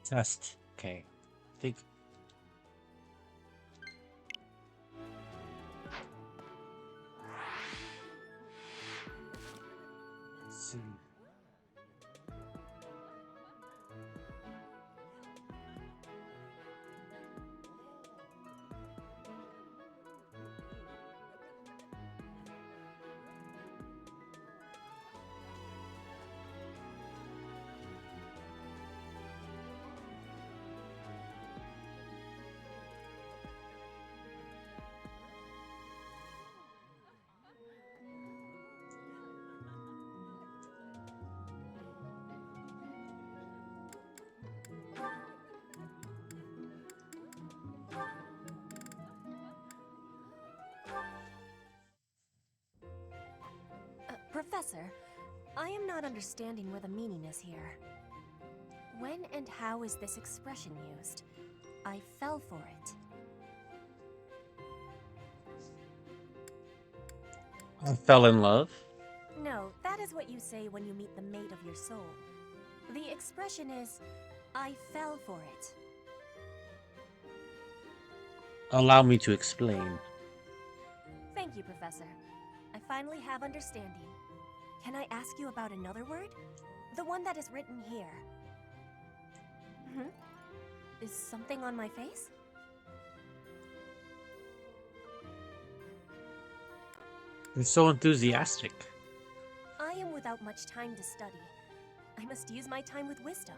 Test. Okay. Think. Let's see. Professor, I am not understanding where the meaning is here. When and how is this expression used? I fell for it. I fell in love. No, that is what you say when you meet the mate of your soul. The expression is, I fell for it. Allow me to explain. Thank you, Professor. I finally have understanding. Can I ask you about another word? The one that is written here. Is something on my face? You're so enthusiastic. I am without much time to study. I must use my time with wisdom.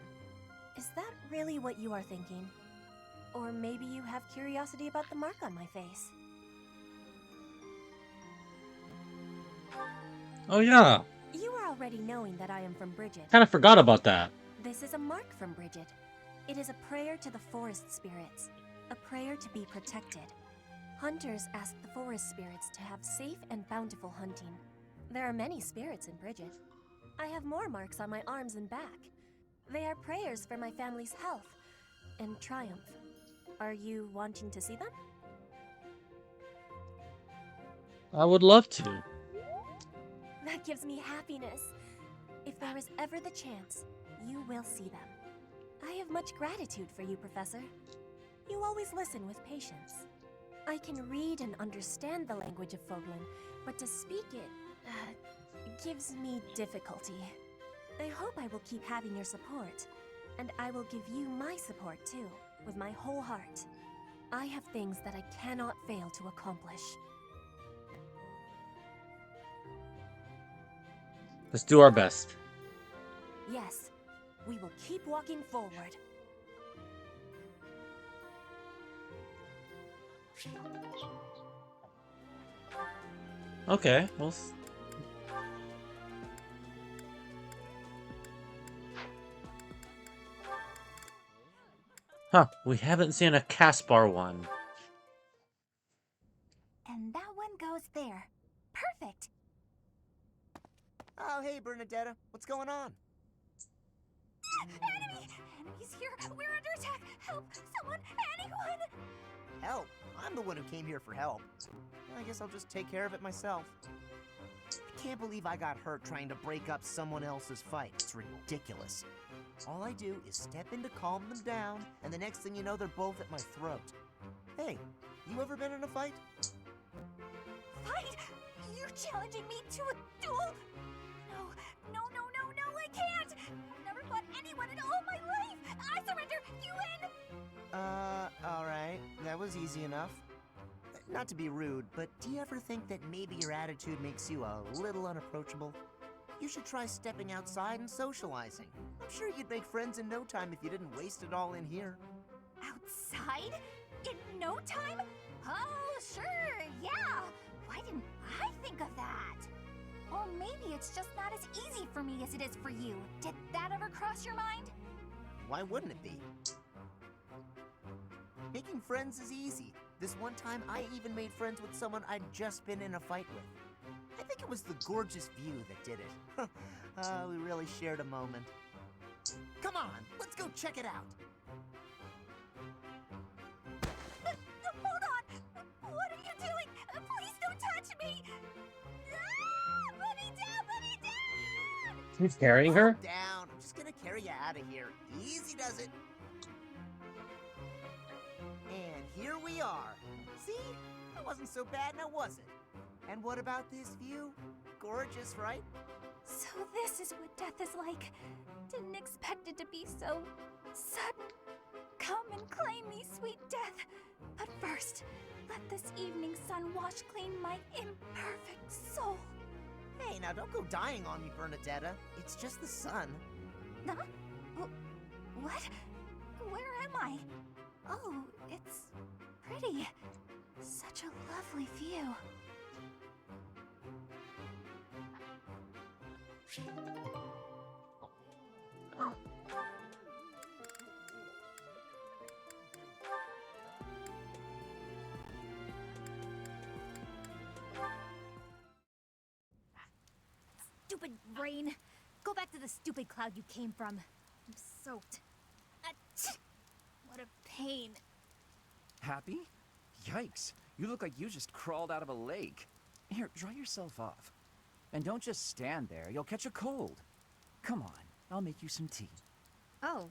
Is that really what you are thinking? Or maybe you have curiosity about the mark on my face. Oh yeah. You are already knowing that I am from Bridget. Kind of forgot about that. This is a mark from Bridget. It is a prayer to the forest spirits. A prayer to be protected. Hunters ask the forest spirits to have safe and bountiful hunting. There are many spirits in Bridget. I have more marks on my arms and back. They are prayers for my family's health and triumph. Are you wanting to see them? I would love to. That gives me happiness. If there is ever the chance, you will see them. I have much gratitude for you, Professor. You always listen with patience. I can read and understand the language of Foglin, but to speak it gives me difficulty. I hope I will keep having your support, and I will give you my support too, with my whole heart. I have things that I cannot fail to accomplish. Let's do our best. Yes, we will keep walking forward. Okay, well. Huh, we haven't seen a Caspar one. And that one goes there. Perfect! Oh, hey, Bernadetta. What's going on? Enemy! Enemies here! We're under attack! Help! Someone! Anyone! Help? I'm the one who came here for help. I guess I'll just take care of it myself. I can't believe I got hurt trying to break up someone else's fight. It's ridiculous. All I do is step in to calm them down, and the next thing you know, they're both at my throat. Hey, you ever been in a fight? Fight? You're challenging me to a duel? No, I can't! I've never fought anyone in all my life! I surrender! You win! Alright. That was easy enough. Not to be rude, but do you ever think that maybe your attitude makes you a little unapproachable? You should try stepping outside and socializing. I'm sure you'd make friends in no time if you didn't waste it all in here. Outside? In no time? Oh, sure, yeah! Why didn't I think of that? Or maybe it's just not as easy for me as it is for you. Did that ever cross your mind? Why wouldn't it be? Making friends is easy. This one time, I even made friends with someone I'd just been in a fight with. I think it was the gorgeous view that did it. We really shared a moment. Come on, let's go check it out. Hold on! What are you doing? Please don't touch me! Ah! Put me down! Put me down! He's carrying her? Calm down. I'm just gonna carry you out of here. Easy does it. here we are. See? That wasn't so bad now, was it? And what about this view? Gorgeous, right? So this is what death is like. Didn't expect it to be so sudden. Come and claim me, sweet death. But first, let this evening sun wash clean my imperfect soul. Hey, now don't go dying on me, Bernadetta. It's just the sun. Huh? What? Where am I? Oh, it's pretty. Such a lovely view. Stupid rain. Go back to the stupid cloud you came from. I'm soaked. What a pain. Happy? Yikes. You look like you just crawled out of a lake. Here, dry yourself off. And don't just stand there. You'll catch a cold. Come on, I'll make you some tea. Oh,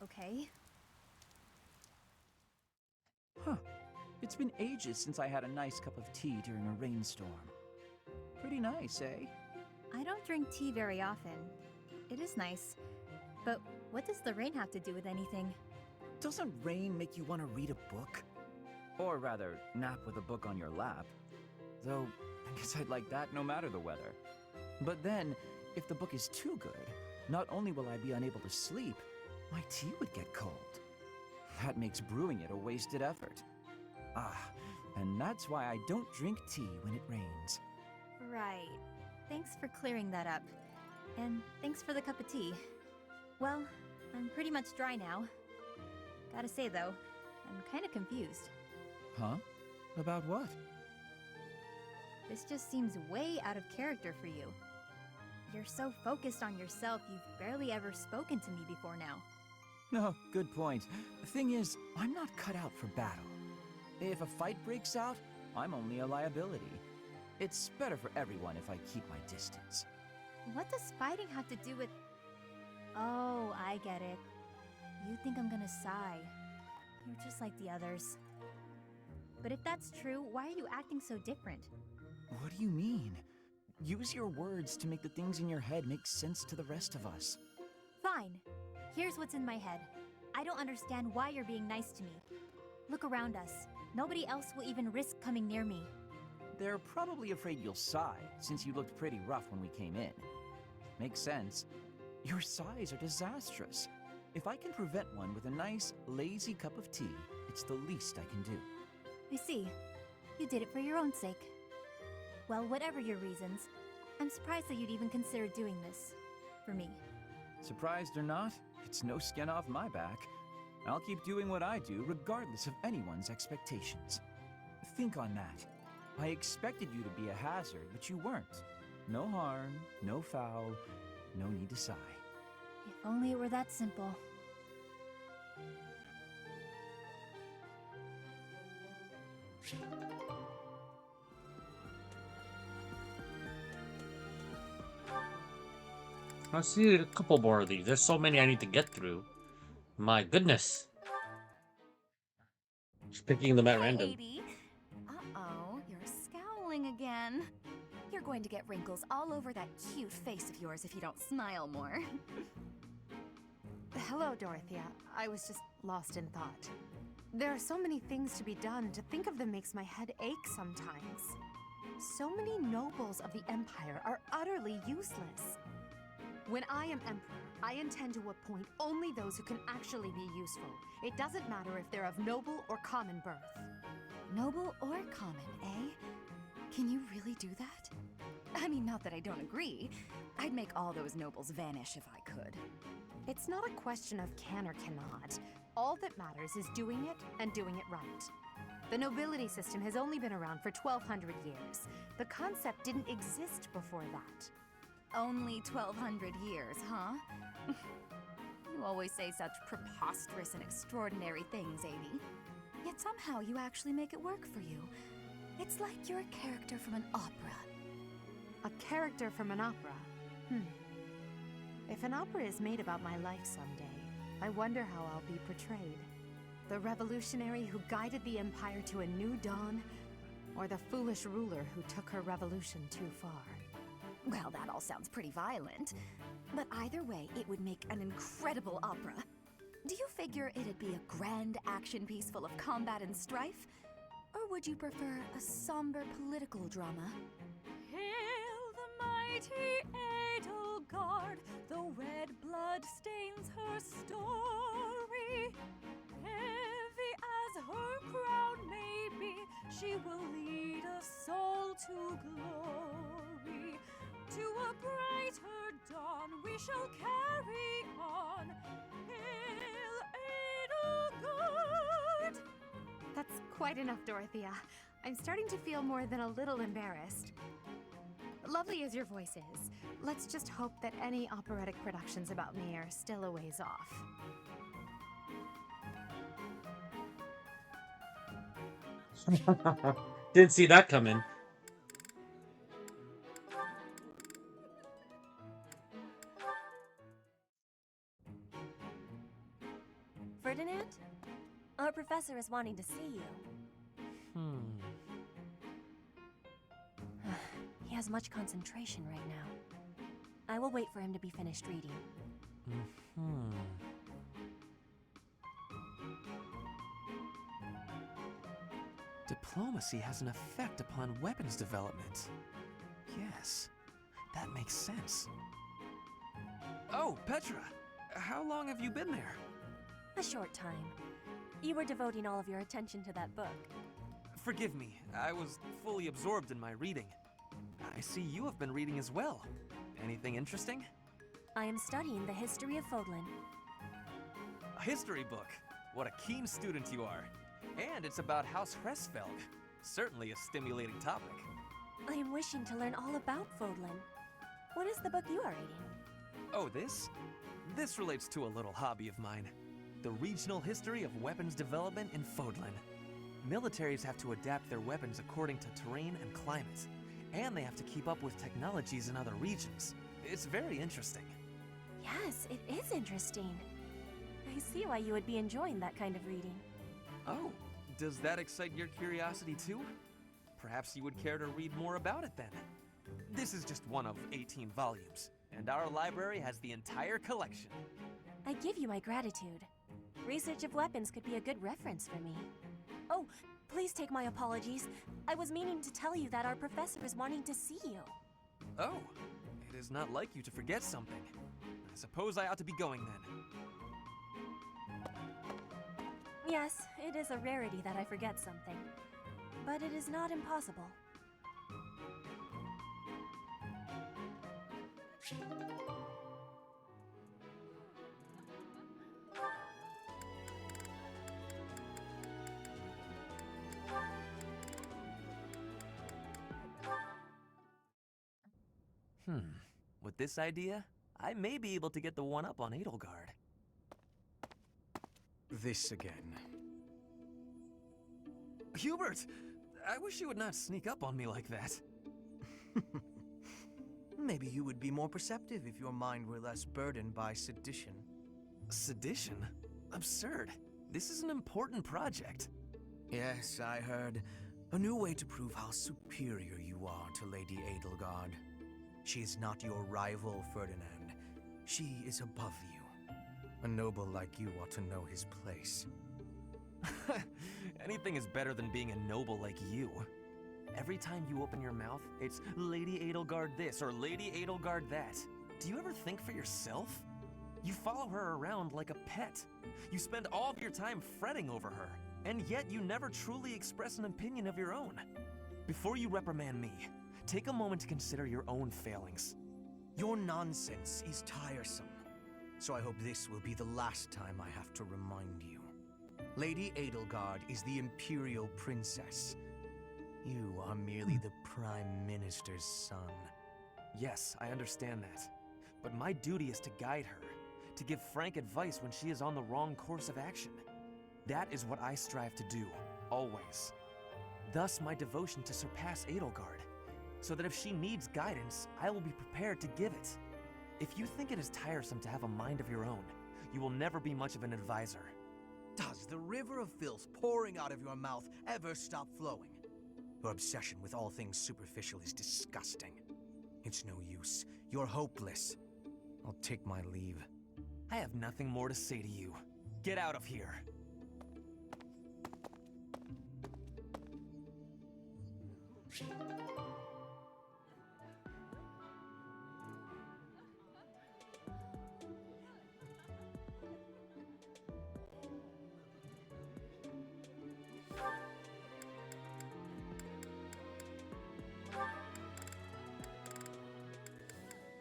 okay. Huh. It's been ages since I had a nice cup of tea during a rainstorm. Pretty nice, eh? I don't drink tea very often. It is nice. But what does the rain have to do with anything? Doesn't rain make you want to read a book? Or rather, nap with a book on your lap. Though, I guess I'd like that no matter the weather. But then, if the book is too good, not only will I be unable to sleep, my tea would get cold. That makes brewing it a wasted effort. Ah, and that's why I don't drink tea when it rains. Right. Thanks for clearing that up. And thanks for the cup of tea. Well, I'm pretty much dry now. Gotta say though, I'm kinda confused. Huh? About what? This just seems way out of character for you. You're so focused on yourself, you've barely ever spoken to me before now. No, good point. The thing is, I'm not cut out for battle. If a fight breaks out, I'm only a liability. It's better for everyone if I keep my distance. What does fighting have to do with... Oh, I get it. You think I'm gonna sigh. You're just like the others. But if that's true, why are you acting so different? What do you mean? Use your words to make the things in your head make sense to the rest of us. Fine. Here's what's in my head. I don't understand why you're being nice to me. Look around us. Nobody else will even risk coming near me. They're probably afraid you'll sigh, since you looked pretty rough when we came in. Makes sense. Your sighs are disastrous. If I can prevent one with a nice, lazy cup of tea, it's the least I can do. I see. You did it for your own sake. Well, whatever your reasons, I'm surprised that you'd even consider doing this. For me. Surprised or not, it's no skin off my back. I'll keep doing what I do, regardless of anyone's expectations. Think on that. I expected you to be a hazard, but you weren't. No harm, no foul, no need to sigh. If only it were that simple. I see a couple more of these. There's so many I need to get through. My goodness. Just picking them at random. Katie. Uh-oh, you're scowling again. You're going to get wrinkles all over that cute face of yours if you don't smile more. Hello, Dorothea. I was just lost in thought. There are so many things to be done. To think of them makes my head ache sometimes. So many nobles of the Empire are utterly useless. When I am Emperor, I intend to appoint only those who can actually be useful. It doesn't matter if they're of noble or common birth. Noble or common, eh? Can you really do that? I mean, not that I don't agree. I'd make all those nobles vanish if I could. It's not a question of can or cannot. All that matters is doing it and doing it right. The nobility system has only been around for 1,200 years. The concept didn't exist before that. Only 1,200 years, huh? You always say such preposterous and extraordinary things, Amy. Yet somehow you actually make it work for you. It's like you're a character from an opera. A character from an opera? If an opera is made about my life someday, I wonder how I'll be portrayed. The revolutionary who guided the Empire to a new dawn? Or the foolish ruler who took her revolution too far? Well, that all sounds pretty violent. But either way, it would make an incredible opera. Do you figure it'd be a grand action piece full of combat and strife? Or would you prefer a somber political drama? Hail the mighty Edelgard, the red blood stains her story. Heavy as her crown may be, she will lead a soul to glory. To a brighter dawn we shall carry on. Hail Edelgard! That's quite enough, Dorothea. I'm starting to feel more than a little embarrassed. Lovely as your voice is, let's just hope that any operatic productions about me are still a ways off. Didn't see that coming. Ferdinand? Our professor is wanting to see you. He has much concentration right now. I will wait for him to be finished reading. Diplomacy has an effect upon weapons development. Yes, that makes sense. Oh, Petra! How long have you been there? A short time. You were devoting all of your attention to that book. Forgive me, I was fully absorbed in my reading. I see you have been reading as well. Anything interesting? I am studying the history of Fodlan. A history book. What a keen student you are. And it's about House Hresfelg. Certainly a stimulating topic. I am wishing to learn all about Fodlan. What is the book you are reading? Oh, this? This relates to a little hobby of mine. The regional history of weapons development in Fodlan. Militaries have to adapt their weapons according to terrain and climate. And they have to keep up with technologies in other regions. It's very interesting. Yes, it is interesting. I see why you would be enjoying that kind of reading. Oh, does that excite your curiosity too? Perhaps you would care to read more about it then. This is just one of 18 volumes, and our library has the entire collection. I give you my gratitude. Research of weapons could be a good reference for me. Oh, please take my apologies. I was meaning to tell you that our professor is wanting to see you. Oh, it is not like you to forget something. I suppose I ought to be going then. Yes, it is a rarity that I forget something. But it is not impossible. With this idea, I may be able to get the one-up on Edelgard. This again. Hubert! I wish you would not sneak up on me like that. Maybe you would be more perceptive if your mind were less burdened by sedition. Sedition? Absurd. This is an important project. Yes, I heard. A new way to prove how superior you are to Lady Edelgard. She is not your rival, Ferdinand. She is above you. A noble like you ought to know his place. Anything is better than being a noble like you. Every time you open your mouth, it's Lady Edelgard this or Lady Edelgard that. Do you ever think for yourself? You follow her around like a pet. You spend all of your time fretting over her, and yet you never truly express an opinion of your own. Before you reprimand me, take a moment to consider your own failings. Your nonsense is tiresome, so I hope this will be the last time I have to remind you. Lady Edelgard is the Imperial Princess. You are merely the Prime Minister's son. Yes, I understand that. But my duty is to guide her, to give frank advice when she is on the wrong course of action. That is what I strive to do, always. Thus my devotion to surpass Edelgard, so that if she needs guidance, I will be prepared to give it. If you think it is tiresome to have a mind of your own, you will never be much of an advisor. Does the river of filth pouring out of your mouth ever stop flowing? Your obsession with all things superficial is disgusting. It's no use. You're hopeless. I'll take my leave. I have nothing more to say to you. Get out of here.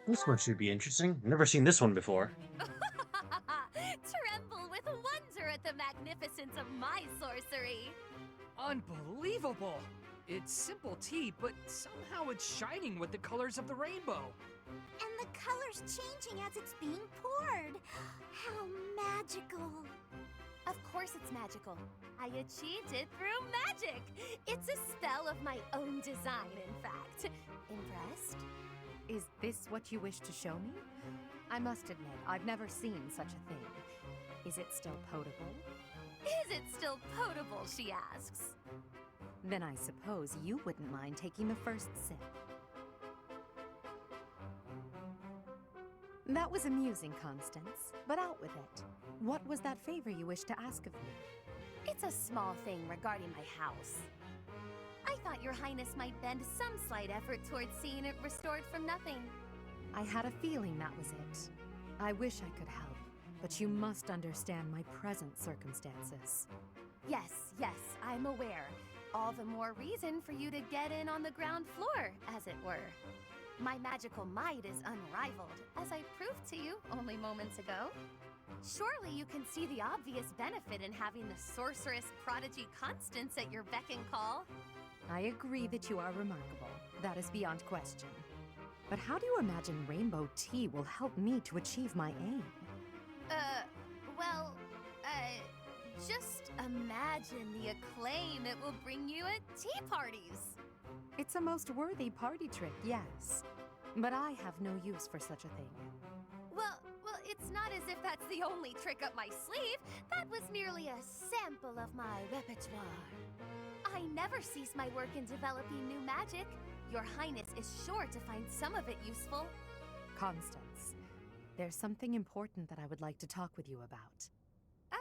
This one should be interesting. Never seen this one before. Tremble with wonder at the magnificence of my sorcery. Unbelievable! It's simple tea, but somehow it's shining with the colors of the rainbow. And the color's changing as it's being poured. How magical. Of course it's magical. I achieved it through magic. It's a spell of my own design, in fact. Impressed? Is this what you wish to show me? I must admit, I've never seen such a thing. Is it still potable? Is it still potable, she asks. Then I suppose you wouldn't mind taking the first sip. That was amusing, Constance, but out with it. What was that favor you wished to ask of me? It's a small thing regarding my house. I thought your highness might bend some slight effort towards seeing it restored from nothing. I had a feeling that was it. I wish I could help, but you must understand my present circumstances. Yes, I'm aware. All the more reason for you to get in on the ground floor, as it were. My magical might is unrivaled, as I proved to you only moments ago. Surely you can see the obvious benefit in having the sorceress prodigy Constance at your beck and call. I agree that you are remarkable. That is beyond question. But how do you imagine rainbow tea will help me to achieve my aim? Just imagine the acclaim it will bring you at tea parties. It's a most worthy party trick, yes. But I have no use for such a thing. Well, it's not as if that's the only trick up my sleeve. That was merely a sample of my repertoire. I never cease my work in developing new magic. Your Highness is sure to find some of it useful. Constance, there's something important that I would like to talk with you about.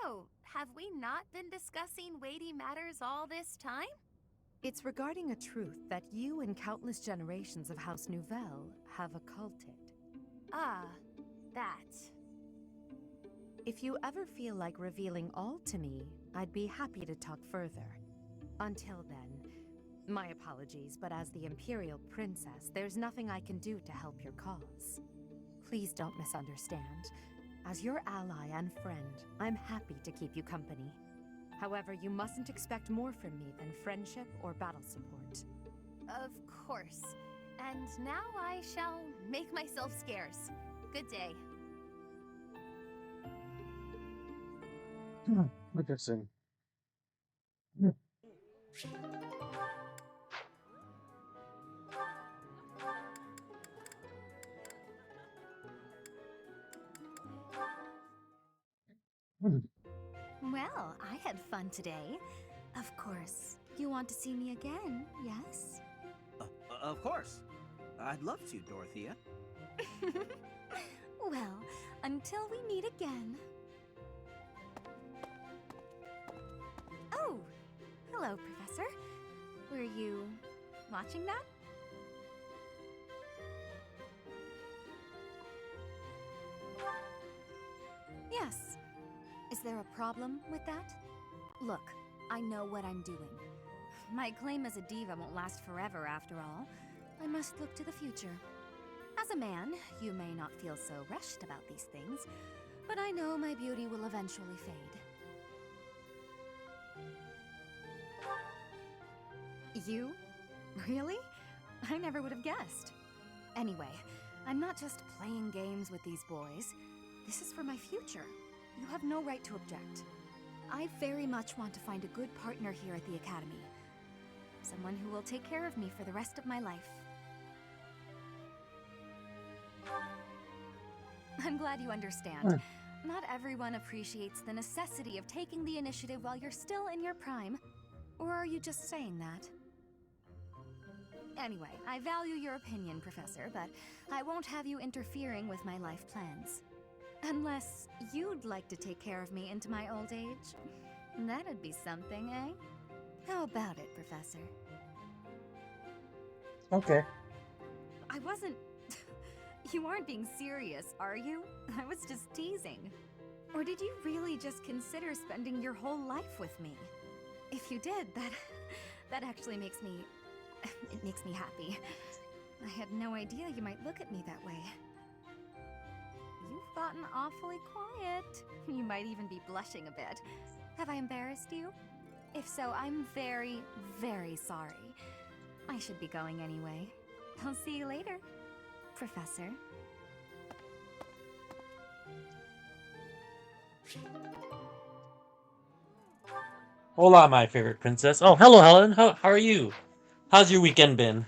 Oh, have we not been discussing weighty matters all this time? It's regarding a truth that you and countless generations of House Nouvelle have occulted. Ah, that. If you ever feel like revealing all to me, I'd be happy to talk further. Until then, my apologies, but as the Imperial Princess, there's nothing I can do to help your cause. Please don't misunderstand. As your ally and friend, I'm happy to keep you company. However, you mustn't expect more from me than friendship or battle support. Of course. And now I shall make myself scarce. Good day. Interesting. Well, I had fun today. Of course, you want to see me again, yes? Of course. I'd love to, Dorothea. Well, until we meet again. Oh, hello, Professor. Were you watching that? Yes. Is there a problem with that? Look, I know what I'm doing. My claim as a diva won't last forever, after all. I must look to the future. As a man, you may not feel so rushed about these things, but I know my beauty will eventually fade. You? Really? I never would have guessed. Anyway, I'm not just playing games with these boys. This is for my future. You have no right to object. I very much want to find a good partner here at the Academy. Someone who will take care of me for the rest of my life. I'm glad you understand. Not everyone appreciates the necessity of taking the initiative while you're still in your prime. Or are you just saying that? Anyway, I value your opinion, Professor, but I won't have you interfering with my life plans. Unless you'd like to take care of me into my old age. That'd be something, eh? How about it, Professor? Okay. I wasn't... You aren't being serious, are you? I was just teasing. Or did you really just consider spending your whole life with me? If you did, that actually makes me... It makes me happy. I had no idea you might look at me that way. You've gotten awfully quiet. You might even be blushing a bit. Have I embarrassed you? If so, I'm very, very sorry. I should be going anyway. I'll see you later, Professor. Hola, my favorite princess. Oh, hello, Helen. How are you? How's your weekend been?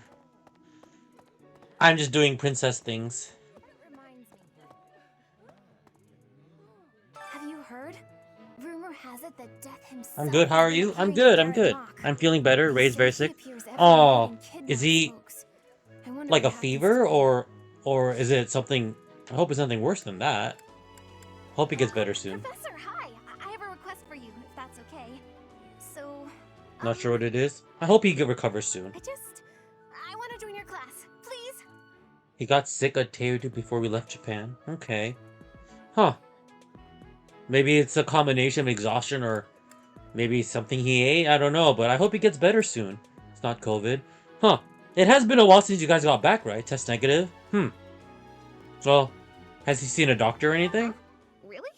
I'm just doing princess things. Have you heard? Rumor has it that Death himself. I'm good. How are you? I'm behind good. I'm Garrett good. Mock. I'm feeling better. They Ray's say very he sick. appears every Oh, night and is kidnaps he folks. I wonder like a what happens fever to him. or is it something? I hope it's something worse than that. Hope he gets better soon. Professor, hi. I have a request for you, if that's okay. So. Not sure what it is. I hope he recovers soon. I want to join your class, please. He got sick a day or two before we left Japan. Okay. Huh. Maybe it's a combination of exhaustion or maybe something he ate. I don't know, but I hope he gets better soon. It's not COVID. Huh. It has been a while since you guys got back, right? Test negative? Well, has he seen a doctor or anything? Really?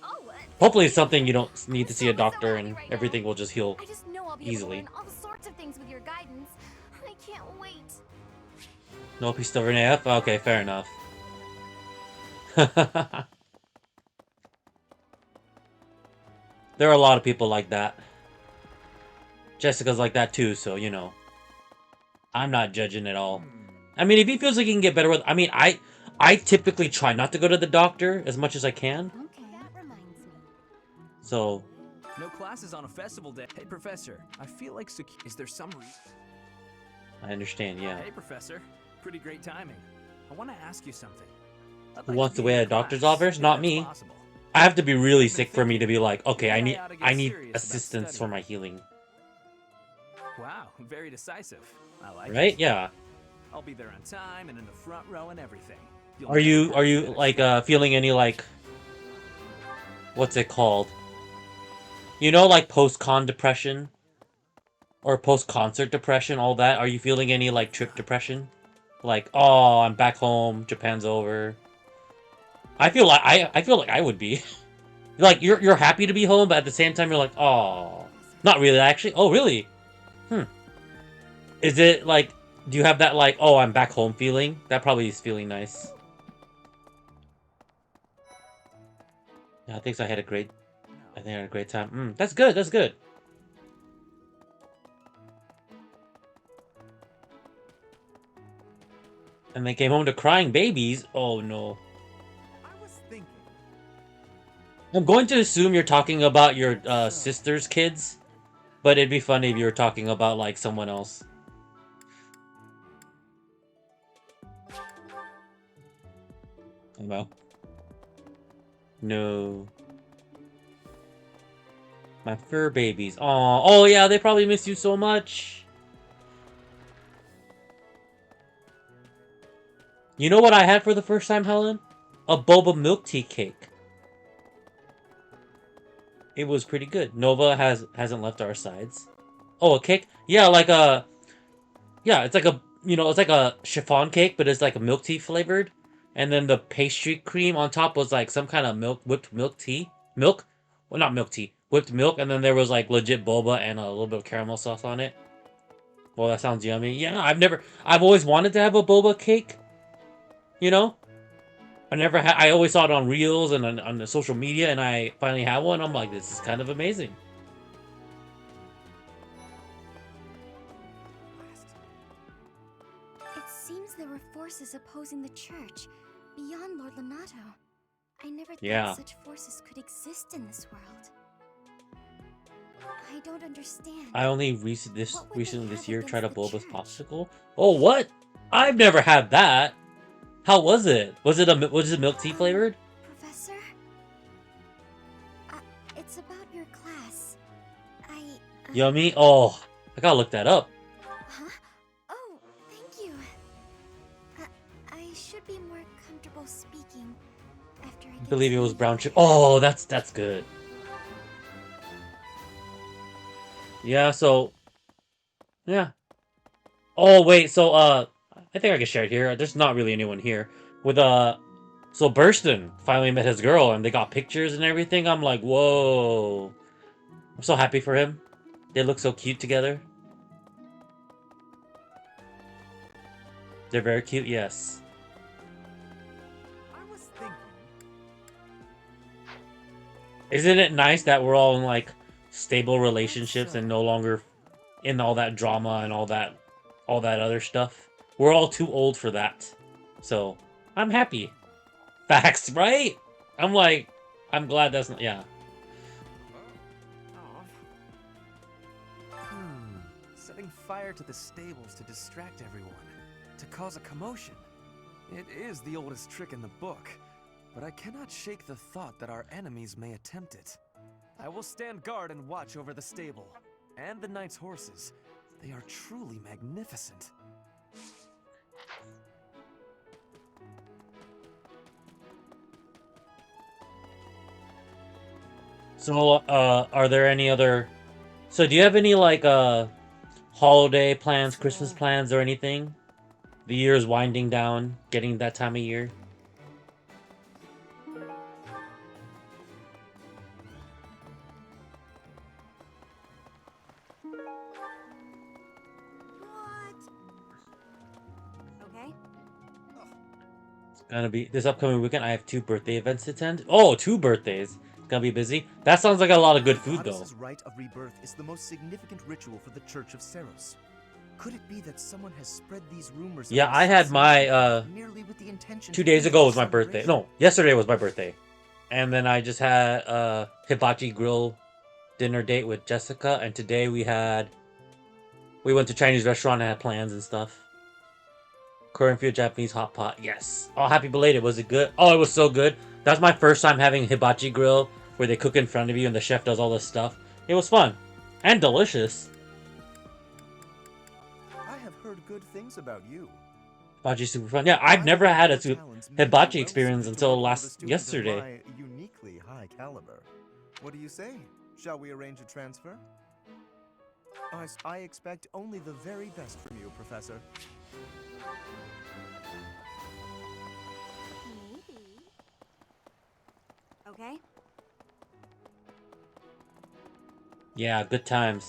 Oh, Hopefully it's something you don't need to see a doctor and everything will just heal I just know I'll be easily. able to learn all sorts of things with your guidance. I can't wait. Nope, he's still an AF? Okay, fair enough. There are a lot of people like that. Jessica's like that too, so, you know. I'm not judging at all. I mean, if he feels like he can get better with... I mean, I typically try not to go to the doctor as much as I can. Okay, that reminds me. So... No classes on a festival day. Hey, Professor, I feel like is there some reason? I understand, yeah. Hey, Professor. Pretty great timing. I want to ask you something. Who wants to wait at a doctor's office? Not me. I have to be really sick for me to be like, okay, I need assistance for my healing. Wow, very decisive. I like Right? it. Yeah. I'll be there on time and in the front row and everything. Are you like feeling any like what's it called? You know, like post-con depression or post-concert depression, all that. Are you feeling any like trip depression? Like, oh, I'm back home, Japan's over. I feel like I would be. Like you're happy to be home, but at the same time you're like, oh, not really actually. Oh, really? Is it like, do you have that like, oh, I'm back home feeling? That probably is feeling nice. Yeah, I think I had a great time. That's good, that's good. And they came home to crying babies? Oh no. I was thinking. I'm going to assume you're talking about your sister's kids, but it'd be funny if you were talking about like someone else. Well. No. My fur babies. Aw. Oh yeah, they probably miss you so much. You know what I had for the first time, Helen? A boba milk tea cake. It was pretty good. Nova hasn't left our sides. Oh, a cake? Yeah, like a... Yeah, it's like a... You know, it's like a chiffon cake, but it's like a milk tea flavored. And then the pastry cream on top was like some kind of whipped milk tea. Milk? Well, not milk tea. Whipped milk, and then there was like legit boba and a little bit of caramel sauce on it. Well, that sounds yummy. Yeah, I've always wanted to have a boba cake. You know? I always saw it on Reels and on the social media, and I finally had one. I'm like, this is kind of amazing. It seems there were forces opposing the church, beyond Lord Lonato. I never thought Yeah. such forces could exist in this world. I don't understand. I only What would they recently this have year tried a against the bulbous church? popsicle. Oh, what? I've never had that. How was it? Was it milk tea flavored? Professor? It's about your class. Yummy. Oh, I gotta look that up. Huh? Oh, thank you. I should be more comfortable speaking after I I get believe it was to know brown you sugar. better. Oh, that's good. Yeah. So yeah. Oh wait. So I think I can share it here. There's not really anyone here with So Burston finally met his girl, and they got pictures and everything. I'm like, whoa! I'm so happy for him. They look so cute together. They're very cute. Yes. I was thinking. Isn't it nice that we're all in like stable relationships and no longer in all that drama and all that other stuff? We're all too old for that. So I'm happy. Facts, right? I'm like, I'm glad that's not. Yeah. Setting fire to the stables to distract everyone, to cause a commotion. It is the oldest trick in the book, but I cannot shake the thought that our enemies may attempt it. I will stand guard and watch over the stable, and the knight's horses. They are truly magnificent. So, are there any other? So, do you have any like holiday plans, Christmas plans, or anything? The year is winding down, getting that time of year. Okay. It's gonna be this upcoming weekend. I have 2 birthday events to attend. Oh, 2 birthdays. It's gonna be busy. That sounds like a lot of good food, though. Goddess's rite of rebirth is the most significant ritual for the Church of Seros. Could it be that someone has spread these rumors? Yeah, of I had my assassination merely with the intention 2 to days bring ago about was my birthday. celebration? No, yesterday was my birthday, and then I just had hibachi grill dinner date with Jessica, and today we went to Chinese restaurant and had plans and stuff. Korean food, Japanese hot pot. Yes. Oh, happy belated. Was it good? Oh, it was so good. That's my first time having hibachi grill where they cook in front of you and the chef does all this stuff. It was fun and delicious. I have heard good things about you. Hibachi super fun. Yeah, I've never had a hibachi experience until yesterday. My uniquely high caliber. What do you say? Shall we arrange a transfer? I expect only the very best from you, Professor. Maybe. Okay. Yeah, good times.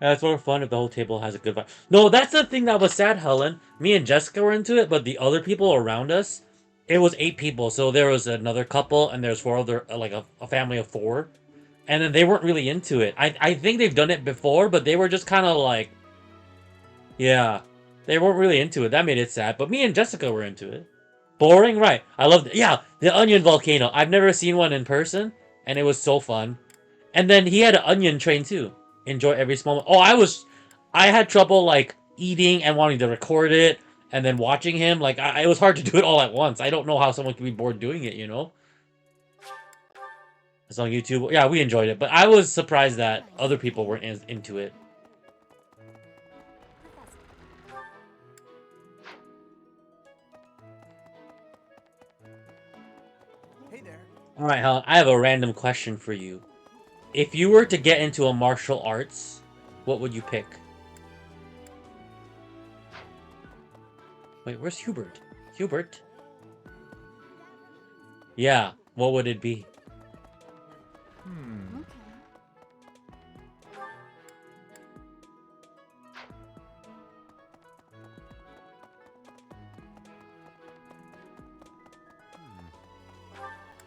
Yeah, it's more fun if the whole table has a good vibe. No, that's the thing that was sad, Helen. Me and Jessica were into it, but the other people around us, it was 8 people. So there was another couple, and there's 4 other, like a family of 4. And then they weren't really into it. I think they've done it before, but they were just kind of like, yeah, they weren't really into it. That made it sad. But me and Jessica were into it. Boring, right? I loved it. Yeah, the onion volcano. I've never seen one in person, and it was so fun. And then he had an onion train too. Enjoy every small. Oh, I had trouble like eating and wanting to record it, and then watching him. Like it was hard to do it all at once. I don't know how someone can be bored doing it. You know. It's on YouTube. Yeah, we enjoyed it, but I was surprised that other people weren't into it. Hey there. All right, Helen. I have a random question for you. If you were to get into a martial arts, what would you pick? Wait, where's Hubert? Hubert? Yeah, what would it be? Okay.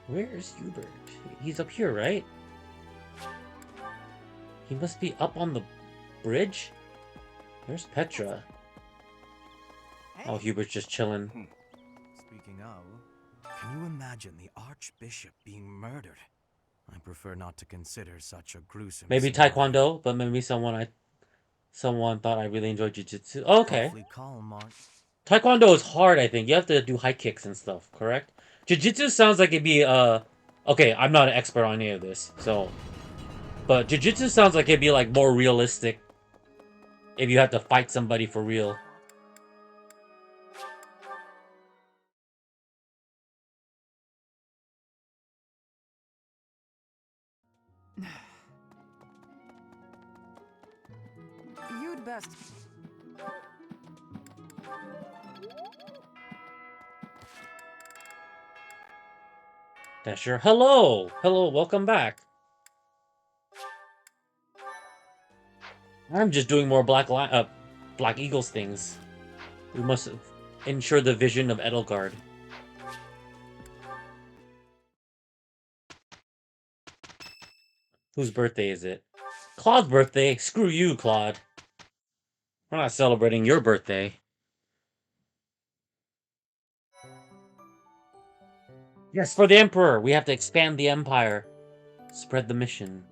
Where's Hubert? He's up here, right? He must be up on the bridge? Where's Petra? Oh, Hubert's just chilling. Speaking of, can you imagine the Archbishop being murdered? I prefer not to consider such a gruesome Maybe scenario. Taekwondo, but maybe someone thought I really enjoyed Jiu-Jitsu. Oh, okay. Awfully calm, Mark. Taekwondo is hard, I think. You have to do high kicks and stuff, correct? Jiu-Jitsu sounds like it'd be, okay, I'm not an expert on any of this, so... But Jiu-Jitsu sounds like it'd be, like, more realistic if you had to fight somebody for real. You'd best. Dasher, hello! Hello, welcome back. I'm just doing more Black Eagles things. We must ensure the vision of Edelgard. Whose birthday is it? Claude's birthday? Screw you, Claude. We're not celebrating your birthday. Yes, for the Emperor! We have to expand the Empire. Spread the mission.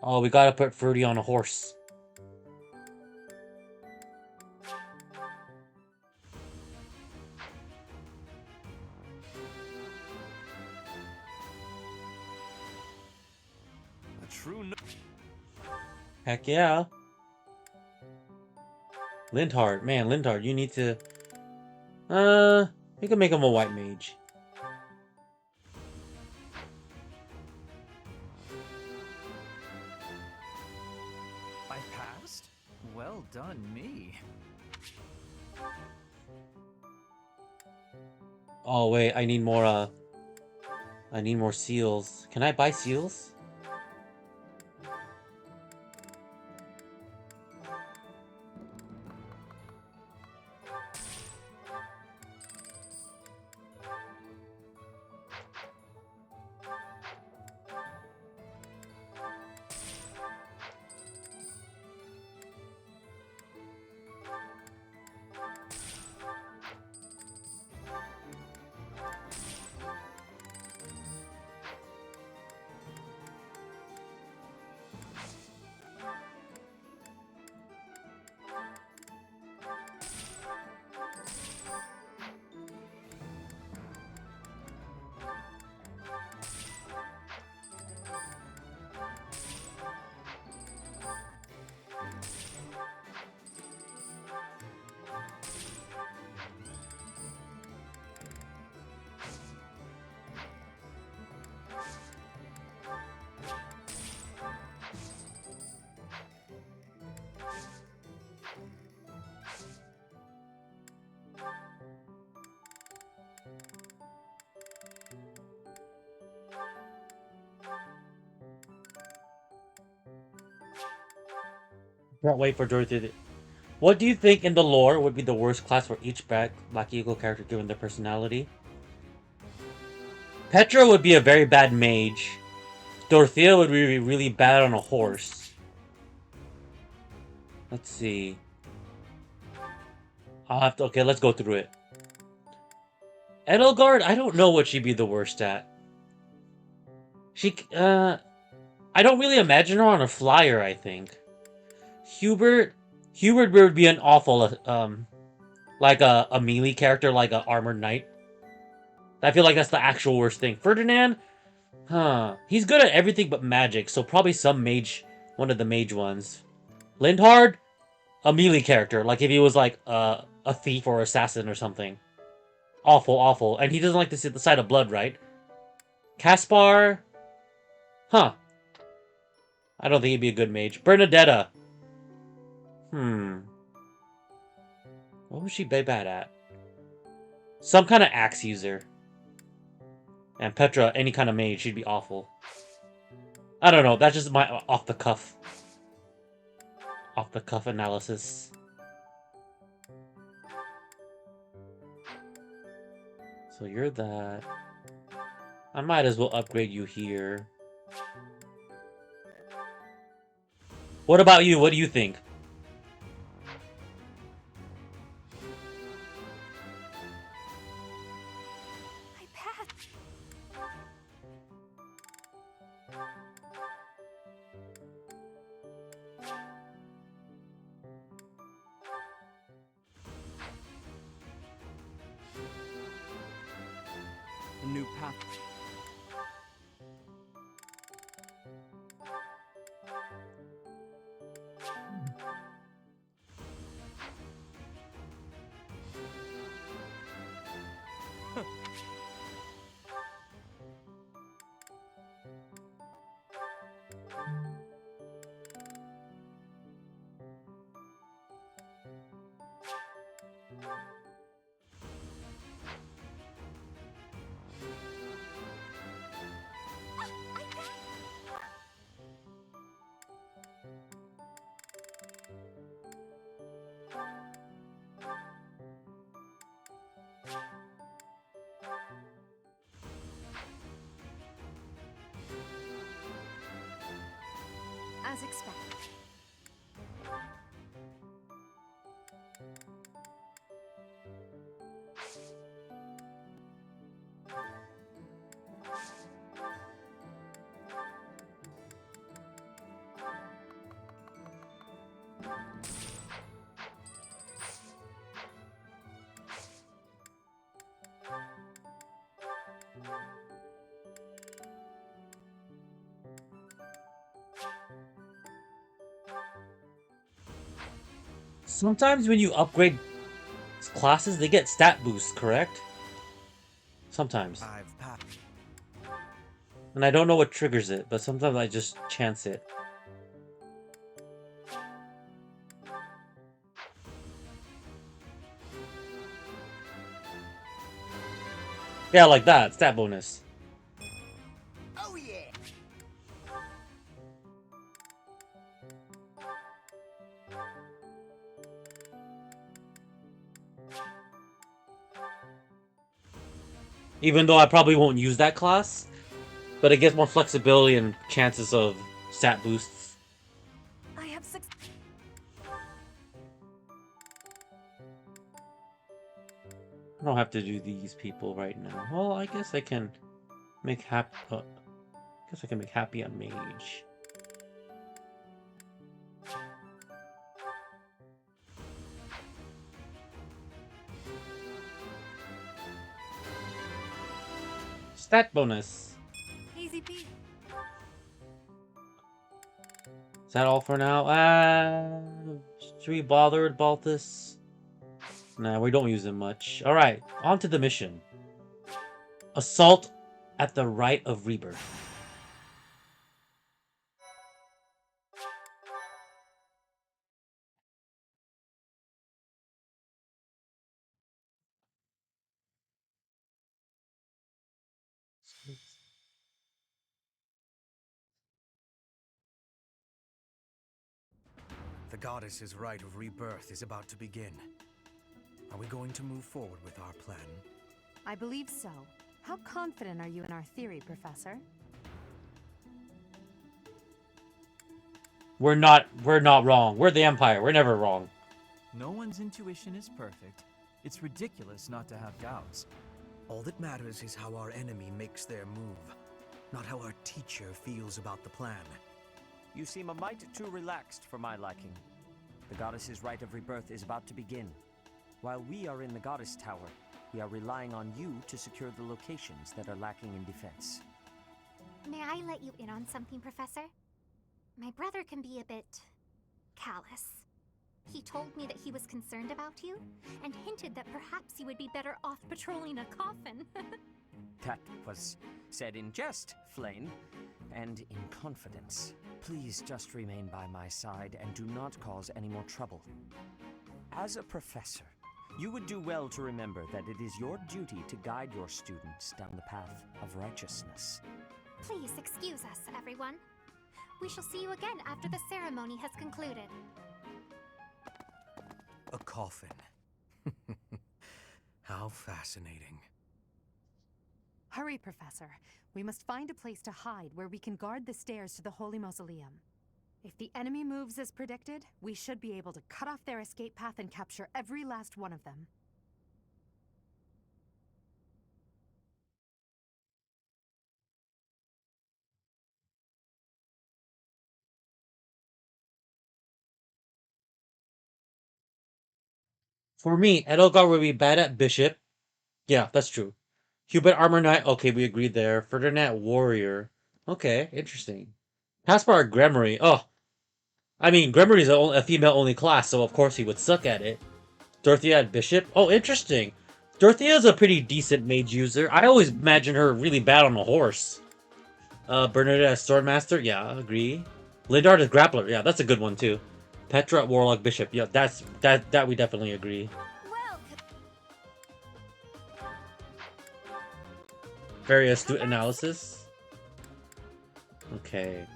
Oh, we gotta put Fruity on a horse. A true Heck yeah. Lindhard. Man, Lindhard, you need to... you can make him a white mage. I passed? Well done, me. Oh, wait, I need more seals. Can I buy seals? Can't wait for Dorothy to... What do you think in the lore would be the worst class for each Black Eagle character given their personality? Petra would be a very bad mage. Dorothea would be really bad on a horse. Let's see. I'll have to... Okay, let's go through it. Edelgard, I don't know what she'd be the worst at. I don't really imagine her on a flyer, I think. Hubert would be an awful, like a melee character, like an armored knight. I feel like that's the actual worst thing. Ferdinand, he's good at everything but magic, so probably some mage, one of the mage ones. Lindhard, a melee character, like if he was like a thief or assassin or something. Awful, awful. And he doesn't like to see the sight of blood, right? Caspar, I don't think he'd be a good mage. Bernadetta. What was she bad at? Some kind of axe user. And Petra, any kind of mage, she'd be awful. I don't know, that's just my off-the-cuff analysis. So you're that. I might as well upgrade you here. What about you? What do you think? My path. A new path. As expected. Sometimes when you upgrade classes, they get stat boosts, correct? Sometimes. I've passed. And I don't know what triggers it, but sometimes I just chance it. Yeah, like that. Stat bonus. Oh yeah! Even though I probably won't use that class, but it gets more flexibility and chances of stat boosts. I have six. I don't have to do these people right now. Well, I guess I can make happy. I guess I can make happy on mage. Stat bonus. Easy peasy. Is that all for now? Should we bother about this? Nah, we don't use it much. Alright, on to the mission. Assault at the Rite of Rebirth. The goddess's rite of rebirth is about to begin. Are we going to move forward with our plan? I believe so. How confident are you in our theory, Professor? We're not wrong. We're the Empire. We're never wrong. No one's intuition is perfect. It's ridiculous not to have doubts. All that matters is how our enemy makes their move, not how our teacher feels about the plan. You seem a mite too relaxed for my liking. The goddess's rite of rebirth is about to begin. While we are in the goddess tower, we are relying on you to secure the locations that are lacking in defense. May I let you in on something, Professor? My brother can be a bit callous. He told me that he was concerned about you, and hinted that perhaps you would be better off patrolling a coffin. That was said in jest, Flame, and in confidence. Please just remain by my side and do not cause any more trouble. As a professor, you would do well to remember that it is your duty to guide your students down the path of righteousness. Please excuse us, everyone. We shall see you again after the ceremony has concluded. A coffin. How fascinating. Hurry, Professor. We must find a place to hide where we can guard the stairs to the Holy Mausoleum. If the enemy moves as predicted, we should be able to cut off their escape path and capture every last one of them. For me, Edelgard would be bad at Bishop. Yeah, that's true. Hubert Armor Knight. Okay, we agreed there. Ferdinand Warrior. Okay, interesting. Caspar Gremory. Oh, I mean, Gremory is a female-only class, so of course he would suck at it. Dorothea at Bishop. Oh, interesting. Dorothea is a pretty decent mage user. I always imagine her really bad on a horse. Bernadette as Swordmaster. Yeah, agree. Lindard as Grappler. Yeah, that's a good one too. Petra at Warlock Bishop. Yeah, that we definitely agree. Well, Very astute analysis. Okay.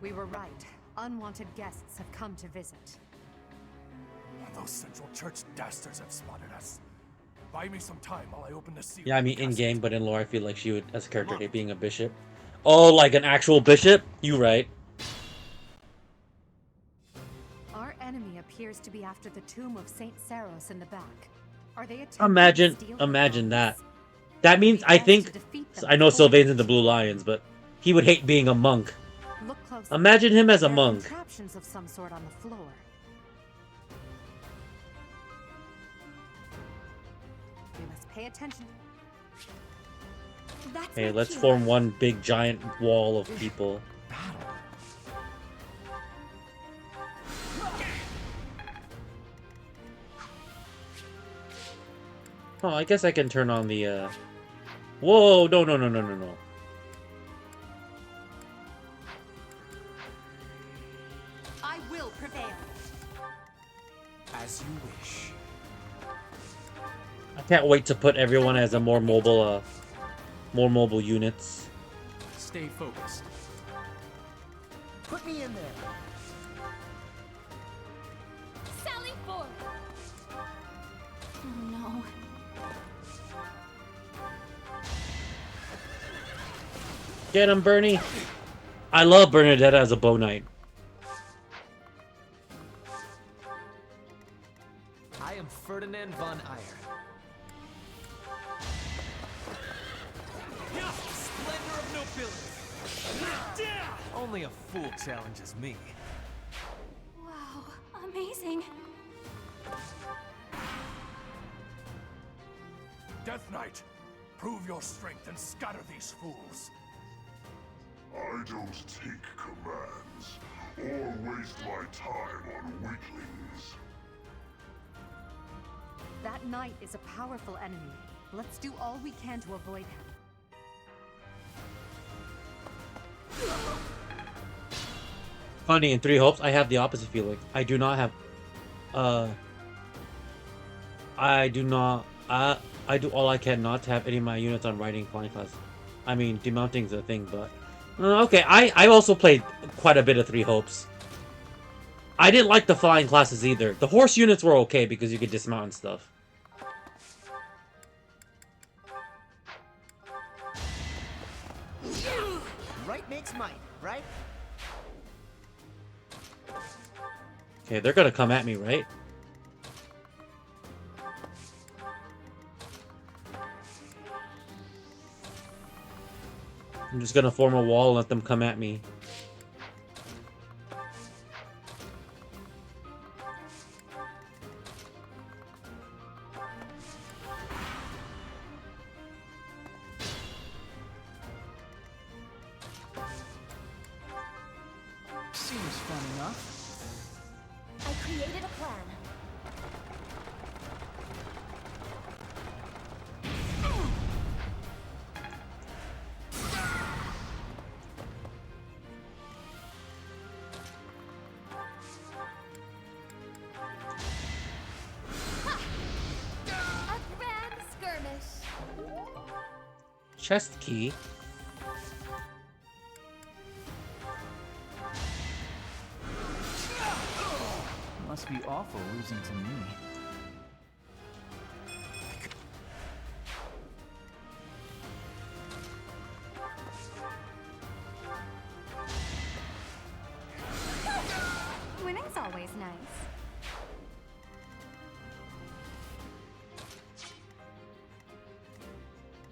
We were right. Unwanted guests have come to visit. Those Central Church dastards have spotted us. Buy me some time while I open the seal. Yeah, I mean, in-game, but in lore, I feel like she would, as a character, being a bishop. Oh, like an actual bishop? You right. Our enemy appears to be after the tomb of Saint Saros in the back. Are they attempting to Imagine, steal the imagine that. bones? That means, I Best think, to defeat them I know before Sylvain's we in the Blue retreat. Lions, but he would hate being a monk. Look closely. Imagine him as a There are monk. contraptions of some sort on the floor. We must pay attention. that's Hey, my let's cue. form one big giant wall of people. Oh, I guess I can turn on the, Whoa, no, no, no, no, no, no. I will prevail. As you wish. I can't wait to put everyone as a more mobile units. Stay focused. Put me in there. Sally forward. Oh no. Get him, Bernie! I love Bernadette as a bow knight. I am Ferdinand von Eyre. Splendor of nobility. Only a fool challenges me. Wow, amazing. Death Knight, prove your strength and scatter these fools. I don't take commands, or waste my time on weaklings. That knight is a powerful enemy. Let's do all we can to avoid him. Funny, in Three Hopes, I have the opposite feeling. I do not have, I do all I can not to have any of my units on riding flying class. I mean, demounting's a thing, but... okay, I also played quite a bit of Three Hopes. I didn't like the flying classes either. The horse units were okay because you could dismount and stuff. Right makes might, right? Okay, they're gonna come at me, right? I'm just gonna form a wall and let them come at me. Seems fun enough. I created a plan. A grand skirmish. Chest key. Must be awful losing to me.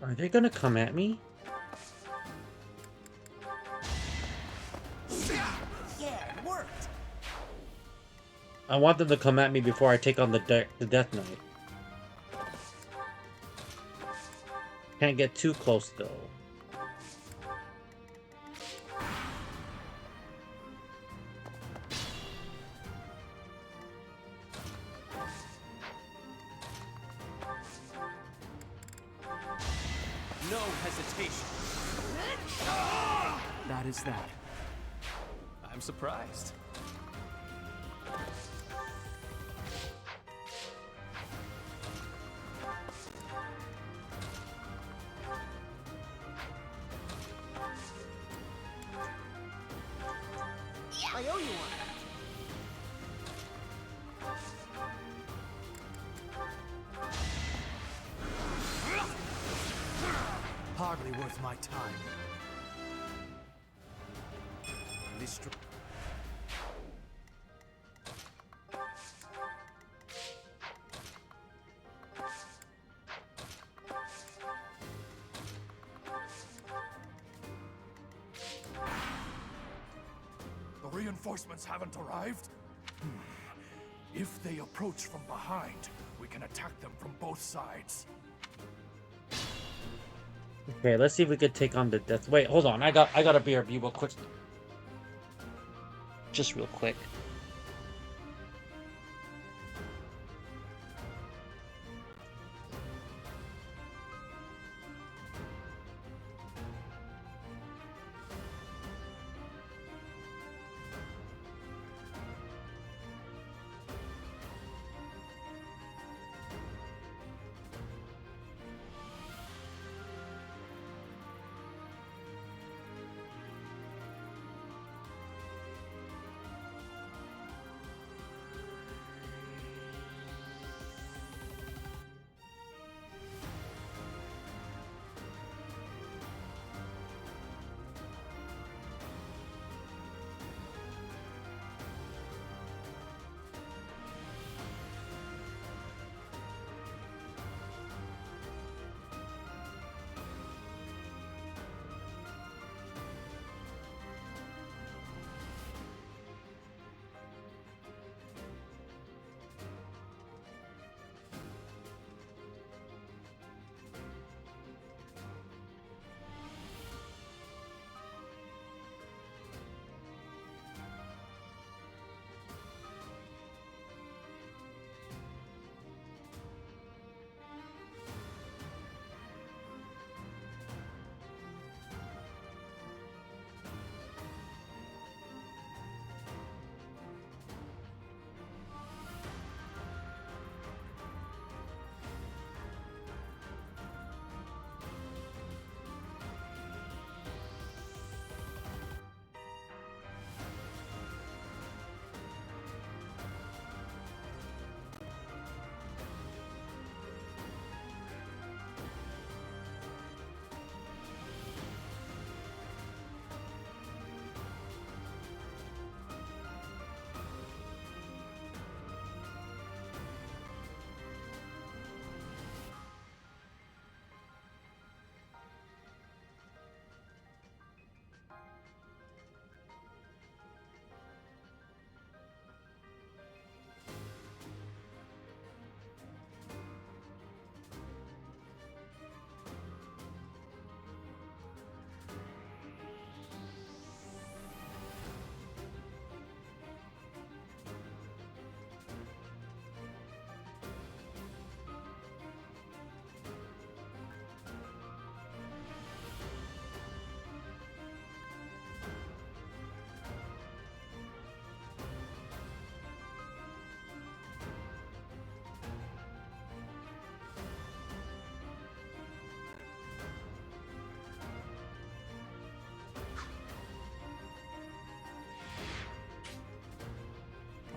Are they gonna come at me? Yeah, it worked. I want them to come at me before I take on the Death Knight. Can't get too close though. No hesitation. That is that. I'm surprised. I owe you one. Hardly worth my time. The reinforcements haven't arrived? If they approach from behind, we can attack them from both sides. Okay, let's see if we could take on the Death. Wait, hold on. I got a BRB real quick. Just real quick.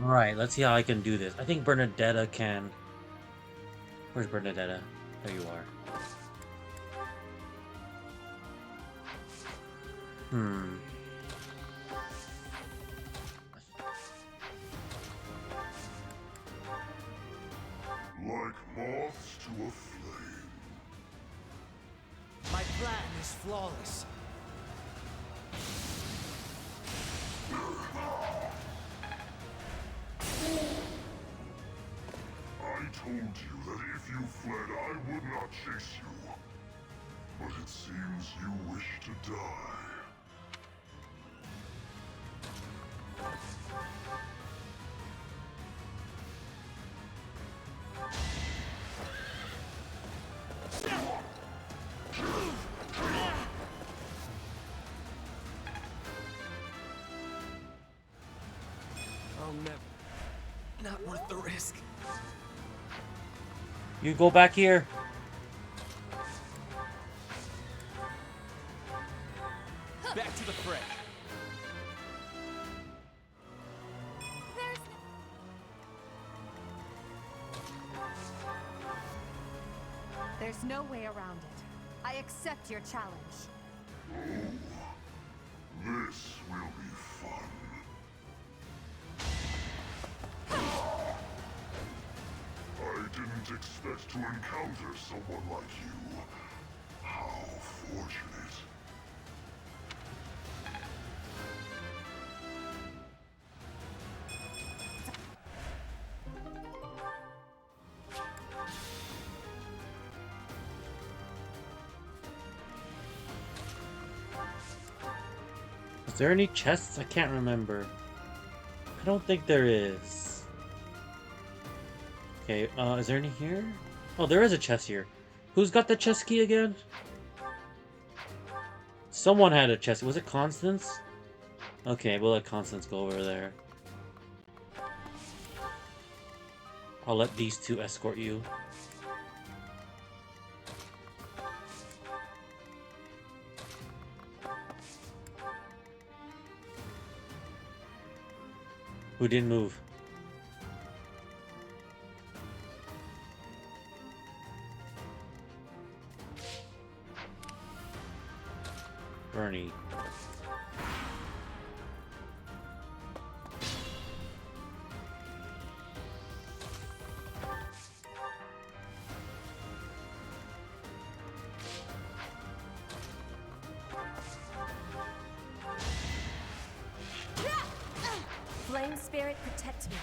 Alright, let's see how I can do this. I think Bernadetta can... Where's Bernadetta? There you are. Like moths to a flame. is flawless. I told you that if you fled, I would not chase you. But it seems you wish to die. I'll never. Not worth the risk. You go back here. Back to the fray. There's no way around it. I accept your challenge. This will be fun. I didn't expect to encounter someone like you. How fortunate. Is there any chests? I can't remember. I don't think there is. Okay, is there any here? Oh, there is a chest here. Who's got the chest key again? Someone had a chest. Was it Constance? Okay, we'll let Constance go over there. I'll let these two escort you. Who didn't move? Bernie. Flame spirit, protect me.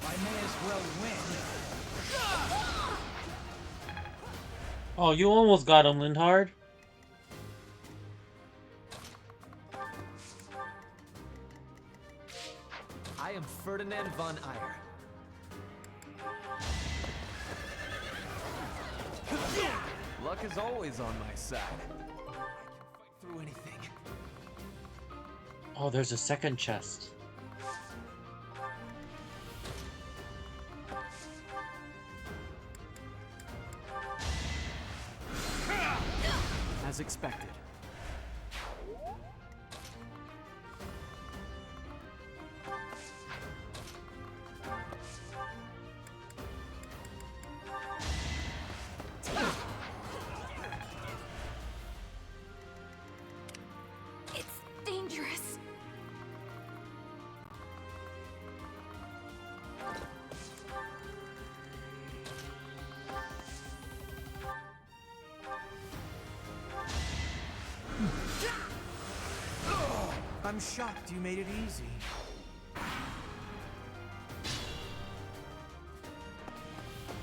I may as well win. Oh, you almost got him, Lindhard. I am Ferdinand von Eyre. Luck is always on my side. I can fight through anything. Oh, there's a second chest. As expected. It's dangerous. I'm shocked you made it easy.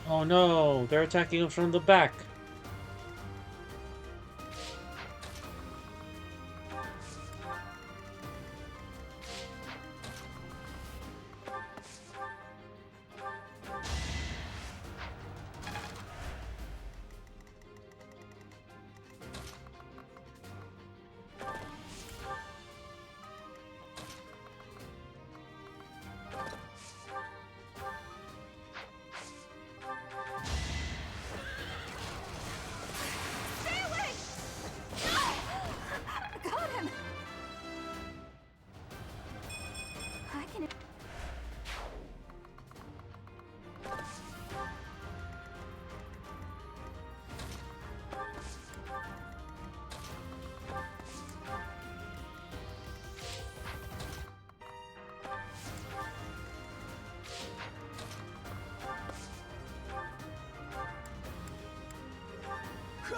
Oh no, they're attacking him from the back.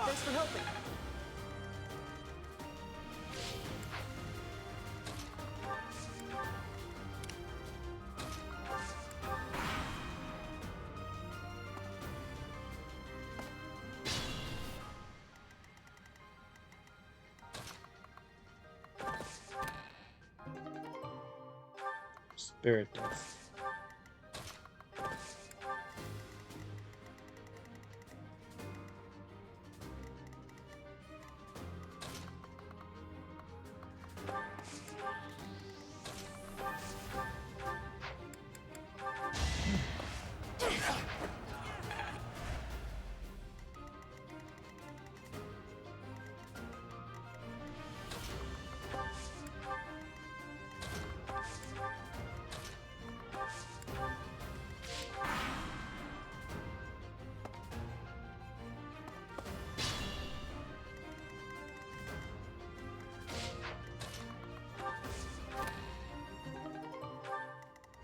Thanks for helping. Spirit dust.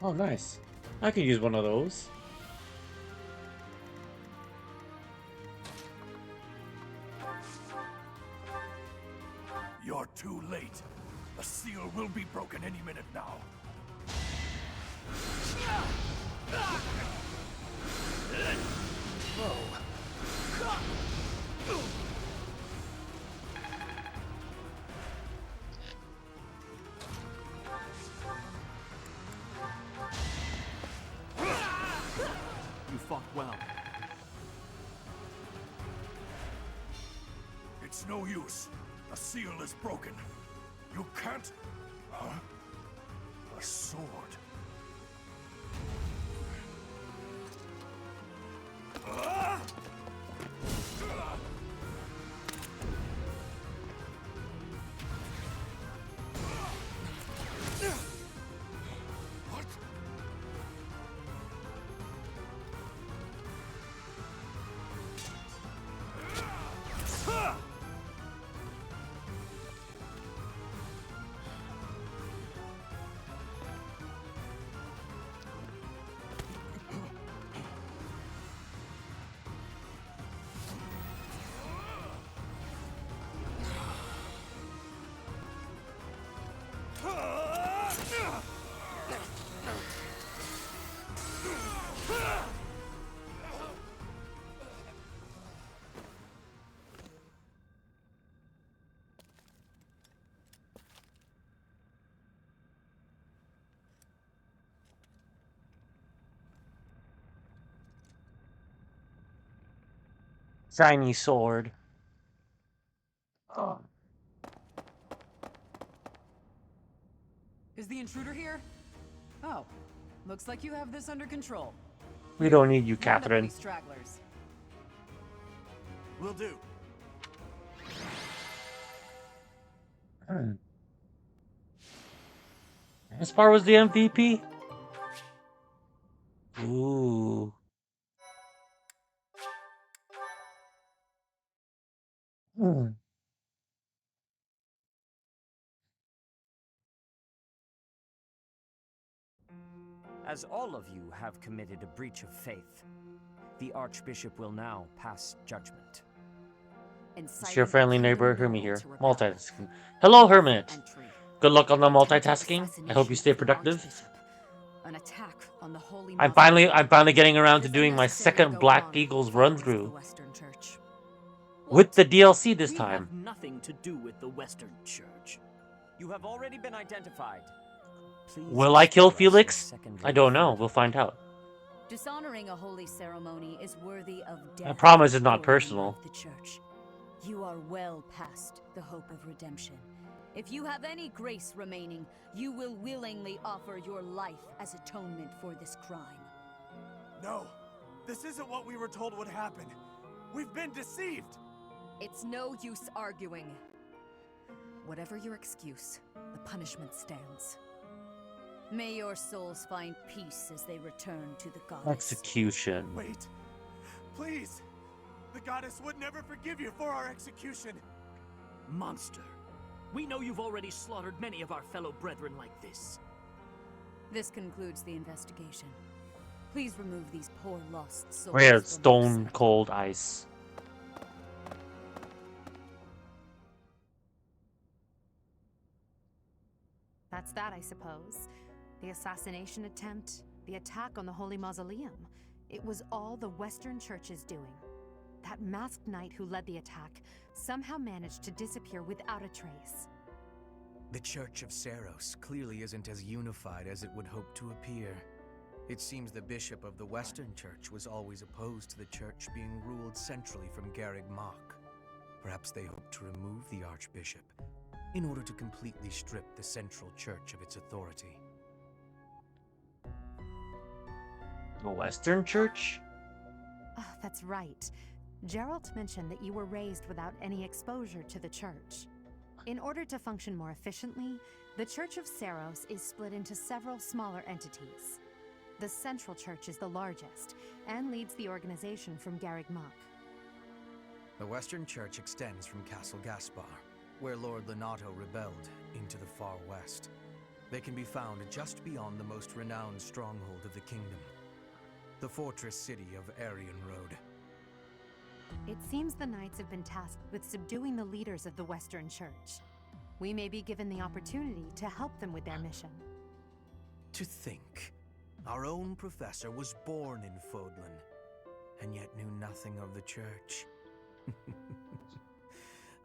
Oh, nice. I could use one of those. You're too late. The seal will be broken any minute now. You fought well. It's no use. The seal is broken. You can't... Huh? A sword. What? Shiny sword. Oh. Is the intruder here? Oh, looks like you have this under control. We don't need you, Round up Catherine. these stragglers. Will do. As far as the MVP? Ooh. Hmm. As all of you have committed a breach of faith, the Archbishop will now pass judgment. It's your friendly neighbor, Hermie here. Multitasking. Hello, Hermit. Good luck on the multitasking. I hope you stay productive. An attack on the holy I'm finally getting around to doing my second Black Eagles run through. With the DLC this time. We have nothing to do with the Western Church. You have already been identified. Please Will I kill spare us Felix? a second I don't know. We'll find out. Dishonoring a holy ceremony is worthy of death. I promise it's not for a member personal. of the church. You are well past the hope of redemption. If you have any grace remaining, you will willingly offer your life as atonement for this crime. No, this isn't what we were told would happen. We've been deceived. It's no use arguing. Whatever your excuse, the punishment stands. May your souls find peace as they return to the goddess. Execution. Wait, please. The goddess would never forgive you for our execution. Monster. We know you've already slaughtered many of our fellow brethren like this. This concludes the investigation. Please remove these poor lost souls. Rare from stone cold ice. That's that, I suppose. The assassination attempt, the attack on the Holy Mausoleum. It was all the Western Church's doing. That masked knight who led the attack somehow managed to disappear without a trace. The Church of Seros clearly isn't as unified as it would hope to appear. It seems the bishop of the Western Church was always opposed to the church being ruled centrally from Garreg Mach. Perhaps they hope to remove the archbishop in order to completely strip the central church of its authority. The Western Church? Oh, that's right. Geralt mentioned that you were raised without any exposure to the church. In order to function more efficiently, the Church of Seros is split into several smaller entities. The Central Church is the largest, and leads the organization from Garreg Mach. The Western Church extends from Castle Gaspar, where Lord Lenato rebelled, into the far west. They can be found just beyond the most renowned stronghold of the kingdom, the fortress city of Aryan Road. It seems the Knights have been tasked with subduing the leaders of the Western Church. We may be given the opportunity to help them with their mission. To think, our own professor was born in Fodlan, and yet knew nothing of the church.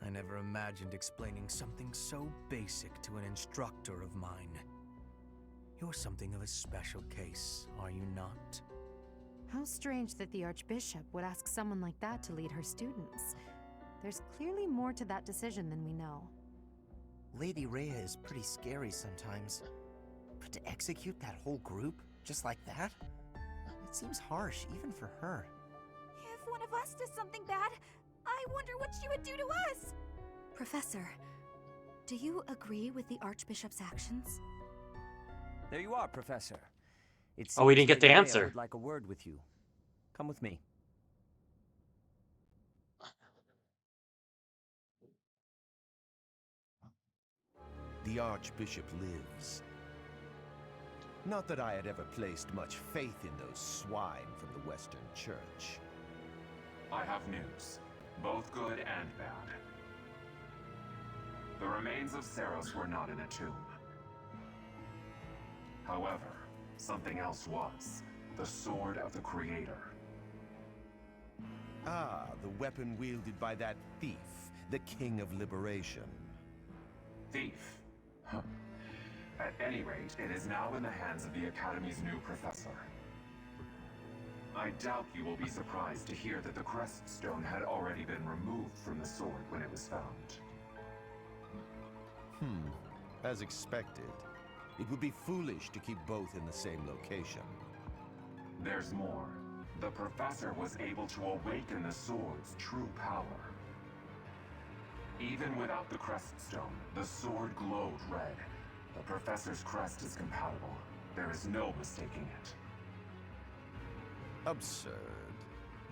I never imagined explaining something so basic to an instructor of mine. You're something of a special case, are you not? How strange that the Archbishop would ask someone like that to lead her students. There's clearly more to that decision than we know. Lady Rhea is pretty scary sometimes. But to execute that whole group, just like that? It seems harsh, even for her. If one of us does something bad, I wonder what she would do to us! Professor, do you agree with the Archbishop's actions? There you are, Professor. It Oh, we seems didn't get the Lady Rhea answer. would like a word with you. Come with me. The Archbishop lives. Not that I had ever placed much faith in those swine from the Western Church. I have news, both good and bad. The remains of Seros were not in a tomb. However, something else was. The Sword of the Creator. Ah, the weapon wielded by that thief, the King of Liberation. Thief? Huh. At any rate, it is now in the hands of the Academy's new professor. I doubt you will be surprised to hear that the crest stone had already been removed from the sword when it was found. As expected. It would be foolish to keep both in the same location. There's more. The professor was able to awaken the sword's true power. Even without the crest stone, the sword glowed red. The professor's crest is compatible. There is no mistaking it. Absurd.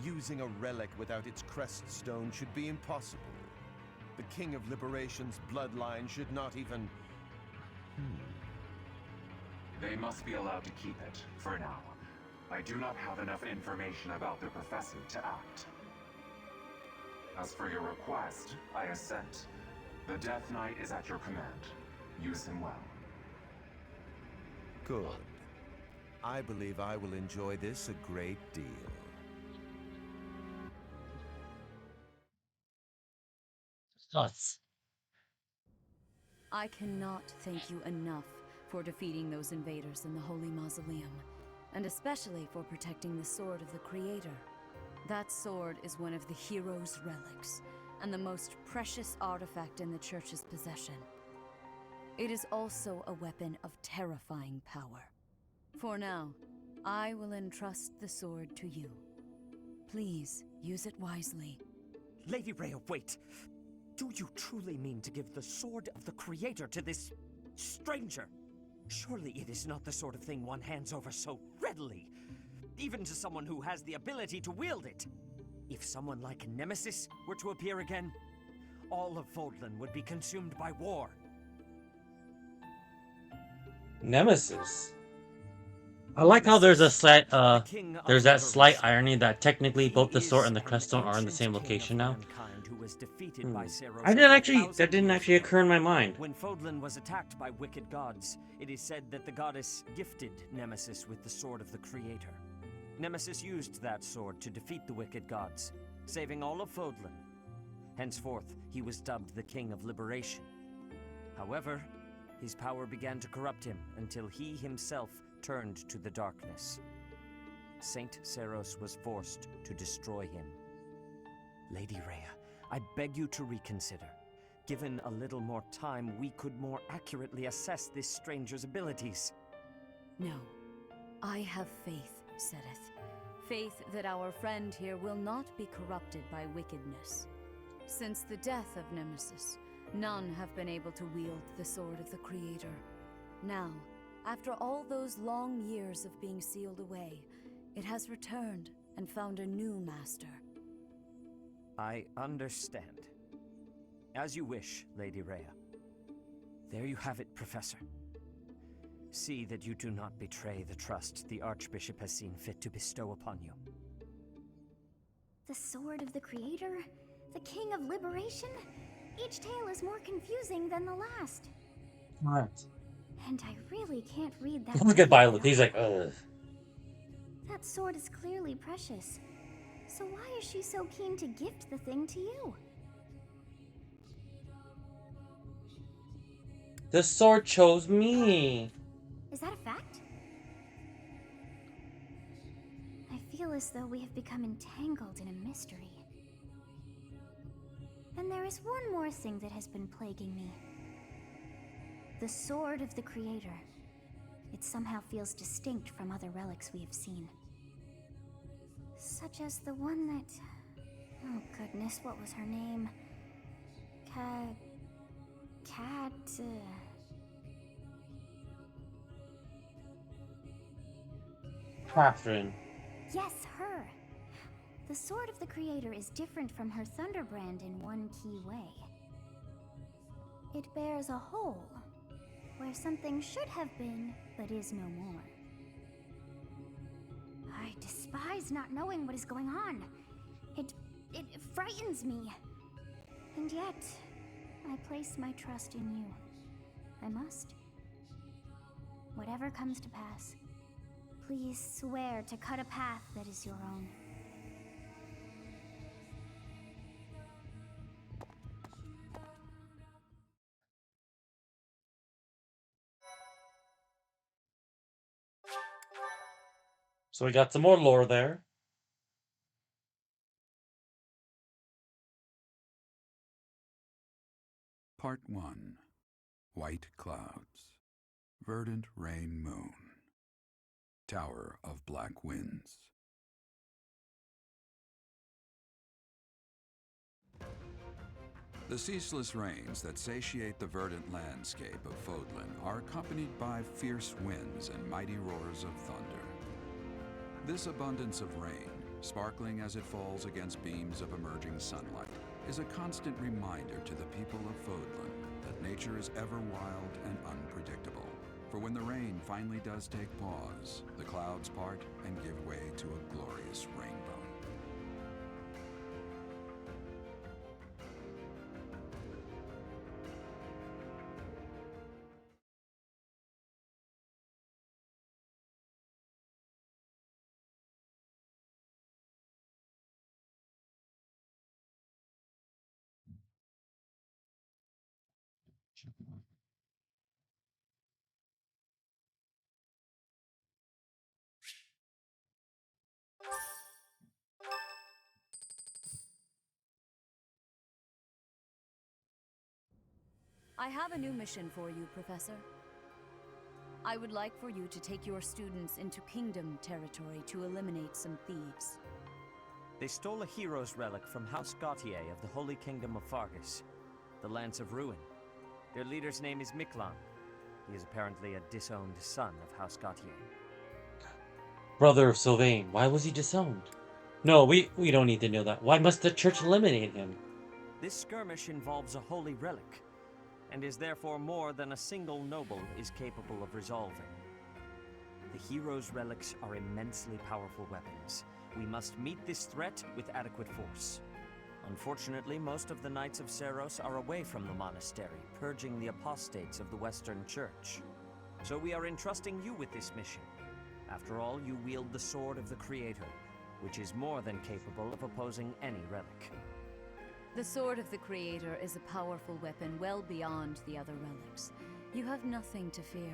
Using a relic without its crest stone should be impossible. The King of Liberation's bloodline should not even... They must be allowed to keep it, for now. I do not have enough information about the professor to act. As for your request, I assent. The Death Knight is at your command. Use him well. Good. I believe I will enjoy this a great deal. Sus. I cannot thank you enough for defeating those invaders in the Holy Mausoleum, and especially for protecting the Sword of the Creator. That sword is one of the hero's relics, and the most precious artifact in the Church's possession. It is also a weapon of terrifying power. For now, I will entrust the sword to you. Please, use it wisely. Lady Rhea, wait! Do you truly mean to give the Sword of the Creator to this stranger? Surely it is not the sort of thing one hands over so readily, even to someone who has the ability to wield it. If someone like Nemesis were to appear again, all of Fodlan would be consumed by war. Nemesis. I like how there's a slight there's that slight irony that technically both the sword and the creststone are in the same location now. and who was defeated by Seros. That didn't actually occur in my mind. When Fodlan was attacked by wicked gods, it is said that the goddess gifted Nemesis with the sword of the Creator. Nemesis used that sword to defeat the wicked gods, saving all of Fodlan. Henceforth, he was dubbed the King of Liberation. However, his power began to corrupt him until he himself turned to the darkness. Saint Seros was forced to destroy him. Lady Rhea, I beg you to reconsider. Given a little more time, we could more accurately assess this stranger's abilities. No. I have faith, Seteth. Faith that our friend here will not be corrupted by wickedness. Since the death of Nemesis, none have been able to wield the sword of the Creator. Now, after all those long years of being sealed away, it has returned and found a new master. I understand. As you wish, Lady Rhea. There you have it, Professor. See that you do not betray the trust the Archbishop has seen fit to bestow upon you. The sword of the Creator? The King of Liberation? Each tale is more confusing than the last. What? And I really can't read that. Look at Violet. He's like, ugh. That sword is clearly precious. So why is she so keen to gift the thing to you? The sword chose me. Is that a fact? I feel as though we have become entangled in a mystery. And there is one more thing that has been plaguing me. The sword of the Creator. It somehow feels distinct from other relics we have seen. Such as the one that... Oh goodness, what was her name? Catherine. Yes, her. The sword of the Creator is different from her Thunderbrand in one key way. It bears a hole, where something should have been, but is no more. I despise not knowing what is going on. It frightens me. And yet, I place my trust in you. I must. Whatever comes to pass, please swear to cut a path that is your own. So we got some more lore there. Part 1. White Clouds. Verdant Rain Moon. Tower of Black Winds. The ceaseless rains that satiate the verdant landscape of Fodlan are accompanied by fierce winds and mighty roars of thunder. This abundance of rain, sparkling as it falls against beams of emerging sunlight, is a constant reminder to the people of Fodlan that nature is ever wild and unpredictable. For when the rain finally does take pause, the clouds part and give way to a glorious rainbow. I have a new mission for you, Professor. I would like for you to take your students into Kingdom territory to eliminate some thieves. They stole a hero's relic from House Gautier of the Holy Kingdom of Fargus, the Lance of Ruin. Their leader's name is Miklan. He is apparently a disowned son of House Gautier. Brother of Sylvain. Why was he disowned? No, we don't need to know that. Why must the church eliminate him? This skirmish involves a holy relic, and is therefore more than a single noble is capable of resolving. The hero's relics are immensely powerful weapons. We must meet this threat with adequate force. Unfortunately, most of the Knights of Seiros are away from the monastery, purging the apostates of the Western Church. So we are entrusting you with this mission. After all, you wield the Sword of the Creator, which is more than capable of opposing any relic. The Sword of the Creator is a powerful weapon well beyond the other relics. You have nothing to fear.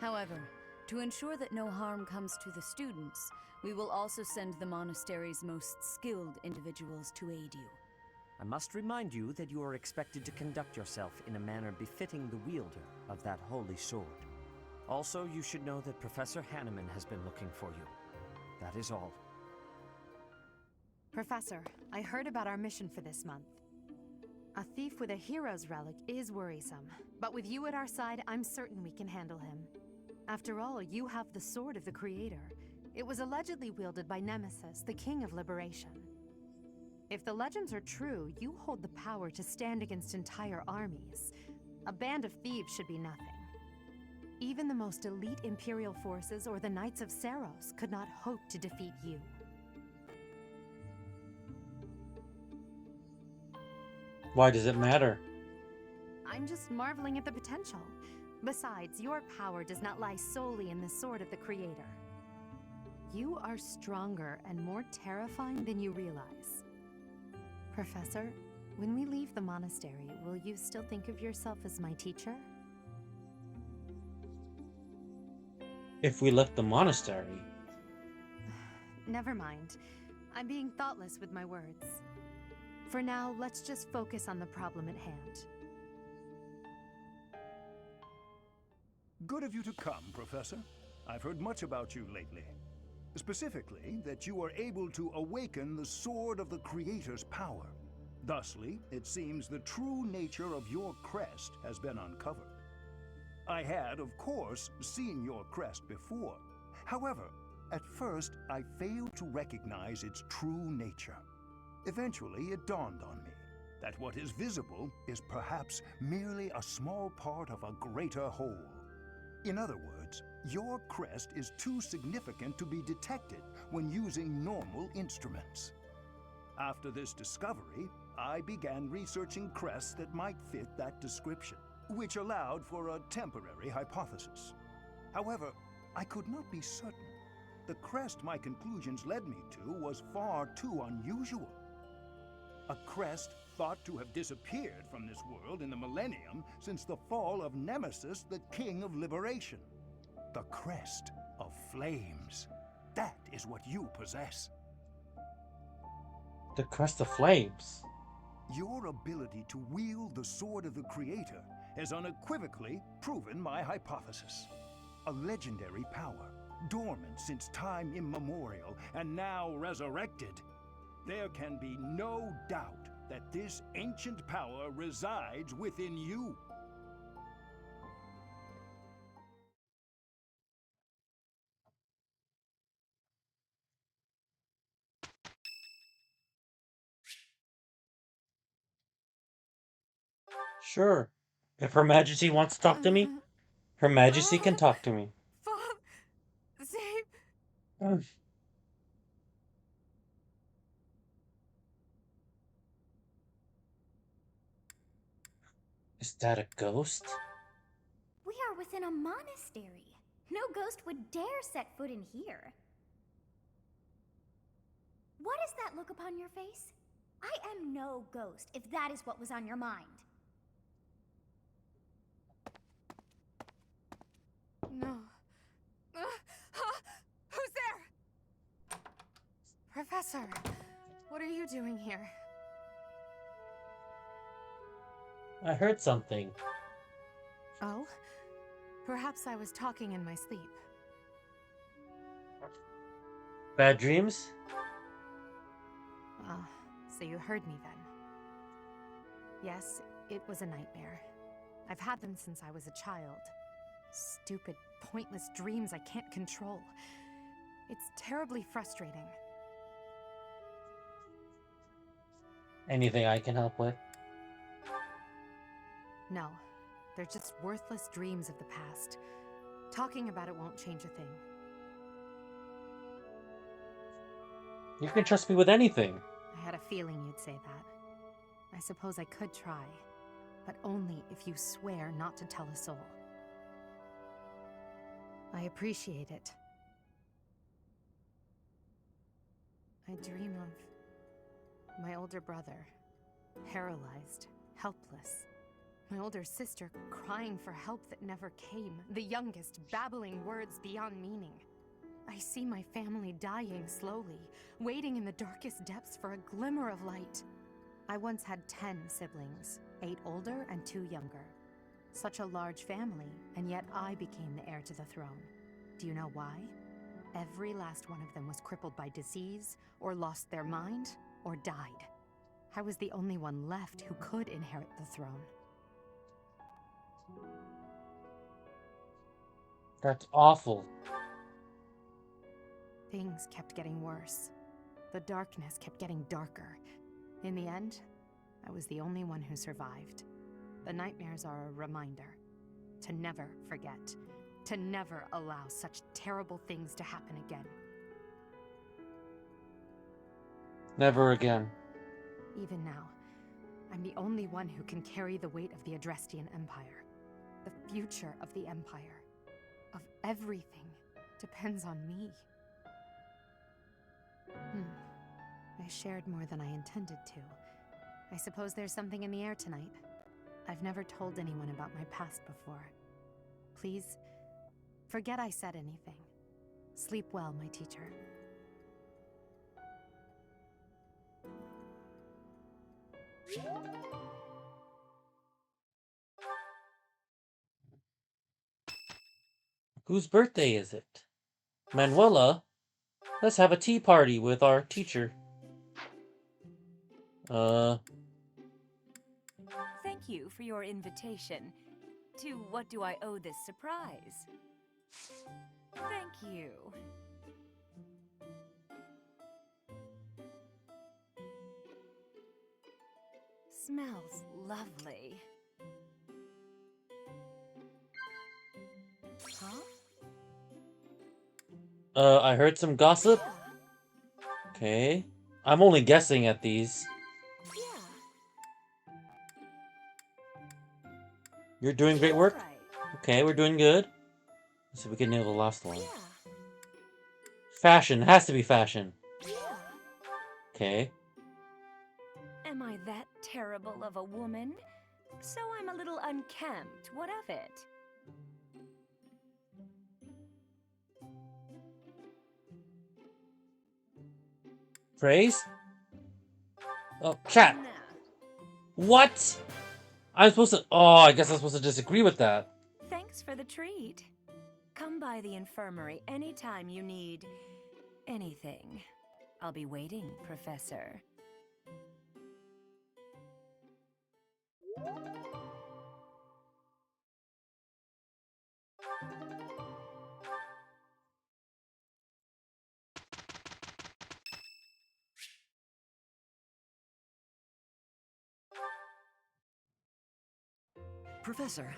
However, to ensure that no harm comes to the students, we will also send the monastery's most skilled individuals to aid you. I must remind you that you are expected to conduct yourself in a manner befitting the wielder of that holy sword. Also, you should know that Professor Hanneman has been looking for you. That is all. Professor, I heard about our mission for this month. A thief with a hero's relic is worrisome, but with you at our side, I'm certain we can handle him. After all, you have the Sword of the Creator. It was allegedly wielded by Nemesis, the King of Liberation. If the legends are true, you hold the power to stand against entire armies. A band of thieves should be nothing. Even the most elite Imperial forces or the Knights of Seiros could not hope to defeat you. Why does it matter? I'm just marveling at the potential. Besides, your power does not lie solely in the Sword of the Creator. You are stronger and more terrifying than you realize. Professor, when we leave the monastery, will you still think of yourself as my teacher? If we left the monastery. Never mind. I'm being thoughtless with my words. For now, let's just focus on the problem at hand. Good of you to come, Professor. I've heard much about you lately. Specifically, that you are able to awaken the Sword of the Creator's power. Thusly, it seems the true nature of your crest has been uncovered. I had, of course, seen your crest before. However, at first, I failed to recognize its true nature. Eventually, it dawned on me that what is visible is perhaps merely a small part of a greater whole. In other words, your crest is too significant to be detected when using normal instruments. After this discovery, I began researching crests that might fit that description, which allowed for a temporary hypothesis. However, I could not be certain. The crest my conclusions led me to was far too unusual. A crest thought to have disappeared from this world in the millennium since the fall of Nemesis, the King of Liberation. The Crest of Flames. That is what you possess. The Crest of Flames? Your ability to wield the Sword of the Creator has unequivocally proven my hypothesis. A legendary power, dormant since time immemorial and now resurrected. There can be no doubt that this ancient power resides within you. Sure. If Her Majesty wants to talk to me, Her Majesty can talk to me. Zeal. Is that a ghost? We are within a monastery. No ghost would dare set foot in here. What is that look upon your face? I am no ghost, if that is what was on your mind. No. Who's there? Professor, what are you doing here? I heard something. Oh? Perhaps I was talking in my sleep. Bad dreams? Ah, so you heard me then. Yes, it was a nightmare. I've had them since I was a child. Stupid, pointless dreams I can't control. It's terribly frustrating. Anything I can help with? No, they're just worthless dreams of the past. Talking about it won't change a thing. You can trust me with anything. I had a feeling you'd say that. I suppose I could try, but only if you swear not to tell a soul. I appreciate it. I dream of my older brother, paralyzed, helpless. My older sister crying for help that never came. The youngest babbling words beyond meaning. I see my family dying slowly, waiting in the darkest depths for a glimmer of light. I once had 10 siblings, 8 older and 2 younger. Such a large family, and yet I became the heir to the throne. Do you know why? Every last one of them was crippled by disease, or lost their mind, or died. I was the only one left who could inherit the throne. That's awful. Things kept getting worse. The darkness kept getting darker. In the end, I was the only one who survived. The nightmares are a reminder to never forget, to never allow such terrible things to happen again. Never again. Even now, I'm the only one who can carry the weight of the Adrestian Empire. The future of the Empire, of everything, depends on me. I shared more than I intended to. I suppose there's something in the air tonight. I've never told anyone about my past before. Please, forget I said anything. Sleep well, my teacher. Whose birthday is it? Manuela? Let's have a tea party with our teacher. Thank you for your invitation. To what do I owe this surprise? Thank you. Smells lovely. Huh? I heard some gossip. Okay. I'm only guessing at these. You're doing great work? Okay, we're doing good. Let's see if we can nail the last one. Fashion. Has to be fashion. Okay. Am I that terrible of a woman? So I'm a little unkempt. What of it? Phrase? Oh, chat. What? I'm supposed to... Oh, I guess I'm supposed to disagree with that. Thanks for the treat. Come by the infirmary anytime you need anything. I'll be waiting, Professor. Professor,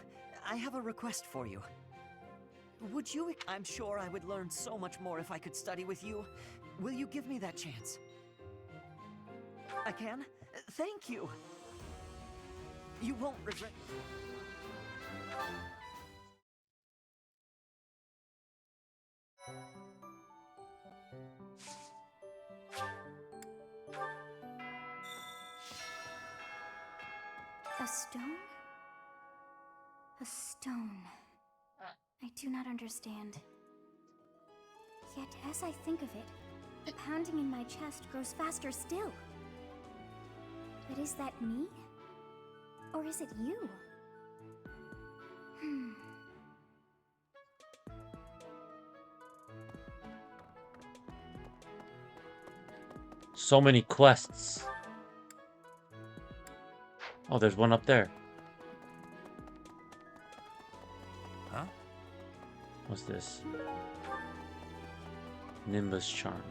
I have a request for you. Would you... I'm sure I would learn so much more if I could study with you. Will you give me that chance? I can? Thank you! You won't regret... A stone? A stone. I do not understand. Yet, as I think of it, the pounding in my chest grows faster still. But is that me? Or is it you? So many quests. Oh, there's one up there. Huh? What's this? Nimbus Charm.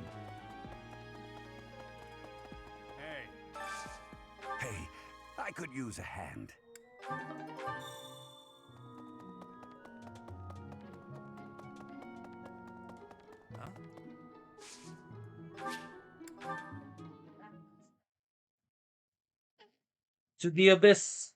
Hey, I could use a hand. To the abyss.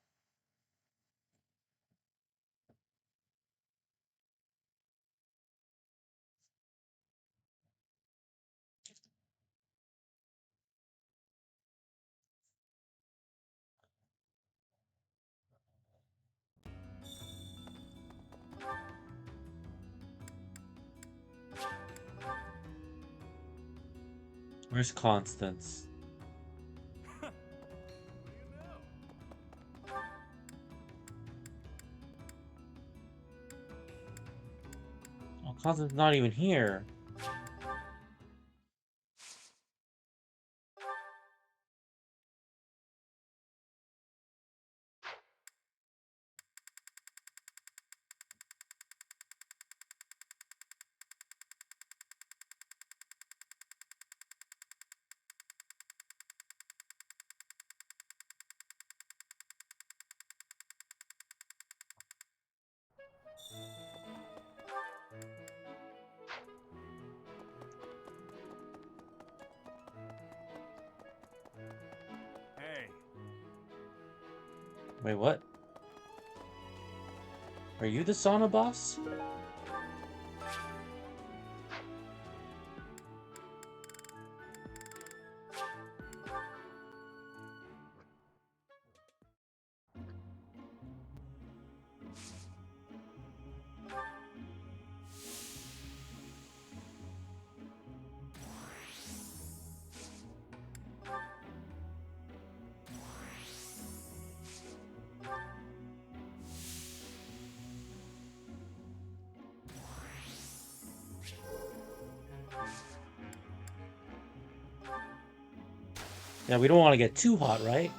Where's Constance? Oh, Constance is not even here. Hey, Wait, what? Are you the sauna boss? Yeah, we don't want to get too hot, right?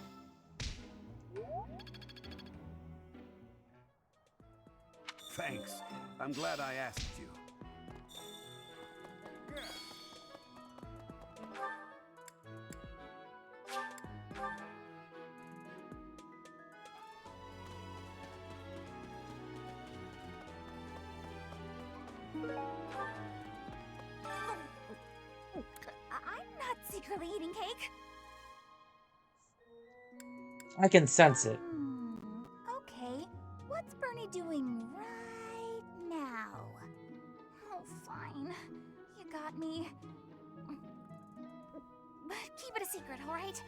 Thanks. I'm glad I asked you. I'm not secretly eating cake. I can sense it. Okay, what's Bernie doing right now? Oh, fine. You got me. But keep it a secret, alright?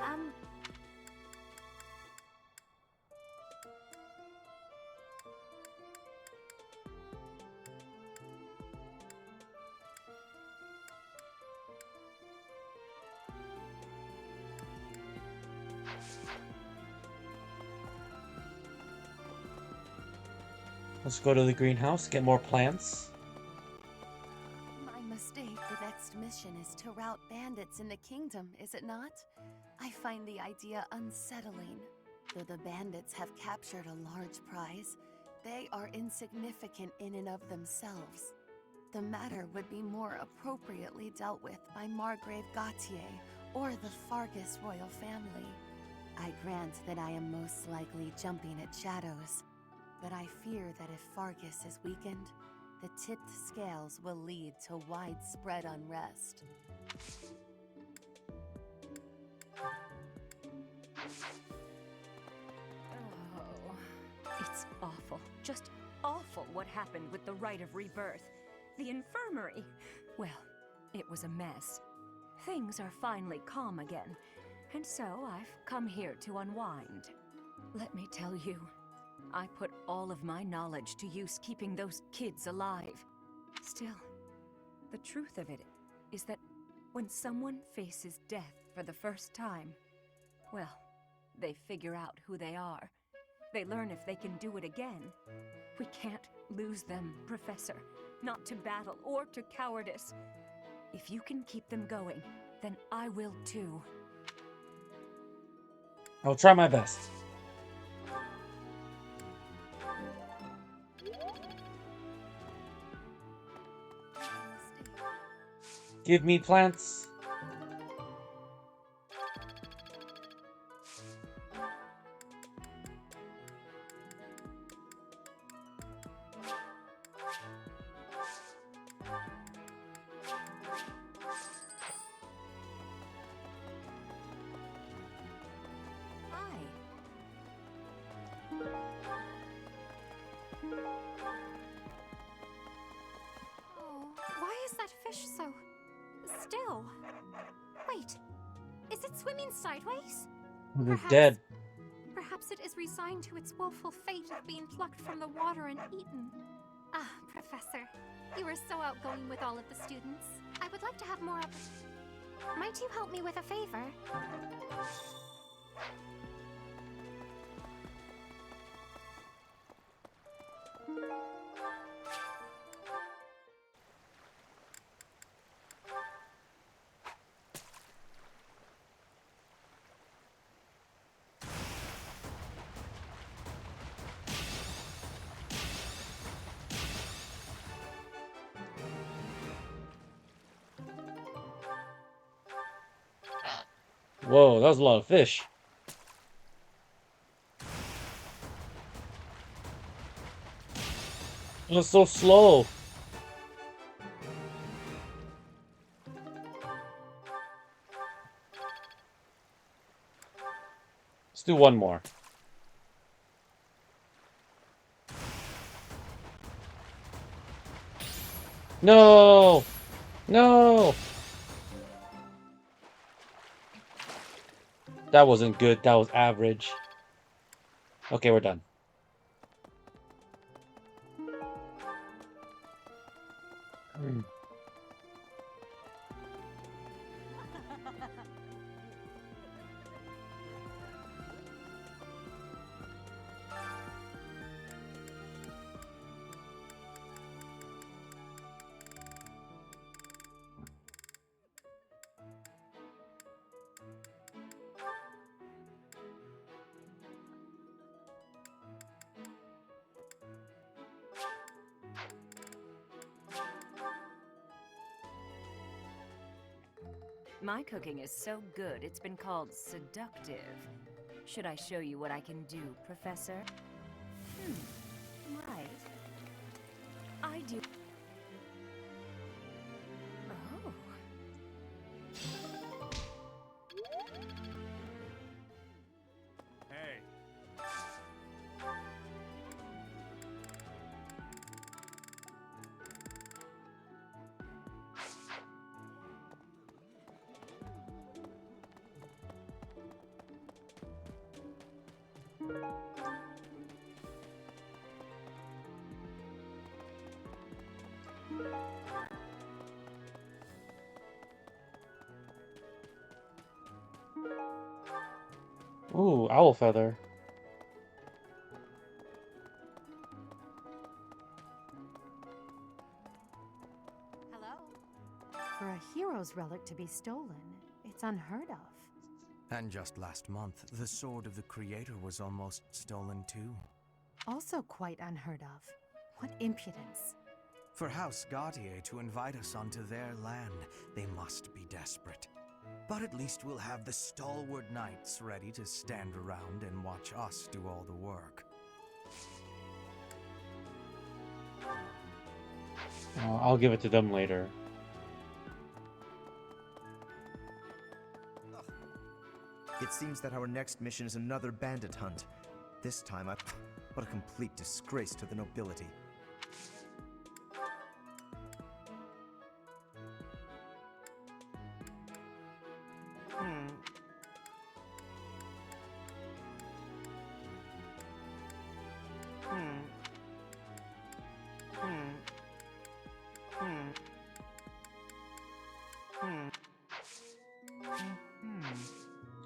Um... Let's go to the greenhouse, get more plants. My mistake. The next mission is to rout bandits in the kingdom, is it not? I find the idea unsettling. Though the bandits have captured a large prize, they are insignificant in and of themselves. The matter would be more appropriately dealt with by Margrave Gautier or the Fargus royal family. I grant that I am most likely jumping at shadows, but I fear that if Fargus is weakened, the tipped scales will lead to widespread unrest. Oh, it's awful. Just awful what happened with the Rite of Rebirth. The infirmary. Well, it was a mess. Things are finally calm again, and so I've come here to unwind. Let me tell you, I put all of my knowledge to use keeping those kids alive. Still, the truth of it is that when someone faces death for the first time, well, they figure out who they are. They learn if they can do it again. We can't lose them, Professor. Not to battle or to cowardice. If you can keep them going, then I will too. I'll try my best. Give me plants. fish so still? Wait, is it swimming sideways? It's dead. Perhaps it is resigned to its woeful fate of being plucked from the water and eaten. Ah, Professor, you are so outgoing with all of the students. I would like to have more of... Might you help me with a favor? Whoa, that was a lot of fish. It was so slow. Let's do one more. No! No! That wasn't good. That was average. Okay, we're done. My cooking is so good, it's been called seductive. Should I show you what I can do, Professor? Right. I do... Oh. Hey. Ooh, owl feather. For a hero's relic to be stolen, it's unheard of. And just last month, the sword of the Creator was almost stolen too. Also quite unheard of. What impudence. For House Gautier to invite us onto their land, they must be desperate. But at least we'll have the stalwart knights ready to stand around and watch us do all the work. I'll give it to them later. It seems that our next mission is another bandit hunt. This time, what a complete disgrace to the nobility.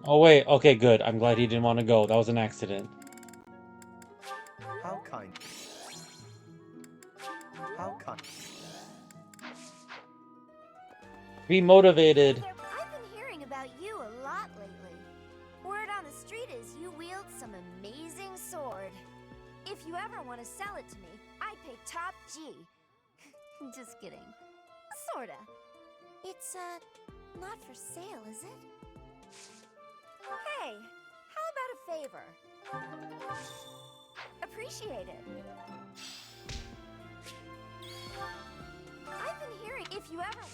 Oh wait, okay, good. I'm glad he didn't want to go. That was an accident. How kind. How kind. Be motivated. I've been hearing about you a lot lately. Word on the street is you wield some amazing sword. If you ever want to sell it to me, I'd pay top G. Just kidding. Sorta. It's, not for sale, is it? Hey, how about a favor? Appreciate it. I've been hearing if you ever...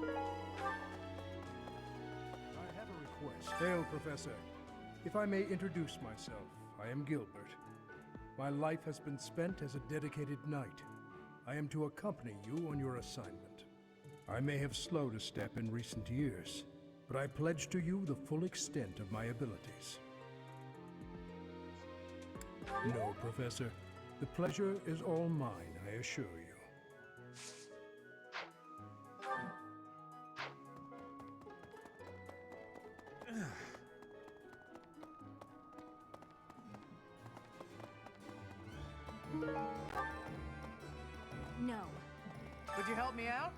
I have a request. Hail, Professor. If I may introduce myself, I am Gilbert. My life has been spent as a dedicated knight. I am to accompany you on your assignment. I may have slowed a step in recent years, but I pledge to you the full extent of my abilities. No, Professor. The pleasure is all mine, I assure you. No. Could you help me out?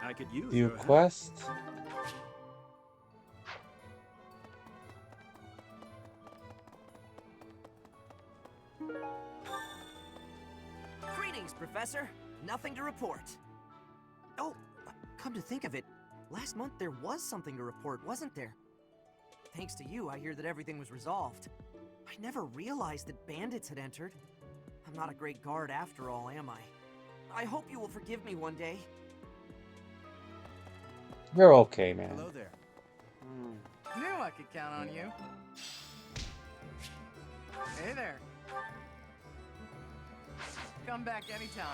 I could use View your help. quest. Greetings, Professor. Nothing to report. Oh, come to think of it, last month there was something to report, wasn't there? Thanks to you, I hear that everything was resolved. I never realized that bandits had entered. I'm not a great guard after all, am I? I hope you will forgive me one day. You're okay, man. Hello there. Knew I could count on you. Hey there. Come back anytime.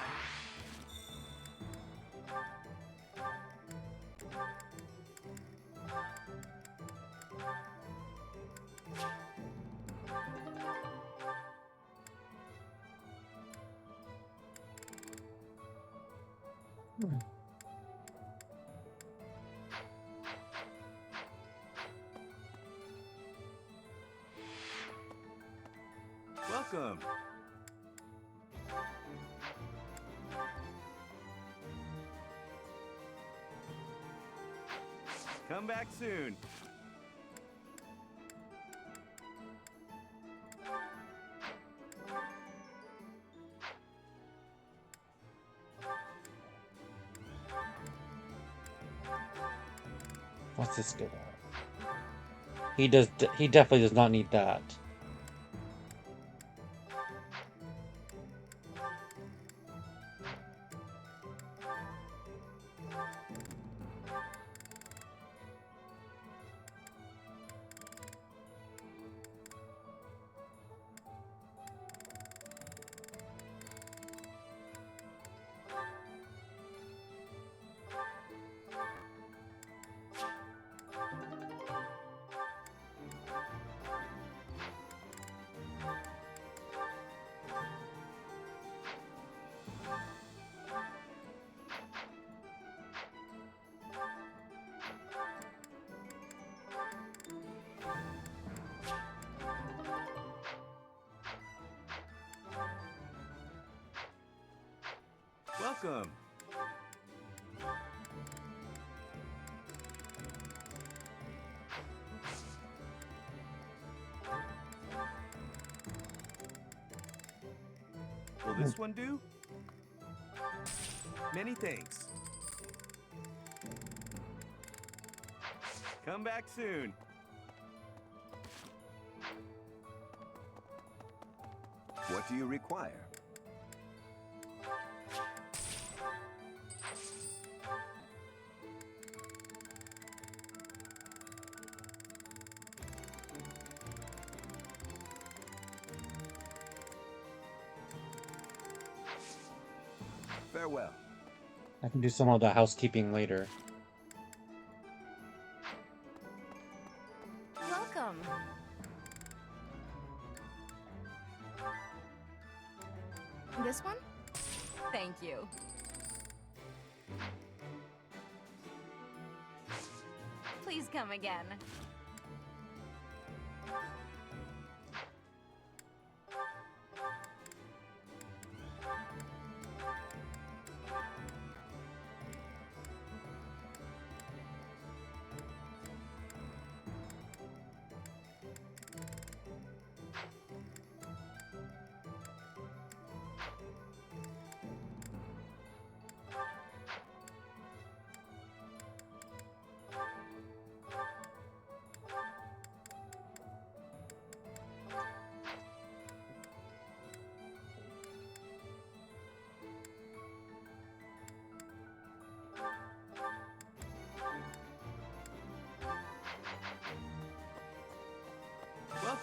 Welcome. Come back soon. What's this good at? He does. He definitely does not need that. Welcome. Will this one do? Many thanks. Come back soon. What do you require? Farewell. I can do some of the housekeeping later. Welcome. This one? Thank you. Please come again.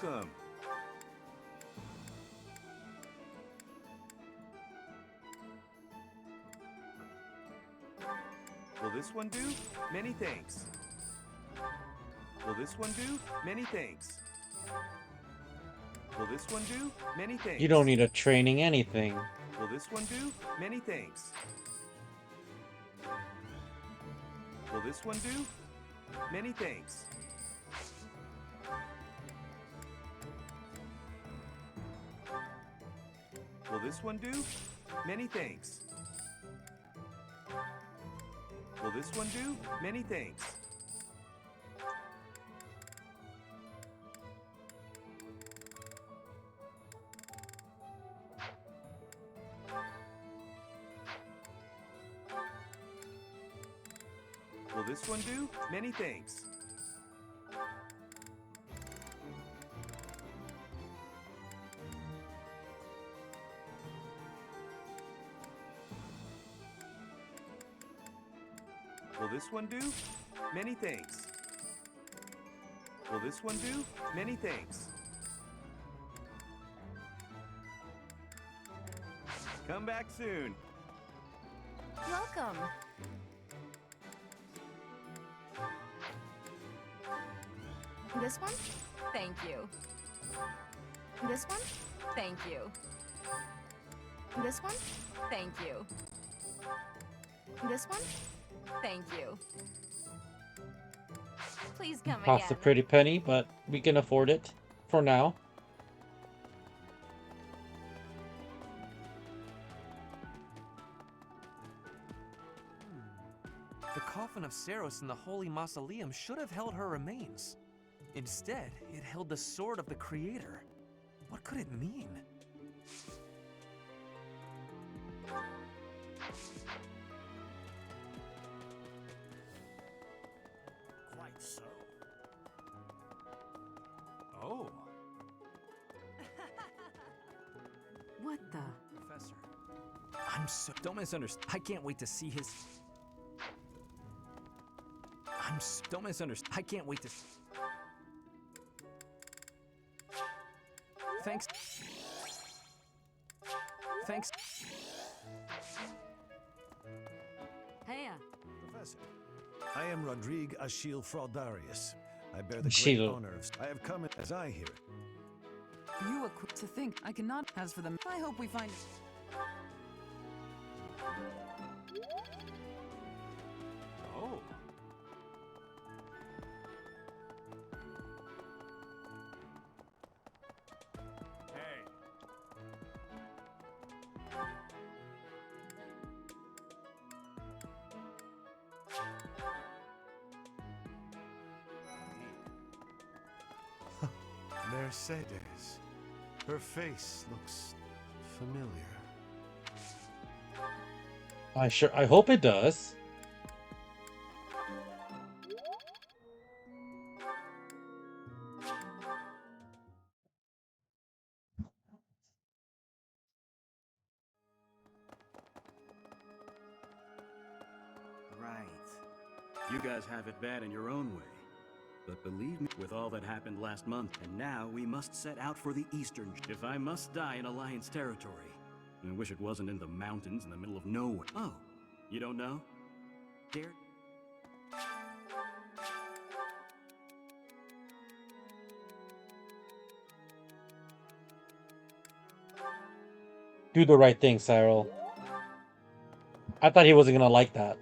welcome. Will this one do? Many thanks. Will this one do? Many thanks. Will this one do? Many thanks. You don't need a training anything. Will this one do? Many thanks. Will this one do? Many thanks. Will this one do? Many thanks. Will this one do? Many thanks. Will this one do? Many thanks. Will this one do? Many thanks. Will this one do? Many thanks. Come back soon. Welcome. This one? Thank you. This one? Thank you. This one? Thank you. This one? Thank you. Please come Costs a again. pretty penny, but we can afford it for now. The coffin of Saros in the Holy Mausoleum should have held her remains. Instead, it held the sword of the Creator. What could it mean? Quite so. Oh. What the? Professor. I'm so... Don't misunderstand. I can't wait to see his... Don't misunderstand. I can't wait to... Thanks. Thanks. Heya. Professor, I am Rodrigue Achille Fraudarius. I bear the great Achille. honor of... I have come as I hear it. You are quick to think. I cannot. As for them, I hope we find. Oh. Hey. Mercedes. Her face looks familiar. I hope it does. Right. You guys have it bad in your own way. But believe me, with all that happened last month, and now we must set out for the eastern. If I must die in Alliance territory, I wish it wasn't in the mountains in the middle of nowhere. Oh, you don't know? Dare? Do the right thing, Cyril. I thought he wasn't gonna like that,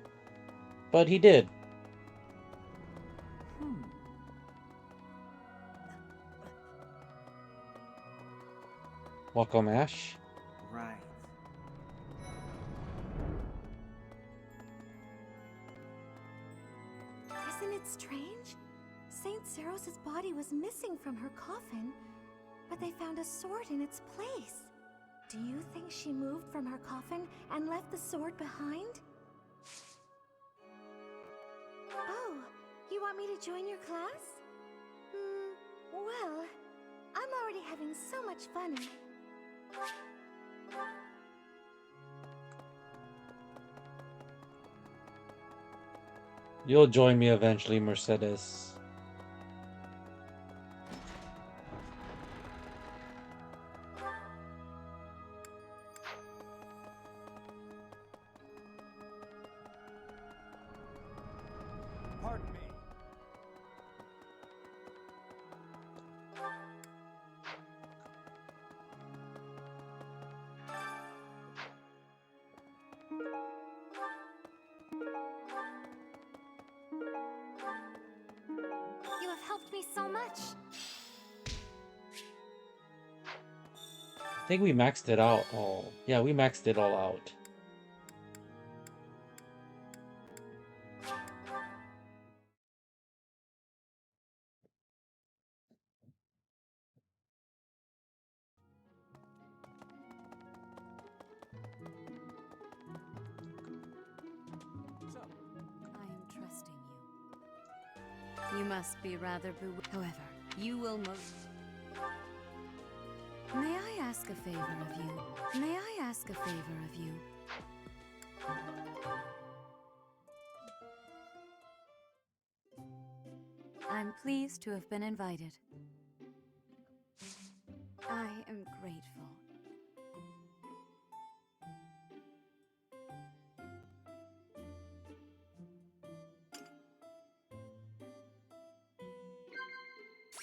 but he did. Welcome, Ash. Right. Isn't it strange? Saint Saros' body was missing from her coffin, but they found a sword in its place. Do you think she moved from her coffin and left the sword behind? Oh, you want me to join your class? Well, I'm already having so much fun. You'll join me eventually, Mercedes. me so much. I think we maxed it out all. Yeah, we maxed it all out. I am trusting you. You must be rather However, you will most... May I ask a favor of you? May I ask a favor of you? I'm pleased to have been invited. I am grateful.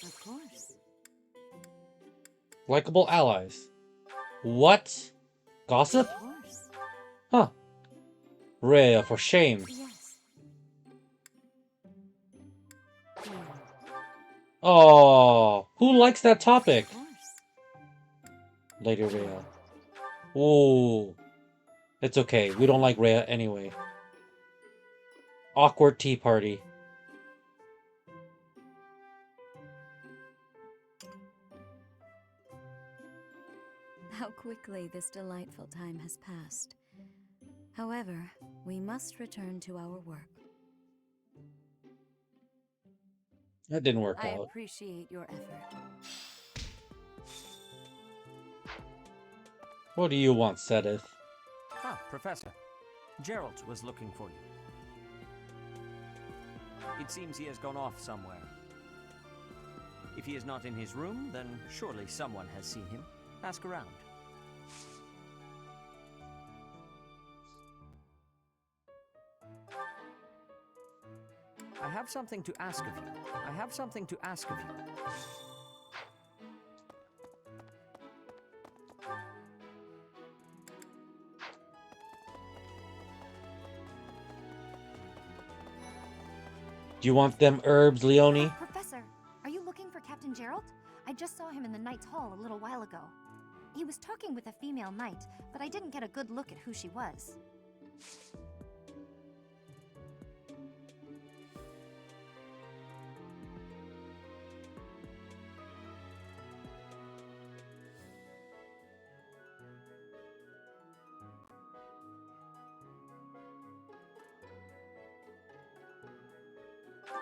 Of course. Likeable allies. What? Gossip? Of course. Huh. Rhea, for shame. Yes. Oh, who likes that topic? Lady Rhea. Ooh. It's okay. We don't like Rhea anyway. Awkward tea party. How quickly this delightful time has passed. However, we must return to our work. That didn't work I out. appreciate your effort. What do you want, Sedith? Ah, Professor. Gerald was looking for you. It seems he has gone off somewhere. If he is not in his room, then surely someone has seen him. Ask around. I have something to ask of you. I have something to ask of you. Do you want them herbs, Leonie? Professor, are you looking for Captain Gerald? I just saw him in the Knight's Hall a little while ago. He was talking with a female knight, but I didn't get a good look at who she was.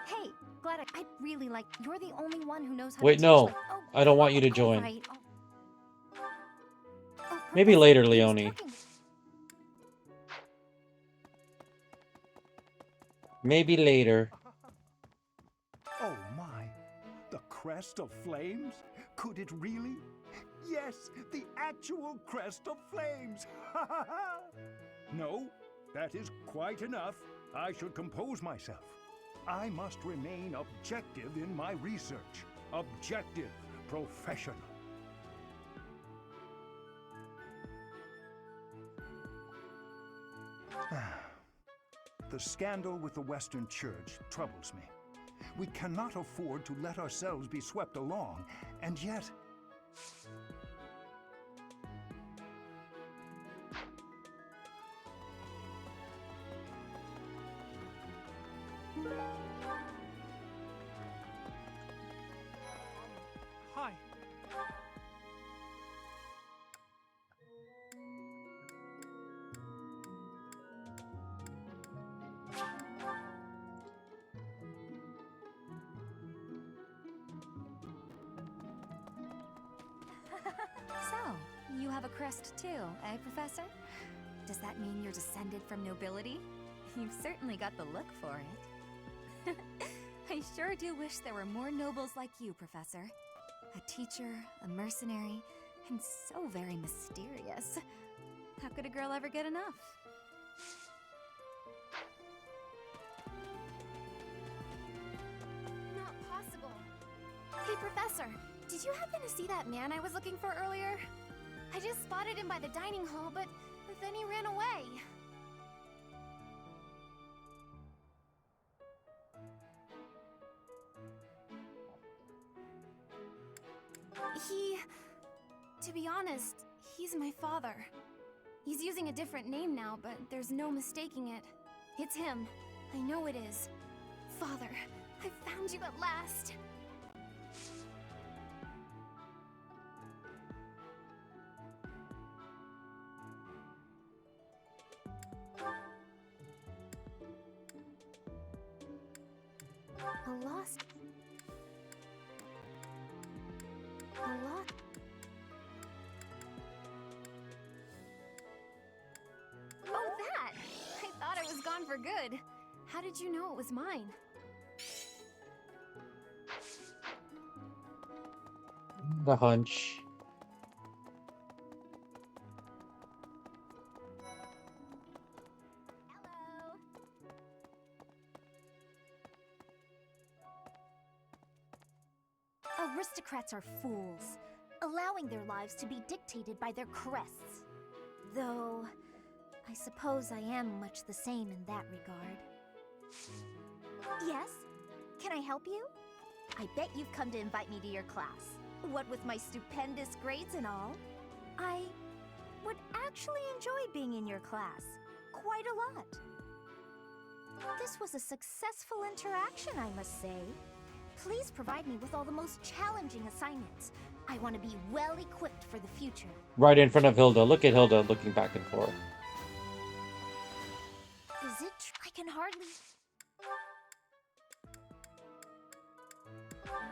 Hey, glad I'd really like. You're the only one who knows how Wait, to no. teach, like, oh, I don't want you to all join. right, Maybe later, Leonie. Maybe later. Oh my! The crest of flames? Could it really? Yes, the actual crest of flames! No, that is quite enough. I should compose myself. I must remain objective in my research. Objective, professional. The scandal with the Western Church troubles me. We cannot afford to let ourselves be swept along, and yet... Hi. So, you have a crest too, eh, Professor? Does that mean you're descended from nobility? You've certainly got the look for it. I sure do wish there were more nobles like you, Professor. A teacher, a mercenary, and so very mysterious. How could a girl ever get enough? Not possible. Hey, Professor, did you happen to see that man I was looking for earlier? I just spotted him by the dining hall, but then he ran away. To be honest, he's my father. He's using a different name now, but there's no mistaking it. It's him. I know it is. Father, I found you at last. A lost... Oh, that! I thought it was gone for good. How did you know it was mine? The hunch. Aristocrats are fools, allowing their lives to be dictated by their crests. Though, I suppose I am much the same in that regard. Yes? Can I help you? I bet you've come to invite me to your class. What with my stupendous grades and all. I would actually enjoy being in your class. Quite a lot. This was a successful interaction, I must say. Please provide me with all the most challenging assignments. I want to be well equipped for the future. Right in front of Hilda. Look at Hilda looking back and forth. Is it I can hardly...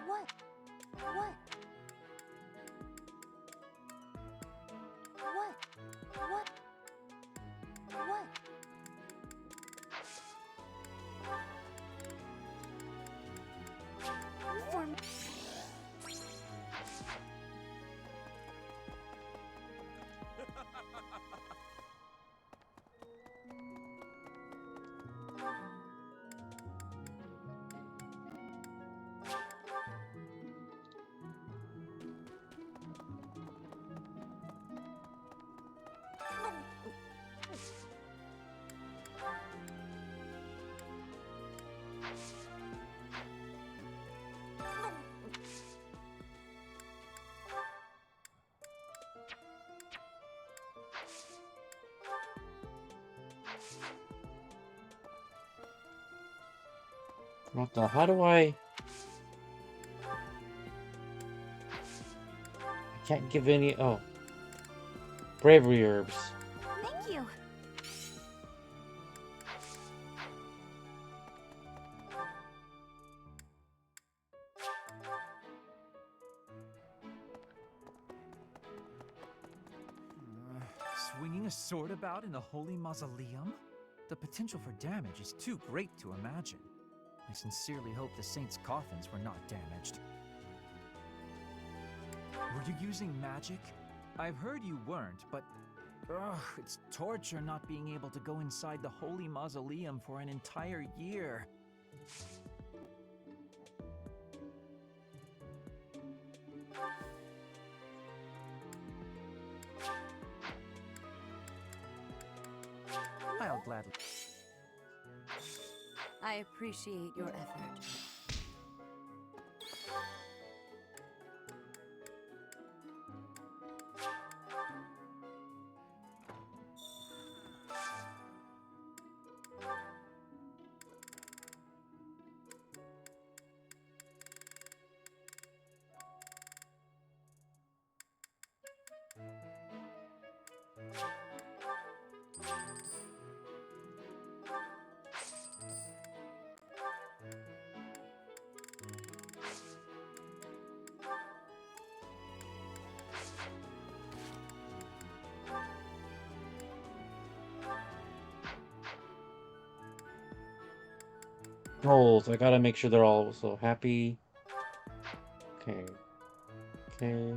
What? What? What? What? For me. What the? How do I can't give any. Oh. Bravery herbs. Thank you. Swinging a sword about in the Holy Mausoleum? The potential for damage is too great to imagine. I sincerely hope the saints' coffins were not damaged. Were you using magic? I've heard you weren't, but... Ugh, it's torture not being able to go inside the Holy Mausoleum for an entire year. I'll gladly... I appreciate your effort. Rolls. I gotta make sure they're all so happy. Okay. Okay.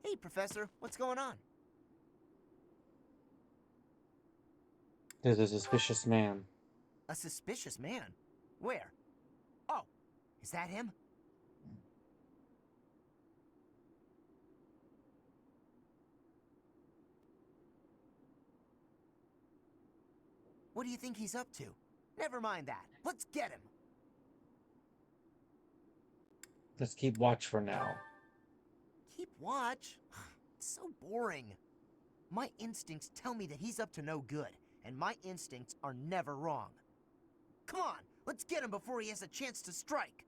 Hey, Professor, what's going on? There's a suspicious man. A suspicious man? Where? Oh, is that him? What do you think he's up to? Never mind that. Let's get him. Let's keep watch for now. Keep watch? It's so boring. My instincts tell me that he's up to no good, and my instincts are never wrong. Come on, let's get him before he has a chance to strike.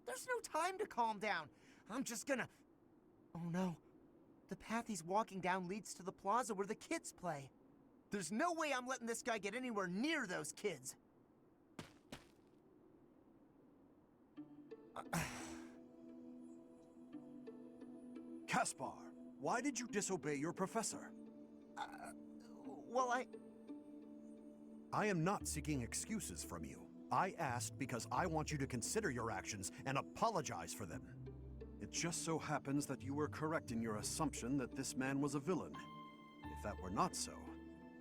There's no time to calm down. I'm just gonna... Oh no. The path he's walking down leads to the plaza where the kids play. There's no way I'm letting this guy get anywhere near those kids. Caspar, why did you disobey your professor? Well, I am not seeking excuses from you. I asked because I want you to consider your actions and apologize for them. It just so happens that you were correct in your assumption that this man was a villain. If that were not so,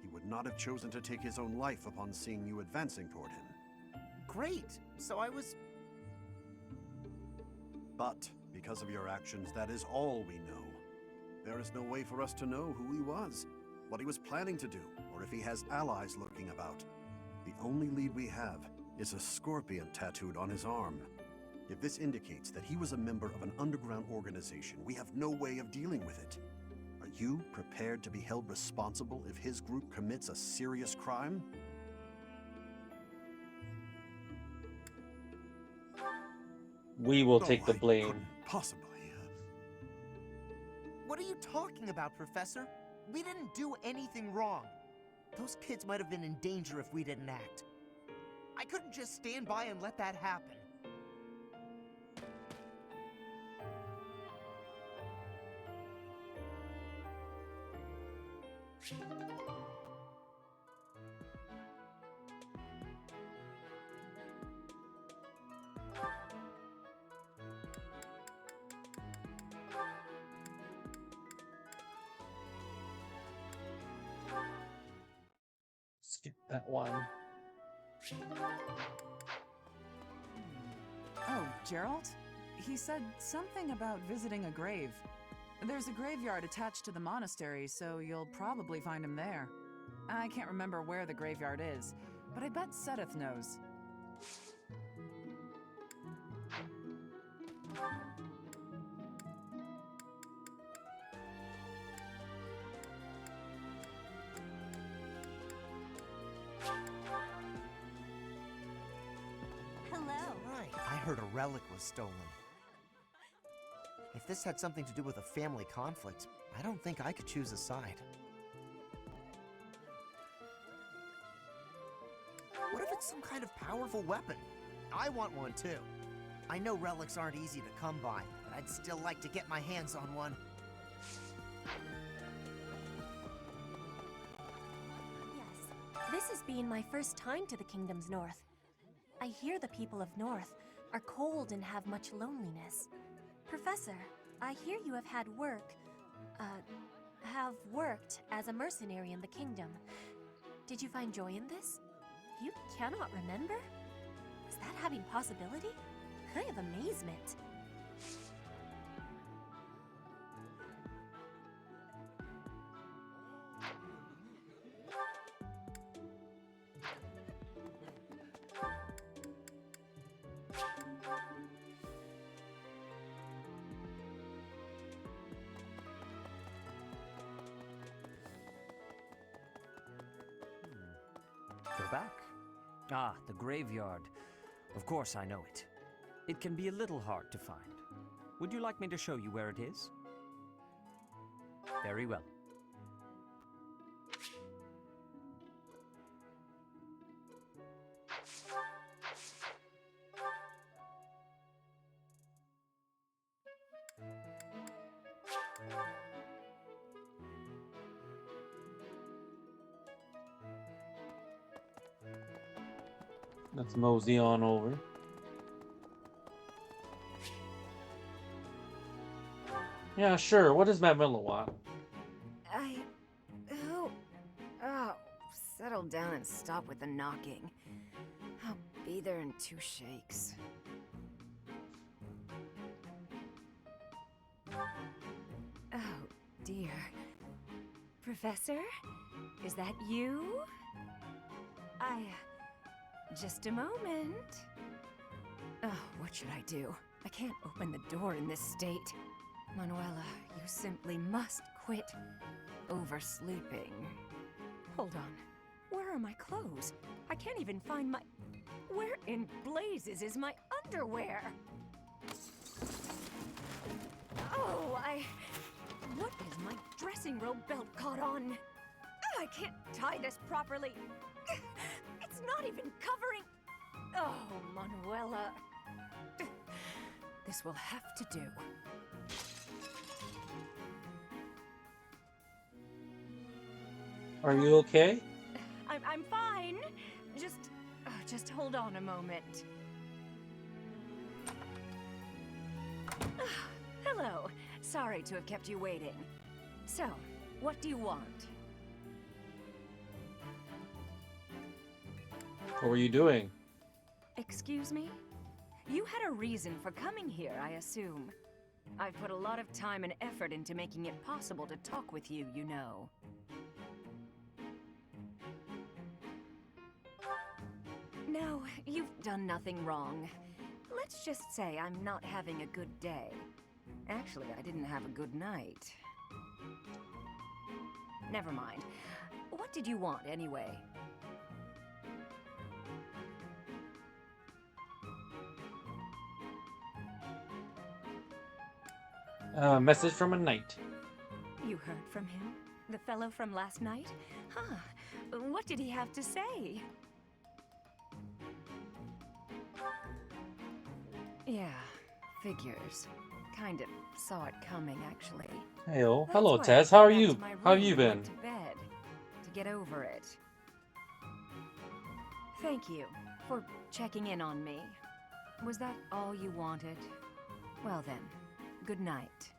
he would not have chosen to take his own life upon seeing you advancing toward him. Great. So I was... But, because of your actions, that is all we know. There is no way for us to know who he was, what he was planning to do, or if he has allies lurking about. The only lead we have is a scorpion tattooed on his arm. If this indicates that he was a member of an underground organization, we have no way of dealing with it. Are you prepared to be held responsible if his group commits a serious crime? We will take the blame. Couldn't possibly. What are you talking about, Professor? We didn't do anything wrong. Those kids might have been in danger if we didn't act. I couldn't just stand by and let that happen. Skip that one. Oh, Gerald? He said something about visiting a grave. There's a graveyard attached to the monastery, so you'll probably find him there. I can't remember where the graveyard is, but I bet Sedith knows. right. I heard a relic was stolen. If this had something to do with a family conflict, I don't think I could choose a side. What if it's some kind of powerful weapon? I want one too. I know relics aren't easy to come by, but I'd still like to get my hands on one. Yes, this has been my first time to the Kingdom's North. I hear the people of North are cold and have much loneliness. Professor, I hear you have worked as a mercenary in the Kingdom. Did you find joy in this? You cannot remember? Is that having possibility? I have amazement. We're back. Ah, the graveyard. Of course I know it. It can be a little hard to find. Would you like me to show you where it is? Very well. Let's mosey on over. Yeah, sure. What does Matt Miller want? Oh, settle down and stop with the knocking. I'll be there in 2 shakes. Oh, dear. Professor? Is that you? Just a moment. Oh, what should I do? I can't open the door in this state. Manuela, you simply must quit oversleeping. Hold on. Where are my clothes? I can't even find my... Where in blazes is my underwear? Oh, What is my dressing robe belt caught on? I can't tie this properly. It's not even covering... Oh, Manuela. This will have to do. Are you okay? I'm fine. Just hold on a moment. Hello. Sorry to have kept you waiting. So, what do you want? What were you doing? Excuse me? You had a reason for coming here, I assume. I've put a lot of time and effort into making it possible to talk with you, you know. No, you've done nothing wrong. Let's just say I'm not having a good day. Actually, I didn't have a good night. Never mind. What did you want, anyway? Message from a knight. You heard from him? The fellow from last night? Huh. What did he have to say? Yeah, figures. Kind of saw it coming, actually. Heyo. That's Hello, why I Tess. How are went back you? to my How have room you and been? went to bed to get over it. Thank you for checking in on me. Was that all you wanted? Well then, good night.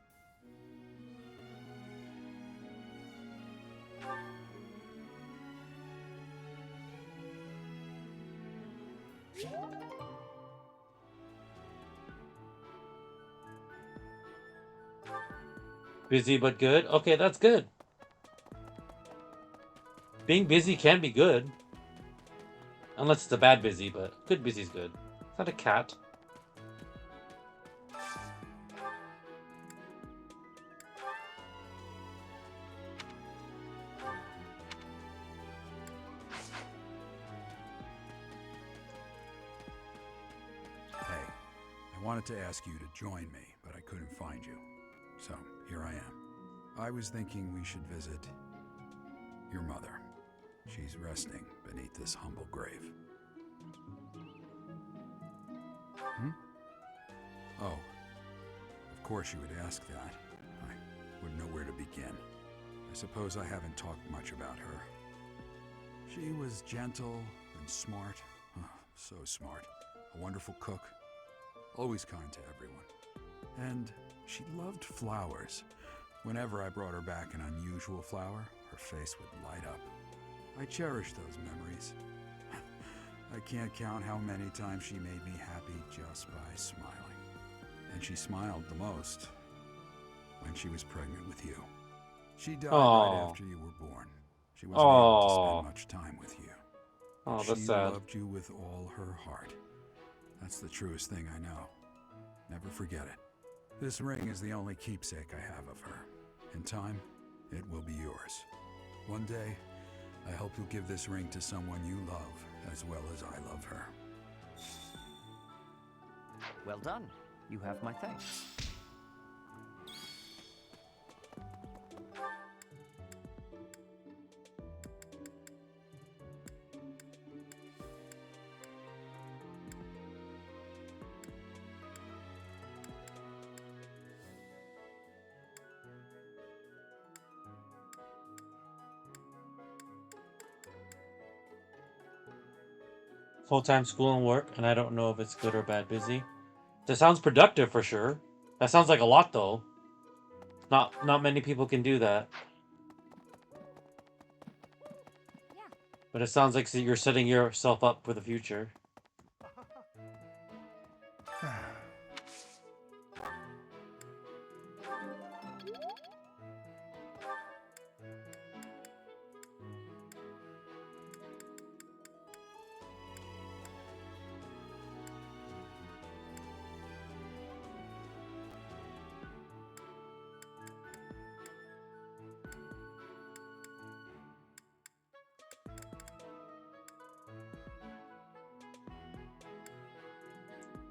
Busy but good? Okay, that's good. Being busy can be good. Unless it's a bad busy, but good busy's good. Is that a cat? Hey, wanted to ask you to join me, but I couldn't find you. So, here I am. I was thinking we should visit your mother. She's resting beneath this humble grave. Oh, of course you would ask that. I wouldn't know where to begin. I suppose I haven't talked much about her. She was gentle and smart. Oh, so smart. A wonderful cook. Always kind to everyone. And she loved flowers. Whenever I brought her back an unusual flower, her face would light up. I cherish those memories. I can't count how many times she made me happy just by smiling. And she smiled the most when she was pregnant with you. She died right after you were born. She wasn't able to spend much time with you. Oh, But that's she sad. loved you with all her heart. That's the truest thing I know. Never forget it. This ring is the only keepsake I have of her. In time, it will be yours. One day, I hope you'll give this ring to someone you love as well as I love her. Well done. You have my thanks. Full-time school and work, and I don't know if it's good or bad busy. That sounds productive for sure. That sounds like a lot though. Not many people can do that. But it sounds like you're setting yourself up for the future.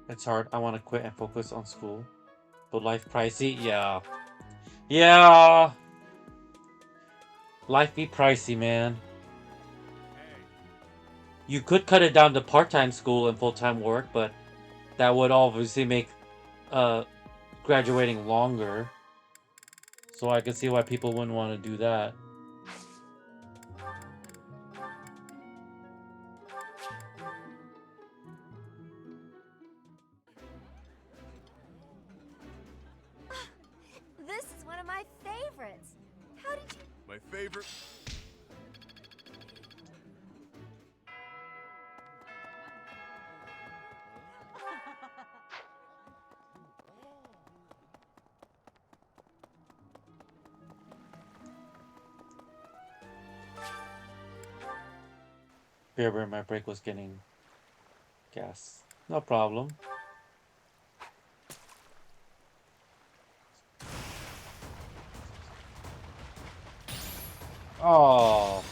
It's hard. I want to quit and focus on school. But life pricey? Yeah. Yeah. Life be pricey, man. You could cut it down to part-time school and full-time work, but that would obviously make graduating longer. So I can see why people wouldn't want to do that. This is one of my favorites. How did you... My favorite. Here, my brake was getting gas. No problem. Oh.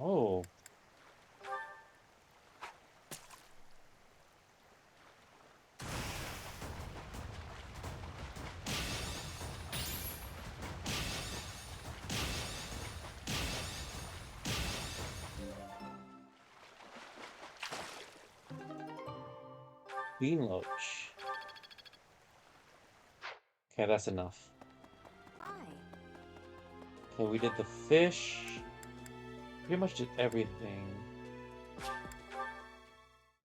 Oh. Bean loach. Okay, that's enough. Okay, we did the fish. Pretty much did everything.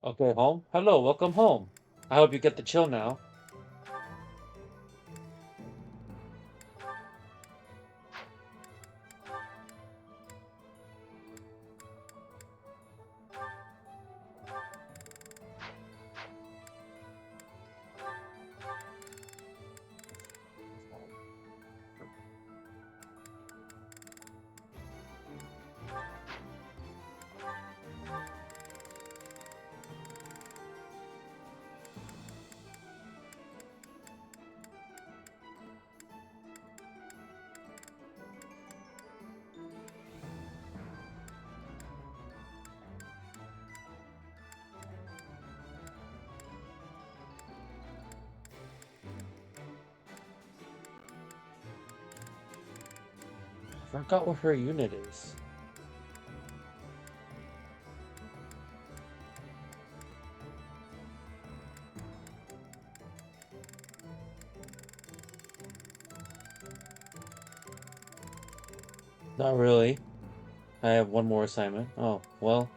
Okay, home. Hello, welcome home. I hope you get the chill now. forgot what her unit is. Not really. I have one more assignment. Oh, well.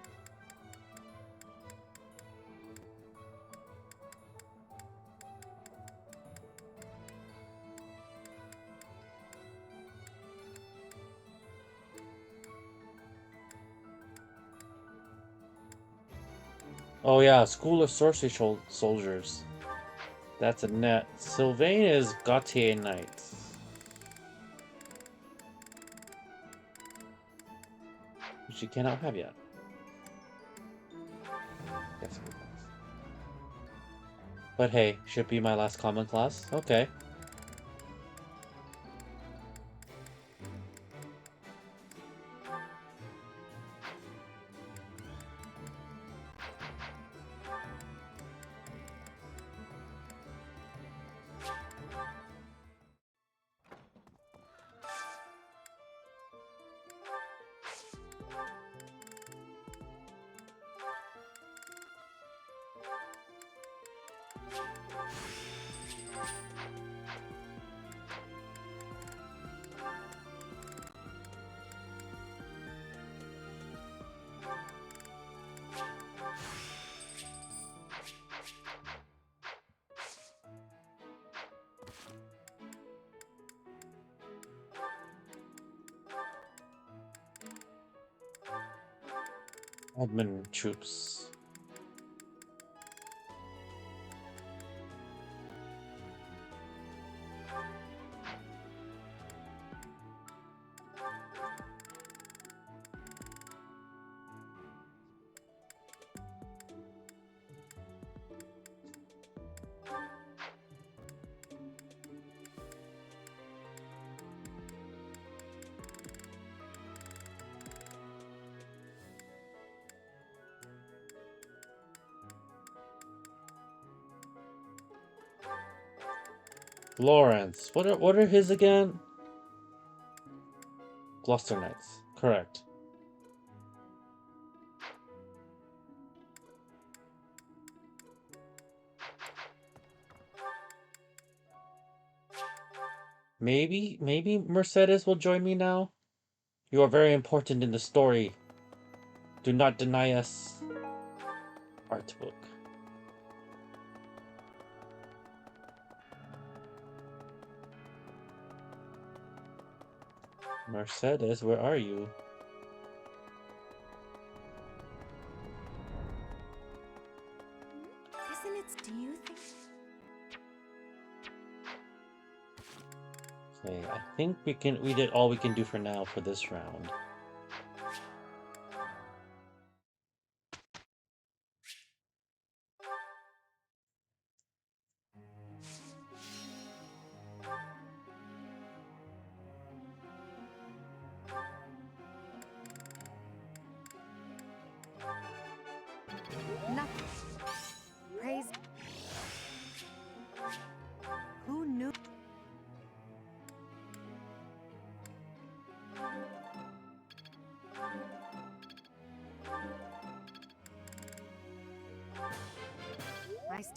Oh yeah, School of Sorcery Soldiers. That's a net. Sylvain is Gautier Knights. Which you cannot have yet. Yes, it was. But hey, should be my last common class? Okay. Admin troops. Lawrence. What are his again? Gloucester Knights. Correct. Maybe Mercedes will join me now? You are very important in the story. Do not deny us. Art book. Mercedes, where are you? Isn't it? Do you think? Okay, I think we did all we can do for now for this round. Nothing. Praise. Who knew? Nice.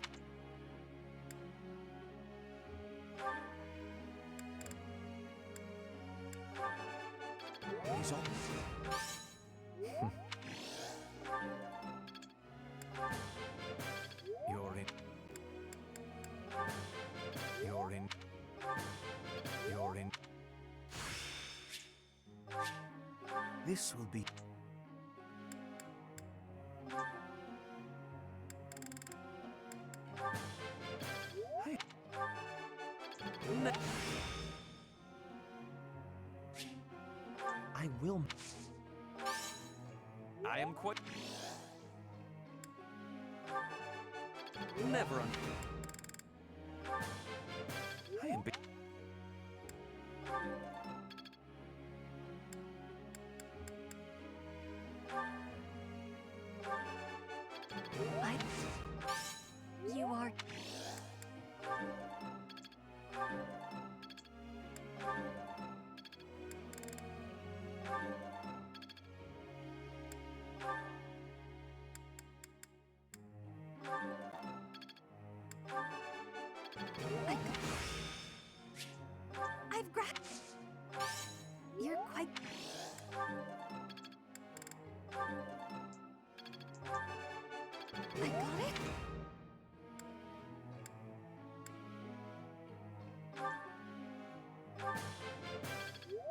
He's on. You're in. You're in. You're in. This will be. Hey. I will. I am quite. Never un. I am. You are.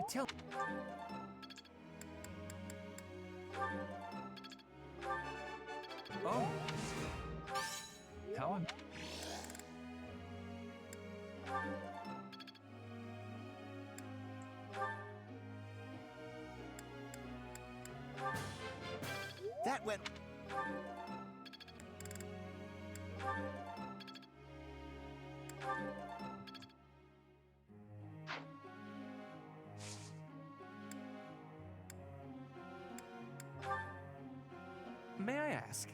Tell. Oh. How am... That went... May I ask?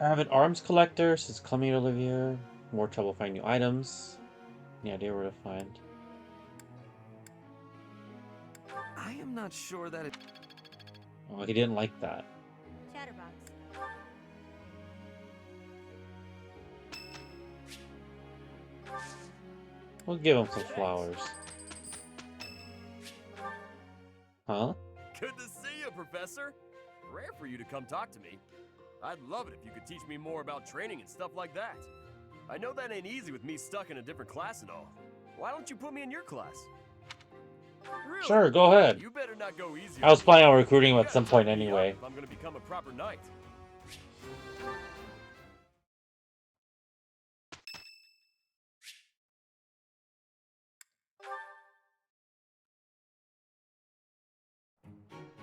Avid arms collector, says Clemmy Olivier. More trouble finding new items. Any idea where to find? I am not sure that it... Oh, he didn't like that. Chatterbox. We'll give him some flowers. Huh? Good to see you, Professor. Rare for you to come talk to me. I'd love it if you could teach me more about training and stuff like that. I know that ain't easy with me stuck in a different class and all. Why don't you put me in your class? Really? Sure, go ahead. You better not go easy I was on me. planning on recruiting him You at some gotta point back me up anyway. if I'm gonna become a proper knight.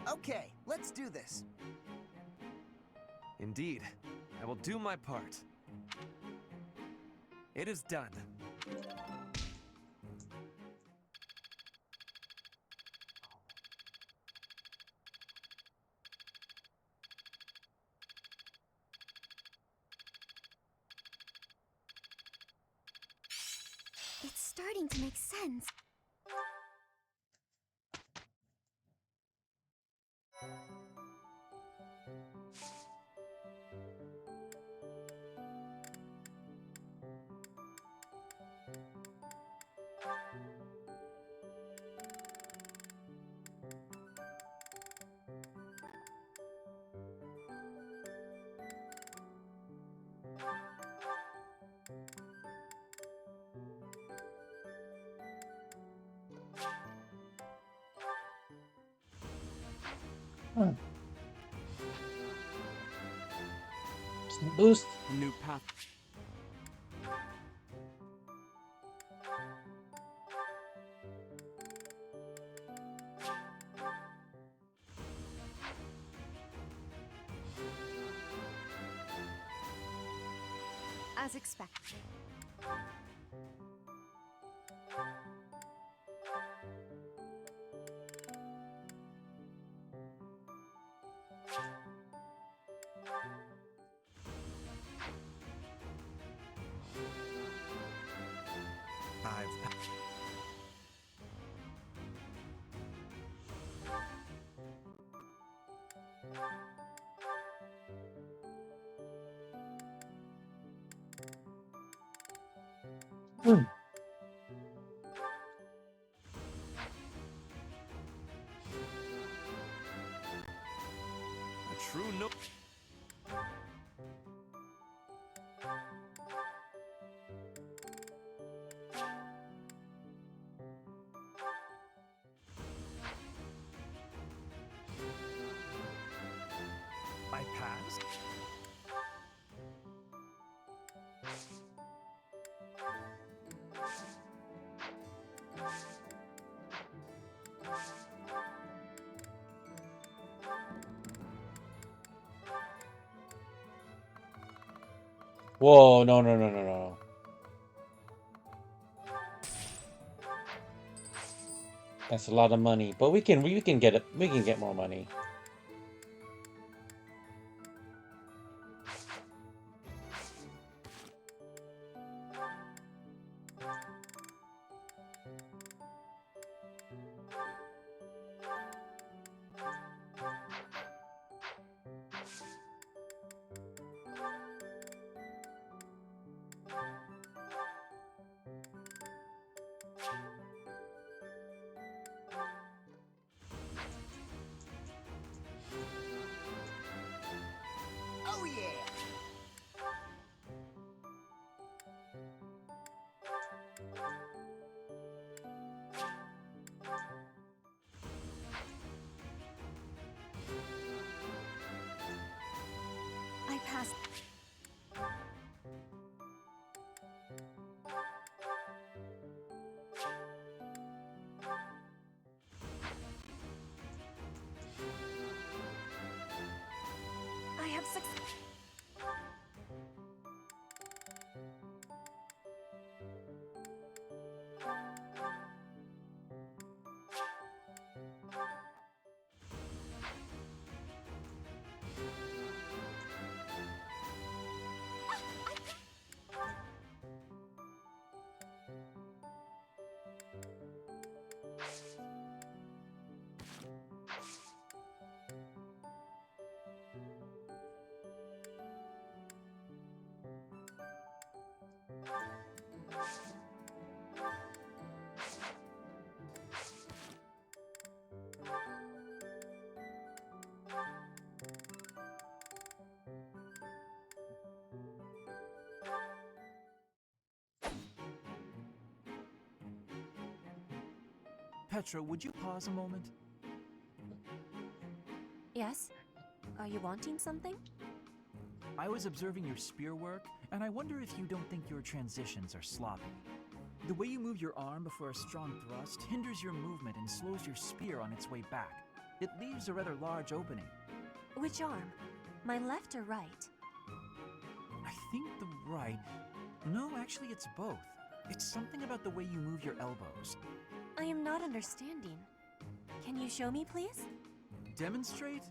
Okay, let's do this. Indeed, I will do my part. It is done. It's starting to make sense. Some boost. New path. As expected. A true no... I passed? Whoa, no, no, no, no, no. That's a lot of money, but we can get it. We can get more money. last. I have success. Petra, would you pause a moment? Yes? Are you wanting something? I was observing your spear work, and I wonder if you don't think your transitions are sloppy. The way you move your arm before a strong thrust hinders your movement and slows your spear on its way back. It leaves a rather large opening. Which arm? My left or right? I think the right... No, actually it's both. It's something about the way you move your elbows. I am not understanding. Can you show me, please? Demonstrate?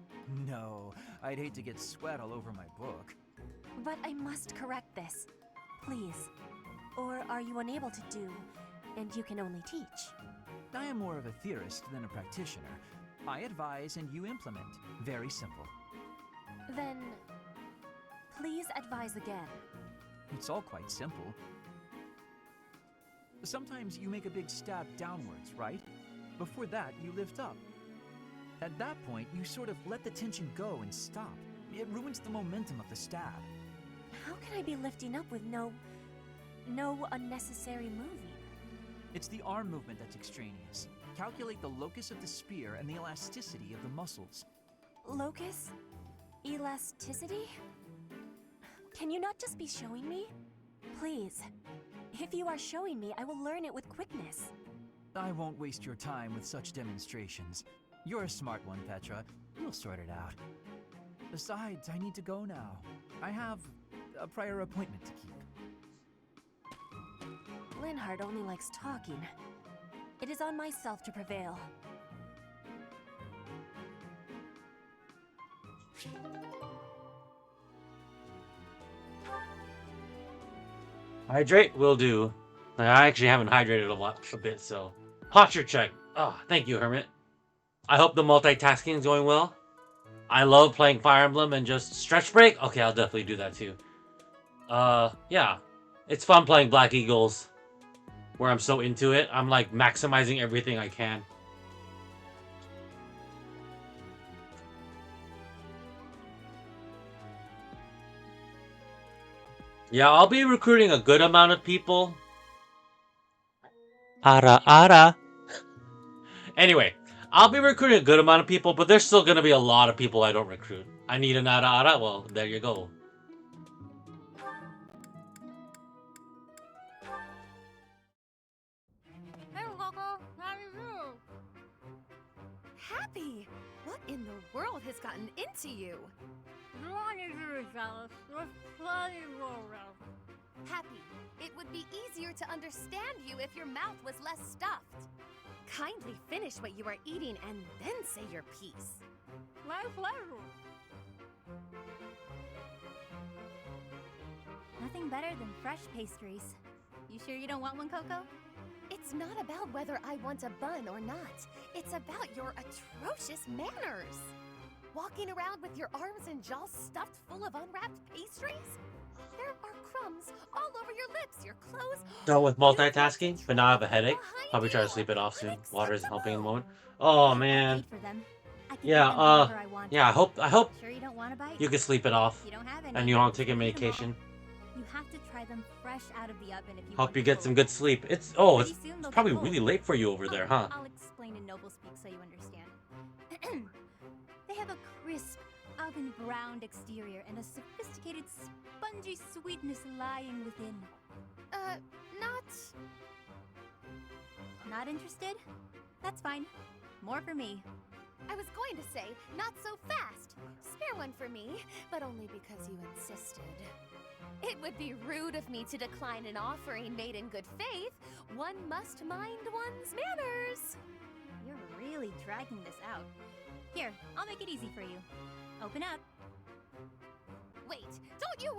No, I'd hate to get sweat all over my book. But I must correct this. Please. Or are you unable to do, and you can only teach? I am more of a theorist than a practitioner. I advise and you implement. Very simple. Then, please advise again. It's all quite simple. Sometimes you make a big stab downwards, right? Before that, you lift up. At that point, you sort of let the tension go and stop. It ruins the momentum of the stab. How can I be lifting up with no unnecessary moving? It's the arm movement that's extraneous. Calculate the locus of the spear and the elasticity of the muscles. Locus? Elasticity? Can you not just be showing me? Please. If you are showing me, I will learn it with quickness. I won't waste your time with such demonstrations. You're a smart one, Petra. You'll sort it out. Besides, I need to go now. I have a prior appointment to keep. Linhardt only likes talking. It is on myself to prevail. Hydrate will do. I actually haven't hydrated a bit, so posture check. Oh, thank you, Hermit. I hope the multitasking is going well. I love playing Fire Emblem and just stretch break. Okay, I'll definitely do that too. Yeah, it's fun playing Black Eagles, where I'm so into it. I'm like maximizing everything I can. Yeah, I'll be recruiting a good amount of people. Ara. Anyway, I'll be recruiting a good amount of people, but there's still going to be a lot of people I don't recruit. I need an ara. Well, there you go. Hey, Coco, how do you do? Happy? What in the world has gotten into you? Don't need to be jealous. There's plenty to go around. Happy, it would be easier to understand you if your mouth was less stuffed. Kindly finish what you are eating and then say your piece. My pleasure. Nothing better than fresh pastries. You sure you don't want one, Coco? It's not about whether I want a bun or not. It's about your atrocious manners. Walking around with your arms and jaws stuffed full of unwrapped pastries? There are crumbs all over your lips, your clothes. Done with multitasking, but now I have a headache. Probably try to sleep it off soon. Water isn't helping in the moment. Oh man. Yeah, yeah, I hope Sure you don't want a bite? you can sleep it off. You don't have any. And you don't take a medication. You have to try them fresh out of the oven if you Hope want you to get cook. some good sleep. It's it's Pretty soon they'll probably get really cold. late for you over there, huh? I'll explain in noble speak so you understand. They have a crisp golden-browned exterior and a sophisticated, spongy sweetness lying within. Not interested? That's fine. More for me. I was going to say, not so fast. Spare one for me, but only because you insisted. It would be rude of me to decline an offering made in good faith. One must mind one's manners. You're really dragging this out. Here, I'll make it easy for you. Open up. Wait, don't you...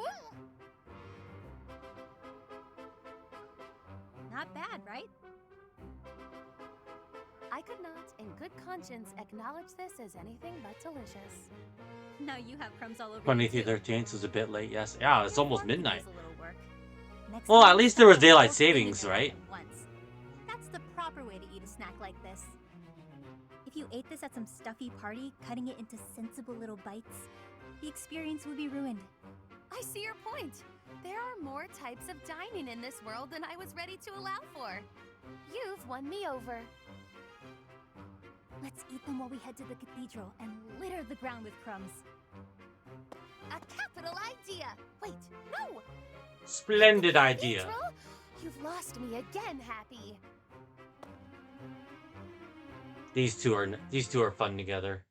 Not bad, right? I could not, in good conscience, acknowledge this as anything but delicious. Now you have crumbs all over. 23/13 was a bit late. Yes. Yeah, it's almost midnight. Next Well, time, at least there was settle daylight both things savings, at right? once. That's the proper way to eat a snack like this. If you ate this at some stuffy party, cutting it into sensible little bites, the experience would be ruined. I see your point. There are more types of dining in this world than I was ready to allow for. You've won me over. Let's eat them while we head to the cathedral and litter the ground with crumbs. A capital idea! Wait, no! Splendid idea. Cathedral? You've lost me again, Happy. These two are fun together.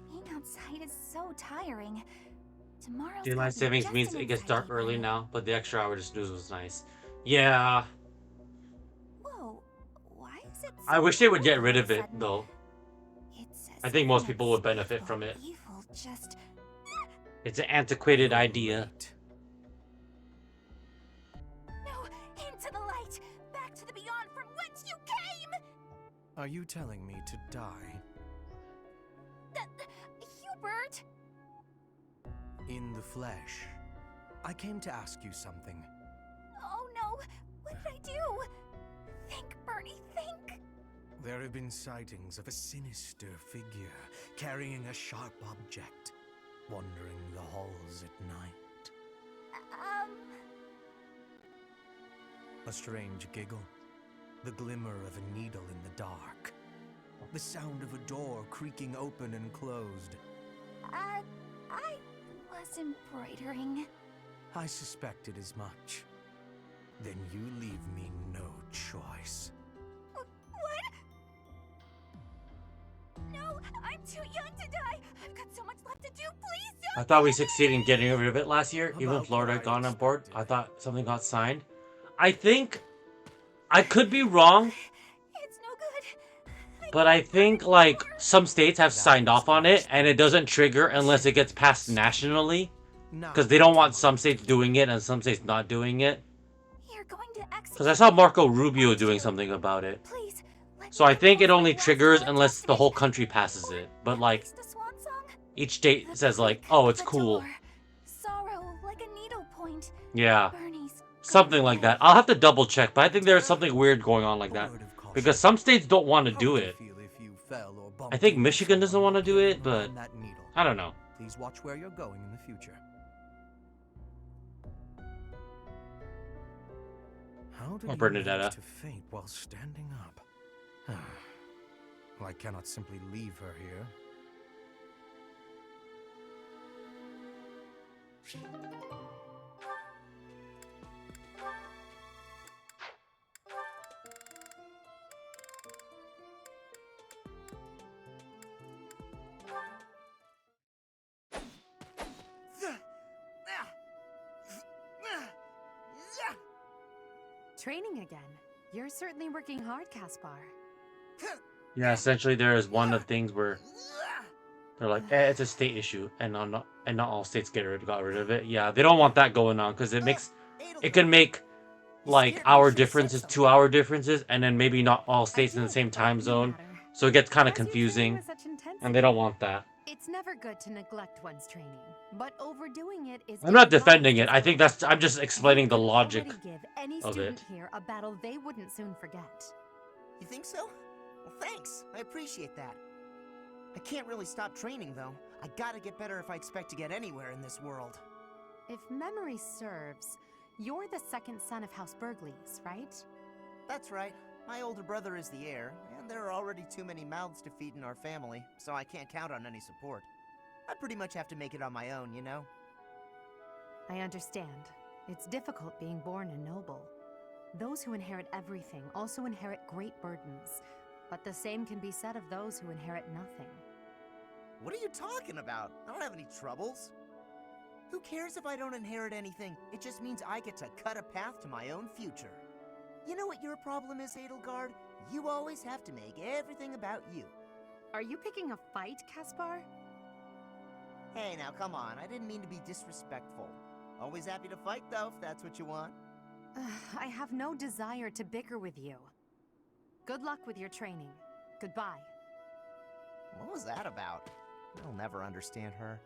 Being outside is so tiring. Tomorrow's Daylight gonna be savings just means an it gets dark anxiety early bunny. now, but the extra hour to snooze was nice. Yeah. Whoa, why is it I so wish they would get cold rid all of a it, sudden? though. It's as I think if most an people would benefit unspeakable from it. evil just... It's an antiquated idea. No, into the light! Back to the beyond from whence you came! Are you telling me to die? Hubert! In the flesh. I came to ask you something. Oh no, what did I do? Think, Bernie, think! There have been sightings of a sinister figure carrying a sharp object, wandering the halls at night. A strange giggle, the glimmer of a needle in the dark, the sound of a door creaking open and closed. I was embroidering. I suspected as much. Then you leave me no choice. What? No, I'm too young to die. I've got so much left to do. Please don't. I thought we succeeded in getting rid of it last year. Even About Florida what had I gone on board. I thought something got signed. I think... I could be wrong, It's no good. but I think, like, some states have signed off on it, and it doesn't trigger unless it gets passed nationally. Because they don't want some states doing it and some states not doing it. You're going to execute. Because I saw Marco Rubio doing something about it. Please. So I think it only triggers unless the whole country passes it. But, like, The swan song. each state says, like, oh, it's cool. Sorrow like a needle point. Yeah. Bernie's Something like that. I'll have to double check, but I think there's something weird going on like that. Because some states don't want to do it. I think Michigan doesn't want to do it, but I don't know. Please watch where you're going in the future. How did Or you Bernadetta. manage to faint while standing up? Well, I cannot simply leave her here. Training again. You're certainly working hard, Caspar. Yeah, essentially there is one of the things where they're like, it's a state issue, and not all states got rid of it. Yeah, they don't want that going on because it can make like hour differences, 2 hour differences, and then maybe not all states in the same time zone, so it gets kind of confusing, and they don't want that. It's never good to neglect one's training, but overdoing it is. I'm not defending it. I think I'm just explaining the logic Give any of student it. here a battle they wouldn't soon forget. You think so? Well, thanks. I appreciate that. I can't really stop training, though. I gotta get better if I expect to get anywhere in this world. If memory serves, You're the second son of House Burgleys, right? That's right. My older brother is the heir, and there are already too many mouths to feed in our family, so I can't count on any support. I pretty much have to make it on my own, you know? I understand. It's difficult being born a noble. Those who inherit everything also inherit great burdens, but the same can be said of those who inherit nothing. What are you talking about? I don't have any troubles. Who cares if I don't inherit anything? It just means I get to cut a path to my own future. You know what your problem is, Edelgard? You always have to make everything about you. Are you picking a fight, Caspar? Hey, now come on. I didn't mean to be disrespectful. Always happy to fight, though, if that's what you want. I have no desire to bicker with you. Good luck with your training. Goodbye. What was that about? I'll never understand her.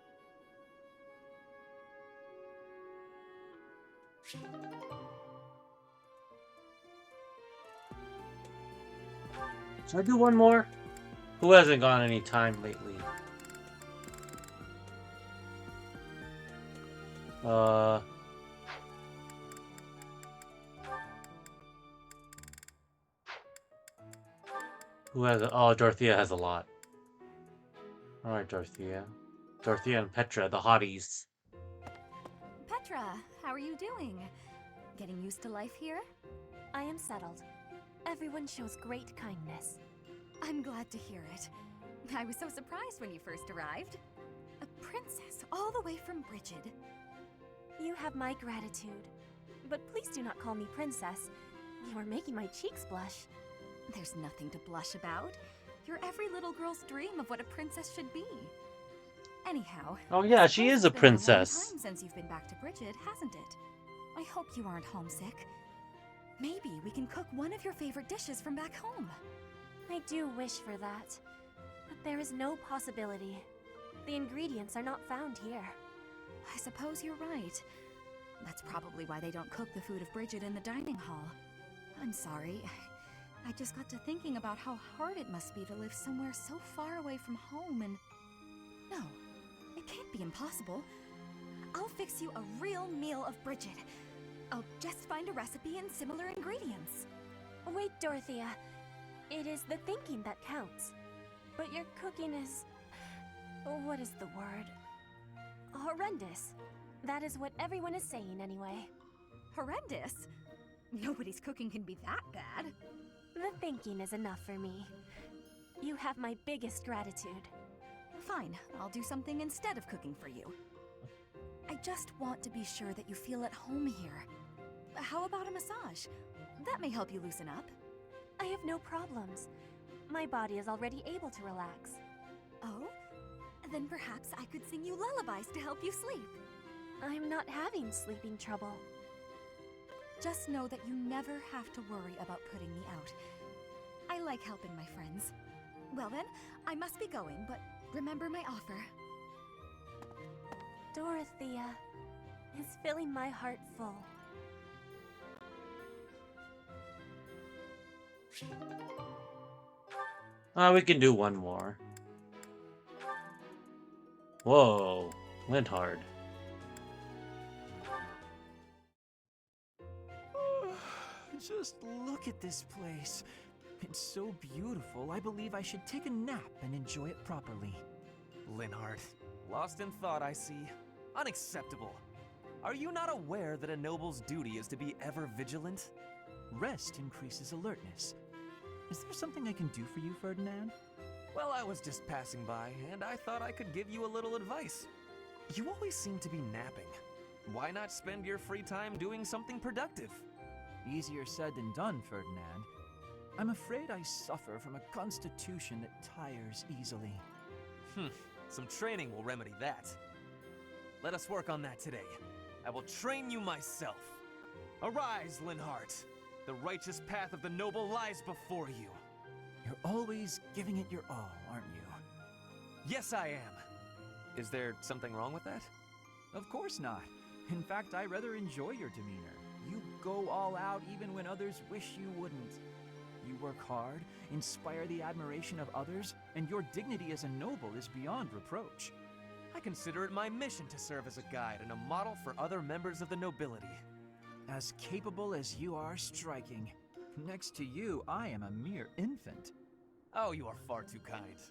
Should I do one more? Who hasn't gone any time lately? Who has a... Oh, Dorothea has a lot. Alright, Dorothea. Dorothea and Petra, the hotties. Petra, how are you doing? Getting used to life here? I am settled. Everyone shows great kindness. I'm glad to hear it. I was so surprised when you first arrived. A princess all the way from Brigid. You have my gratitude. But please do not call me princess. You are making my cheeks blush. There's nothing to blush about. You're every little girl's dream of what a princess should be. Anyhow. Oh yeah, she is a princess. It's been a long time since you've been back to Brigid, hasn't it? I hope you aren't homesick. Maybe we can cook one of your favorite dishes from back home. I do wish for that. But there is no possibility. The ingredients are not found here. I suppose you're right. That's probably why they don't cook the food of Brigid in the dining hall. I'm sorry. I just got to thinking about how hard it must be to live somewhere so far away from home and... No, it can't be impossible. I'll fix you a real meal of Brigid. I'll just find a recipe and similar ingredients. Wait, Dorothea. It is the thinking that counts. But your cooking is... What is the word? Horrendous. That is what everyone is saying anyway. Horrendous? Nobody's cooking can be that bad. The thinking is enough for me. You have my biggest gratitude. Fine, I'll do something instead of cooking for you. I just want to be sure that you feel at home here. How about a massage? That may help you loosen up. I have no problems. My body is already able to relax. Oh? Then perhaps I could sing you lullabies to help you sleep. I'm not having sleeping trouble. Just know that you never have to worry about putting me out. I like helping my friends. Well then, I must be going, but remember my offer. Dorothea is filling my heart full. We can do one more. Whoa, Linhard. Just look at this place. It's so beautiful, I believe I should take a nap and enjoy it properly. Linhard, lost in thought, I see. Unacceptable. Are you not aware that a noble's duty is to be ever vigilant? Rest increases alertness. Is there something I can do for you, Ferdinand? Well, I was just passing by, and I thought I could give you a little advice. You always seem to be napping. Why not spend your free time doing something productive? Easier said than done, Ferdinand. I'm afraid I suffer from a constitution that tires easily. Some training will remedy that. Let us work on that today. I will train you myself. Arise, Linhart. The righteous path of the noble lies before you. You're always giving it your all, aren't you? Yes, I am. Is there something wrong with that? Of course not. In fact, I rather enjoy your demeanor. You go all out even when others wish you wouldn't. You work hard, inspire the admiration of others, and your dignity as a noble is beyond reproach. I consider it my mission to serve as a guide and a model for other members of the nobility. As capable as you are striking. Next to you, I am a mere infant. Oh, you are far too kind.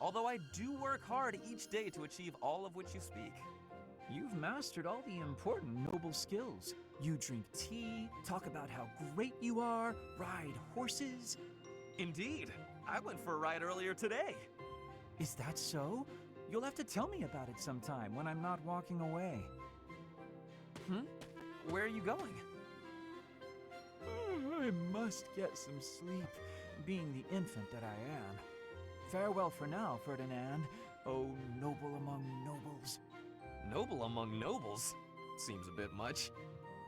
Although I do work hard each day to achieve all of which you speak. You've mastered all the important noble skills. You drink tea, talk about how great you are, ride horses. Indeed. I went for a ride earlier today. Is that so? You'll have to tell me about it sometime when I'm not walking away. Where are you going? I must get some sleep, being the infant that I am. Farewell for now, Ferdinand, oh noble among nobles. Noble among nobles? Seems a bit much.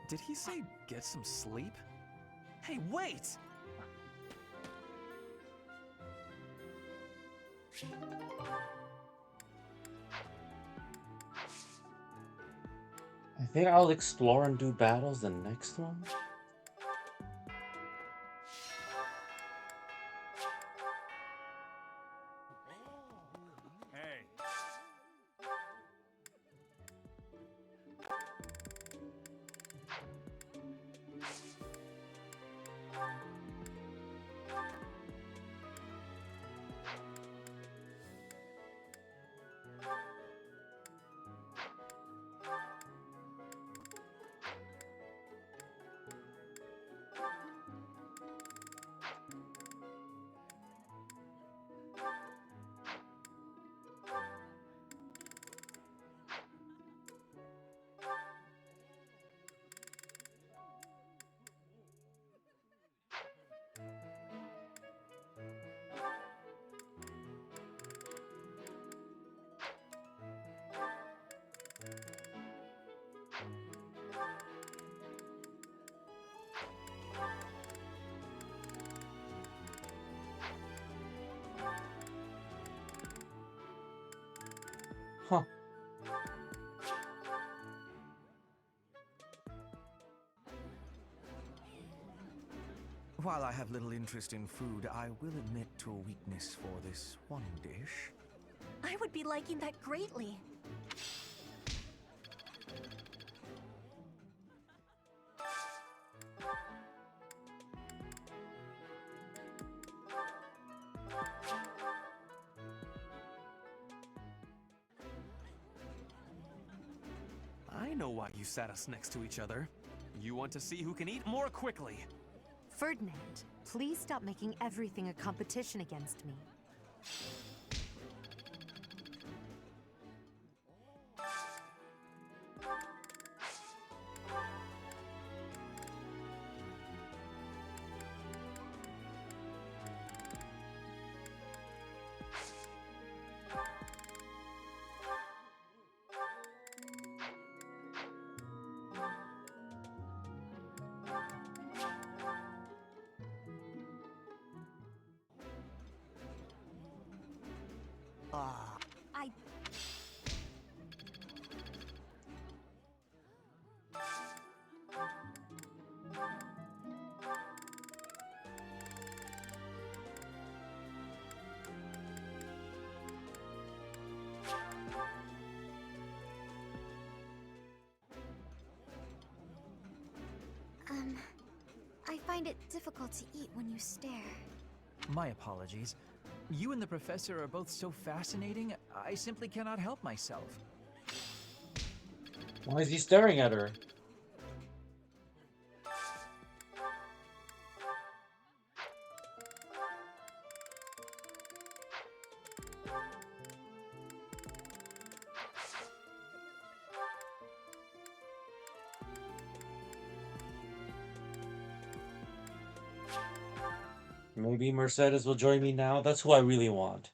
Did he say get some sleep? Hey, wait! I think I'll explore and do battles the next one. Hey. Huh. While I have little interest in food, I will admit to a weakness for this one dish. I would be liking that greatly. I know why you sat us next to each other. You want to see who can eat more quickly. Ferdinand, please stop making everything a competition against me. I find it difficult to eat when you stare. My apologies. You and the professor are both so fascinating, I simply cannot help myself. Why is he staring at her? Maybe Mercedes will join me now. That's who I really want.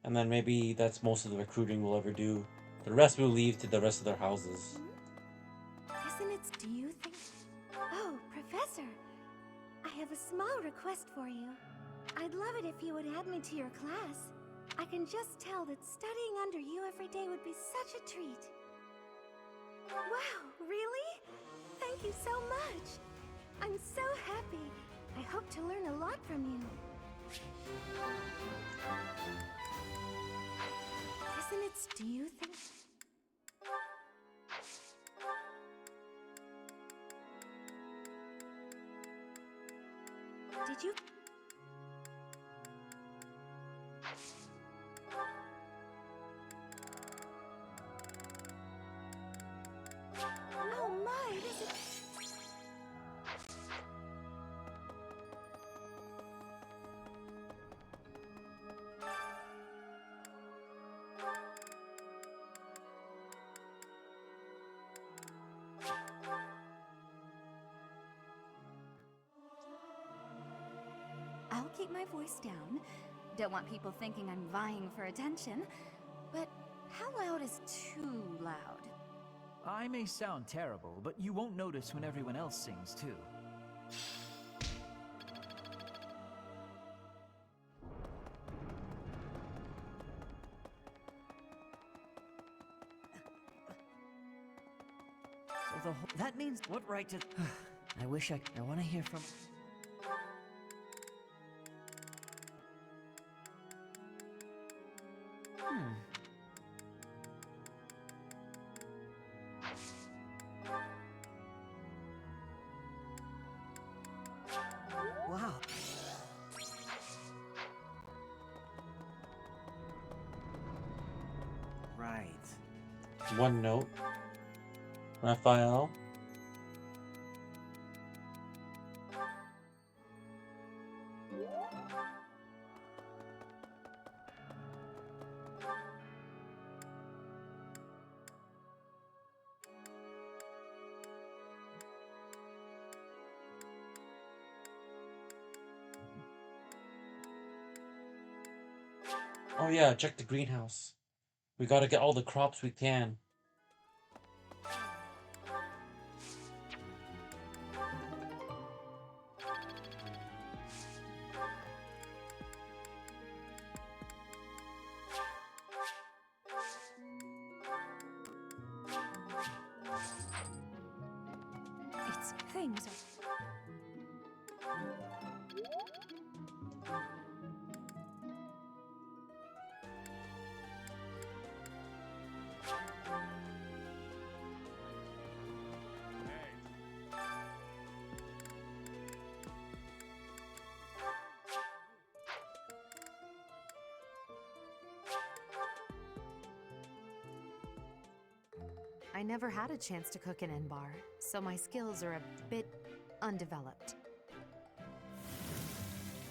And then maybe that's most of the recruiting we'll ever do. The rest will leave to the rest of their houses. Isn't it? Do you think? Oh, Professor, I have a small request for you. I'd love it if you would add me to your class. I can just tell that studying under you every day would be such a treat. Wow, really? Thank you so much. I'm so happy. I hope to learn a lot from you. Isn't it? Do you think? Did you? Oh my, this is... I'll keep my voice down. Don't want people thinking I'm vying for attention. But how loud is too loud? I may sound terrible, but you won't notice when everyone else sings too. So that means what right to... I wish I want to hear from... Wow. Right. One note. Raphael. Oh yeah, check the greenhouse. We gotta get all the crops we can. It's things. I never had a chance to cook an N-bar, so my skills are a bit undeveloped.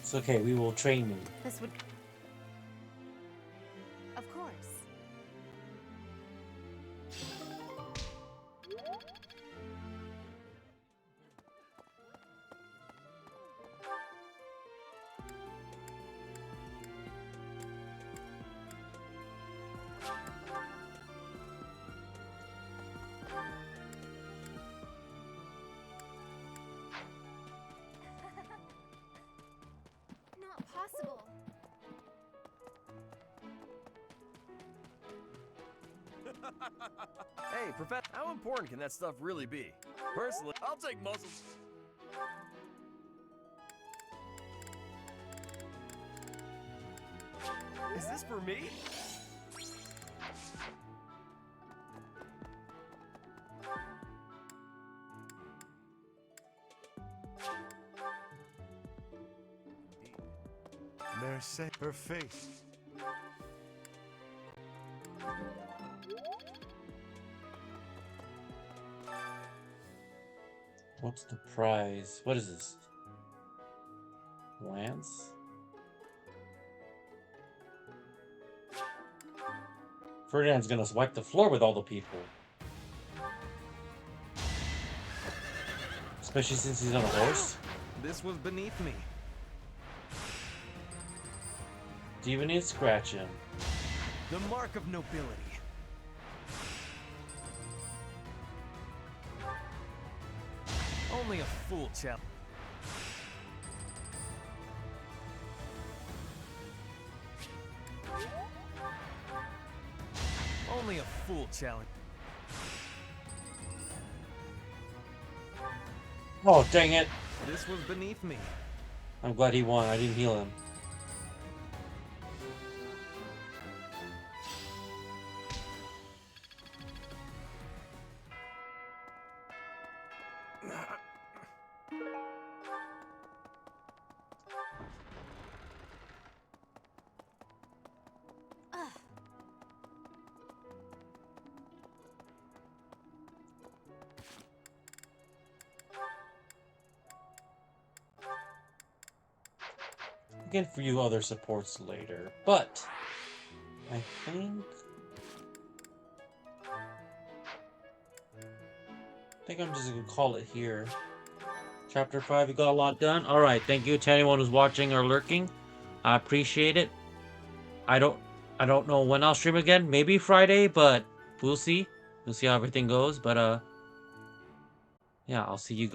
It's okay, we will train you. This would... Of course. Not possible. Hey, Professor, how important can that stuff really be? Personally, I'll take muscles. Is this for me? Merced, her face. What's the prize? What is this? Lance? Ferdinand's gonna wipe the floor with all the people. Especially since he's on a horse. This was beneath me. Do you even need to scratch him? The mark of nobility. Only a fool, chap. Only a fool challenge. Oh, dang it. This was beneath me. I'm glad he won. I didn't heal him. get a few other supports later, but I think I'm just gonna call it here. Chapter 5, we got a lot done. Alright, thank you to anyone who's watching or lurking. I appreciate it. I don't know when I'll stream again. Maybe Friday, but we'll see. We'll see how everything goes. But yeah, I'll see you guys.